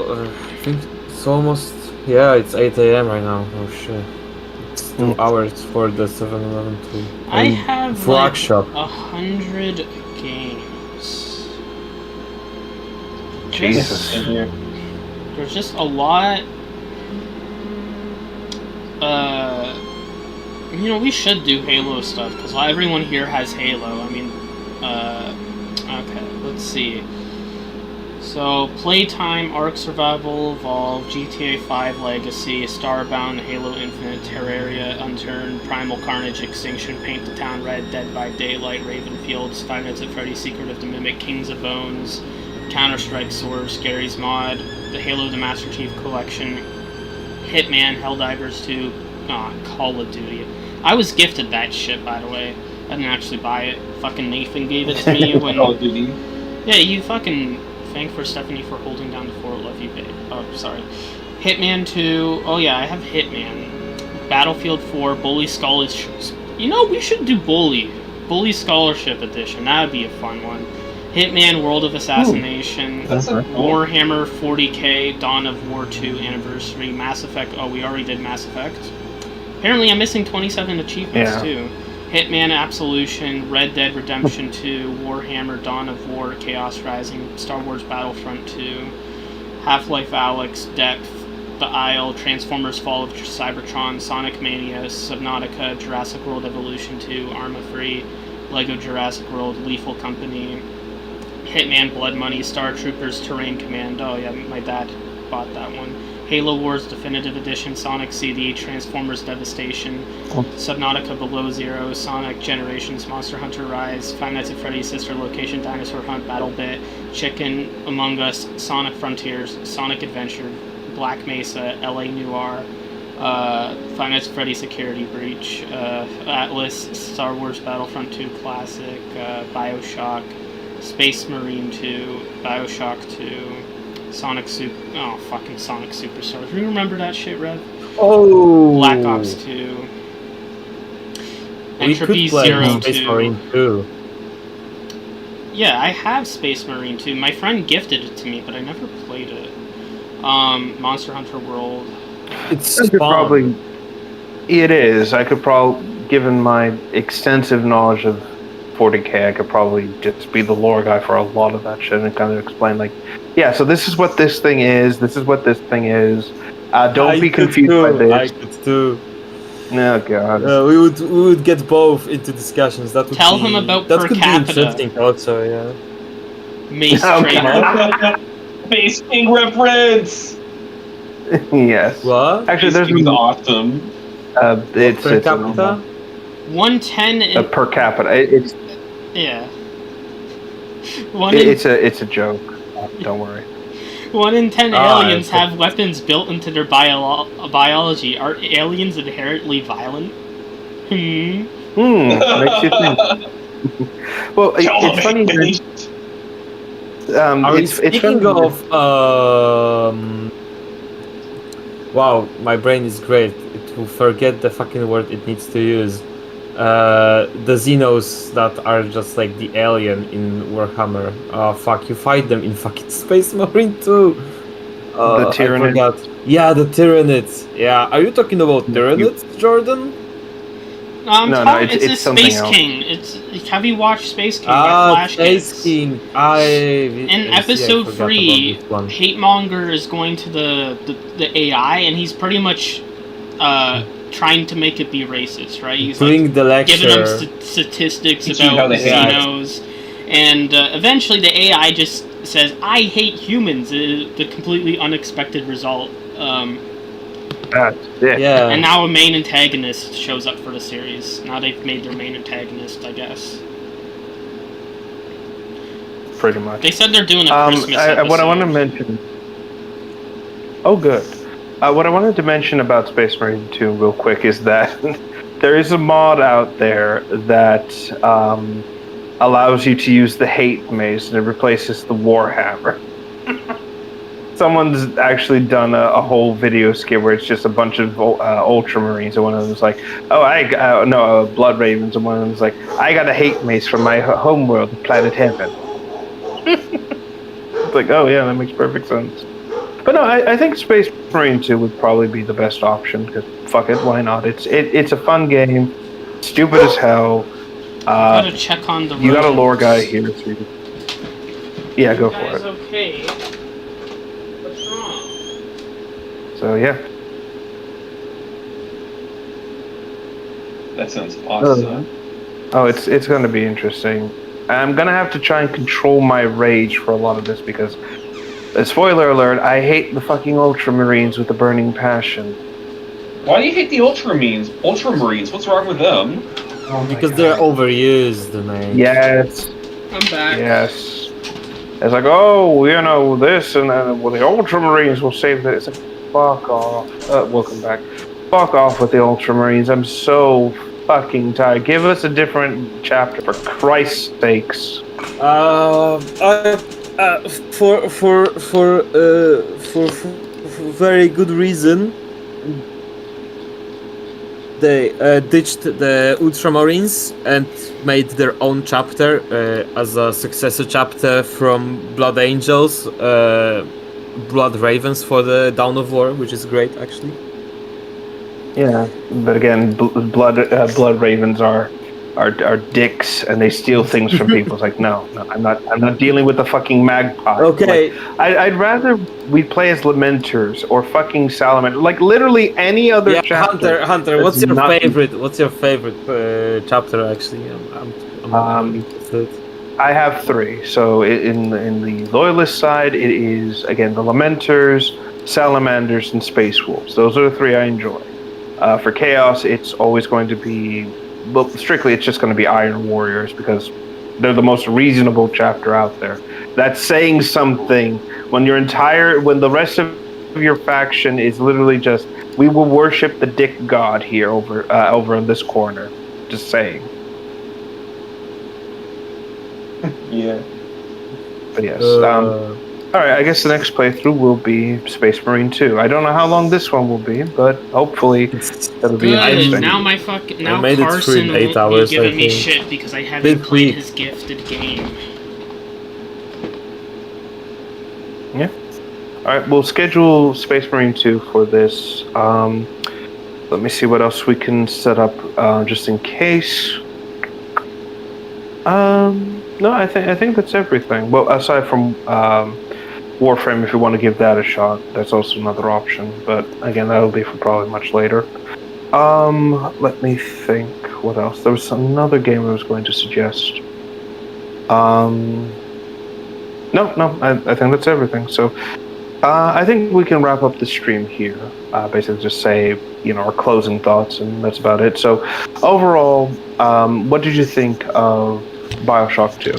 think it's almost, it's 8 a.m. right now. Oh shit. It's 2 hours for the 7-Eleven to I have Frog Shop. 100 games. Jesus. There's just a lot. We should do Halo stuff because everyone here has Halo. I mean, okay, let's see. So, Playtime, Ark Survival, Evolve, GTA 5 Legacy, Starbound, Halo Infinite, Terraria, Unturned, Primal Carnage, Extinction, Paint the Town Red, Dead by Daylight, Ravenfields, Five Nights at Freddy's, Secret of the Mimic, Kings of Bones, Counter-Strike Source, Gary's Mod, the Halo the Master Chief Collection, Hitman, Helldivers 2, Call of Duty. I was gifted that shit, by the way. I didn't actually buy it. Fucking Nathan gave it to me when... Call of Duty? Yeah, you fucking... Thank for Stephanie for holding down the fort. Love you, babe. Oh, sorry. Hitman 2. Oh, yeah, I have Hitman. Battlefield 4. Bully Scholarship. We should do Bully. Bully Scholarship Edition. That would be a fun one. Hitman World of Assassination. Warhammer 40k. Dawn of War 2 Anniversary. Mass Effect. Oh, we already did Mass Effect. Apparently, I'm missing 27 achievements, too. Hitman Absolution, Red Dead Redemption 2, Warhammer Dawn of War, Chaos Rising, Star Wars Battlefront 2, Half-Life Alyx, Depth, The Isle, Transformers Fall of Cybertron, Sonic Mania, Subnautica, Jurassic World Evolution 2, Arma Free, Lego Jurassic World, Lethal Company, Hitman Blood Money, Star Troopers Terrain Command. Oh yeah, my dad bought that one. Halo Wars Definitive Edition, Sonic CD, Transformers Devastation, Subnautica Below Zero, Sonic Generations, Monster Hunter Rise, Five Nights at Freddy's Sister Location, Dinosaur Hunt, Battle Bit, Chicken, Among Us, Sonic Frontiers, Sonic Adventure, Black Mesa, LA Noire, Five Nights at Freddy's Security Breach, Atlas, Star Wars Battlefront 2 Classic, Bioshock, Space Marine 2, Bioshock 2, Sonic Superstars. Do you remember that shit, Rev? Oh! Black Ops 2. Entropy we could play 02. Space Marine 2. Yeah, I have Space Marine 2. My friend gifted it to me, but I never played it. Monster Hunter World. It's probably. It is. I could probably, given my extensive knowledge of 40k, I could probably just be the lore guy for a lot of that shit and kind of explain, like, yeah, so this is what this thing is. This is what this thing is. Don't be confused by this. I could too. Oh god. We would get both into discussions. That would Tell be, him about that per could capita. be interesting also, yeah. Mace Okay. Trainer. Space King reference. Yes. What? Actually, there's King is awesome. It's Per capita? 110 in, per capita. It's yeah. One in, it's a joke. Don't worry. 1 in 10 Ah, aliens okay. have weapons built into their biology. Are aliens inherently violent? Makes you think. Well, it's funny. Speaking of, wow, my brain is great. It will forget the fucking word it needs to use. The Xenos that are just like the alien in Warhammer. Oh fuck, you fight them in fucking Space Marine 2. The Tyranids. Yeah, the Tyranids. Yeah, are you talking about Tyranids, Jordan? No, it's a something Space else. King. Have you watched Space King by Flash Space Kids? King. In episode 3, Hate Monger is going to the AI, and he's pretty much trying to make it be racist, right? He's doing the lecture, giving them statistics Teaching about how they hate. Xenos, and eventually the AI just says, "I hate humans." The completely unexpected result. That's it. Yeah. And now a main antagonist shows up for the series. Now they've made their main antagonist, I guess. Pretty much. They said they're doing a Christmas episode. What I want to mention. Oh, good. What I wanted to mention about Space Marine 2 real quick is that there is a mod out there that allows you to use the Hate Mace and it replaces the Warhammer. Someone's actually done a whole video skit where it's just a bunch of Ultramarines, and one of them's like, Blood Ravens, and one of them's like, I got a Hate Mace from my homeworld, Planet Heaven. It's like, oh yeah, that makes perfect sense. But no, I think Space Marine 2 would probably be the best option, because fuck it, why not? It's a fun game, stupid as hell. Gotta check on the you got a lore roads. guy here, so yeah, go for Guys, it. okay. What's wrong? So yeah. That sounds awesome. Oh, it's going to be interesting. I'm going to have to try and control my rage for a lot of this because, spoiler alert, I hate the fucking Ultramarines with a burning passion. Why do you hate the Ultramarines? What's wrong with them? Because they're overused, man. Yes. I'm back. Yes. It's like, oh, you know, this and then, well, the Ultramarines will save this. It's like, fuck off. Welcome back. Fuck off with the Ultramarines. I'm so fucking tired. Give us a different chapter, for Christ's sakes. For very good reason, they ditched the Ultramarines and made their own chapter as a successor chapter from Blood Angels, Blood Ravens for the Dawn of War, which is great actually. Yeah, but again, blood ravens are dicks, and they steal things from people. It's like, no, I'm not dealing with the fucking magpie. Okay, like, I'd rather we play as Lamenters or fucking Salamander, like literally any other chapter. Hunter, what's your favorite? What's your favorite chapter? Actually, I'm interested. I have 3. So in the Loyalist side, it is again the Lamenters, Salamanders, and Space Wolves. Those are the 3 I enjoy. For Chaos, it's always going to be, well, strictly it's just going to be Iron Warriors because they're the most reasonable chapter out there. That's saying something when the rest of your faction is literally just, we will worship the dick god here over in this corner. Just saying. Yeah. But yes. Alright, I guess the next playthrough will be Space Marine 2. I don't know how long this one will be, but hopefully it'll be interesting. Now Carson made it through in 8 won't hours, be giving I me think. shit because I haven't played his gifted game. Yeah. All right, we'll schedule Space Marine 2 for this. Let me see what else we can set up just in case. No, I think that's everything. Well, aside from Warframe, if you want to give that a shot, that's also another option. But again, that'll be for probably much later. Let me think. What else? There was another game I was going to suggest. No, I think that's everything. So, I think we can wrap up the stream here. Basically, just say our closing thoughts, and that's about it. So, overall, what did you think of BioShock 2?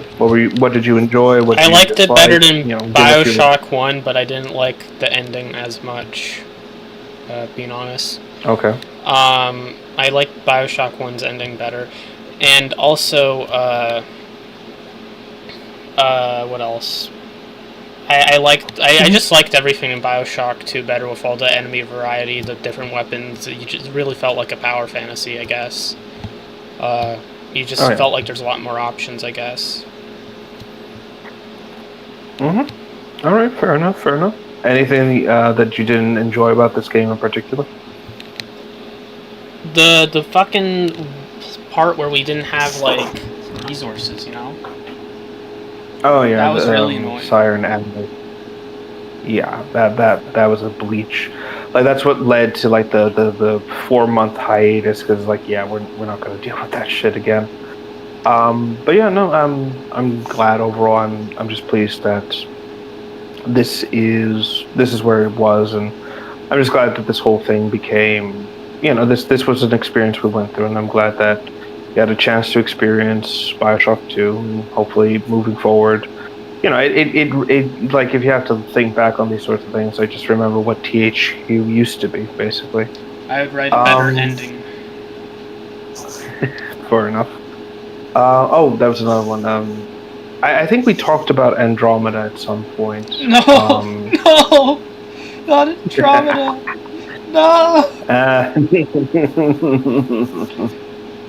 What did you enjoy? What did I you liked it dislike? better than Give us your- BioShock 1, but I didn't like the ending as much, being honest. Okay. I liked BioShock 1's ending better. And also, what else? I just liked everything in BioShock 2 better with all the enemy variety, the different weapons. You just really felt like a power fantasy, I guess. You just felt like there's a lot more options, I guess. Mm-hmm. All right, fair enough. Anything that you didn't enjoy about this game in particular? The fucking part where we didn't have, like, resources, Oh yeah, That was really annoying. Siren Anime. Yeah, that was a bleach. Like that's what led to like the 4-month hiatus because like we're not gonna deal with that shit again. But yeah, no, I'm glad overall. I'm just pleased that this is where it was, and I'm just glad that this whole thing became this was an experience we went through, and I'm glad that you had a chance to experience BioShock 2, and hopefully moving forward. It like if you have to think back on these sorts of things, I just remember what THQ used to be, basically. I would write a better ending. Fair enough. That was another one. I think we talked about Andromeda at some point. No, no, not Andromeda. No.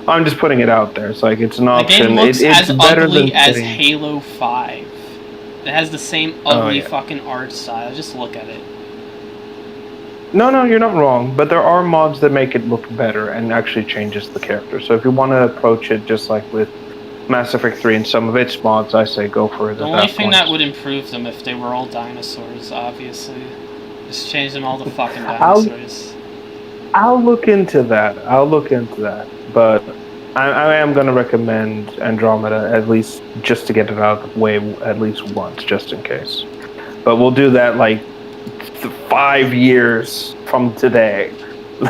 I'm just putting it out there. It's like it's an The option. game looks it's as better ugly than as sitting- Halo 5. It has the same ugly yeah. fucking art style. Just look at it. No, you're not wrong. But there are mods that make it look better and actually changes the character. So if you want to approach it just like with Mass Effect 3 and some of its mods, I say go for it. The only thing that would improve them if they were all dinosaurs, obviously. Just change them all to fucking dinosaurs. I'll look into that. But I am going to recommend Andromeda, at least just to get it out of the way at least once, just in case. But we'll do that like 5 years from today,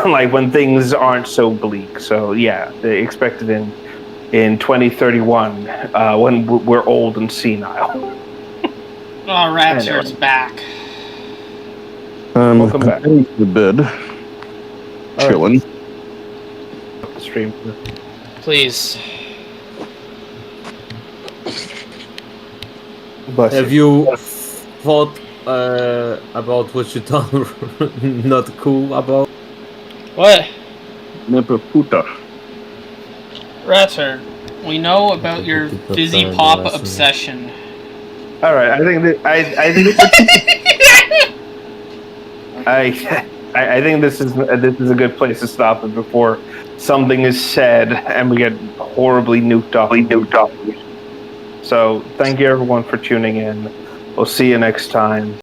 like when things aren't so bleak. So yeah, they expect it in 2031 when we're old and senile. Oh, Rapture's back. Welcome back. I'm to bed. Chilling. The stream. Please. Have you thought about what you done not cool about? What? Never puta. Rapture, we know about your fizzy pop obsession. All right, I think I think this is a good place to stop it before something is said and we get horribly nuked off. So thank you everyone for tuning in. We'll see you next time.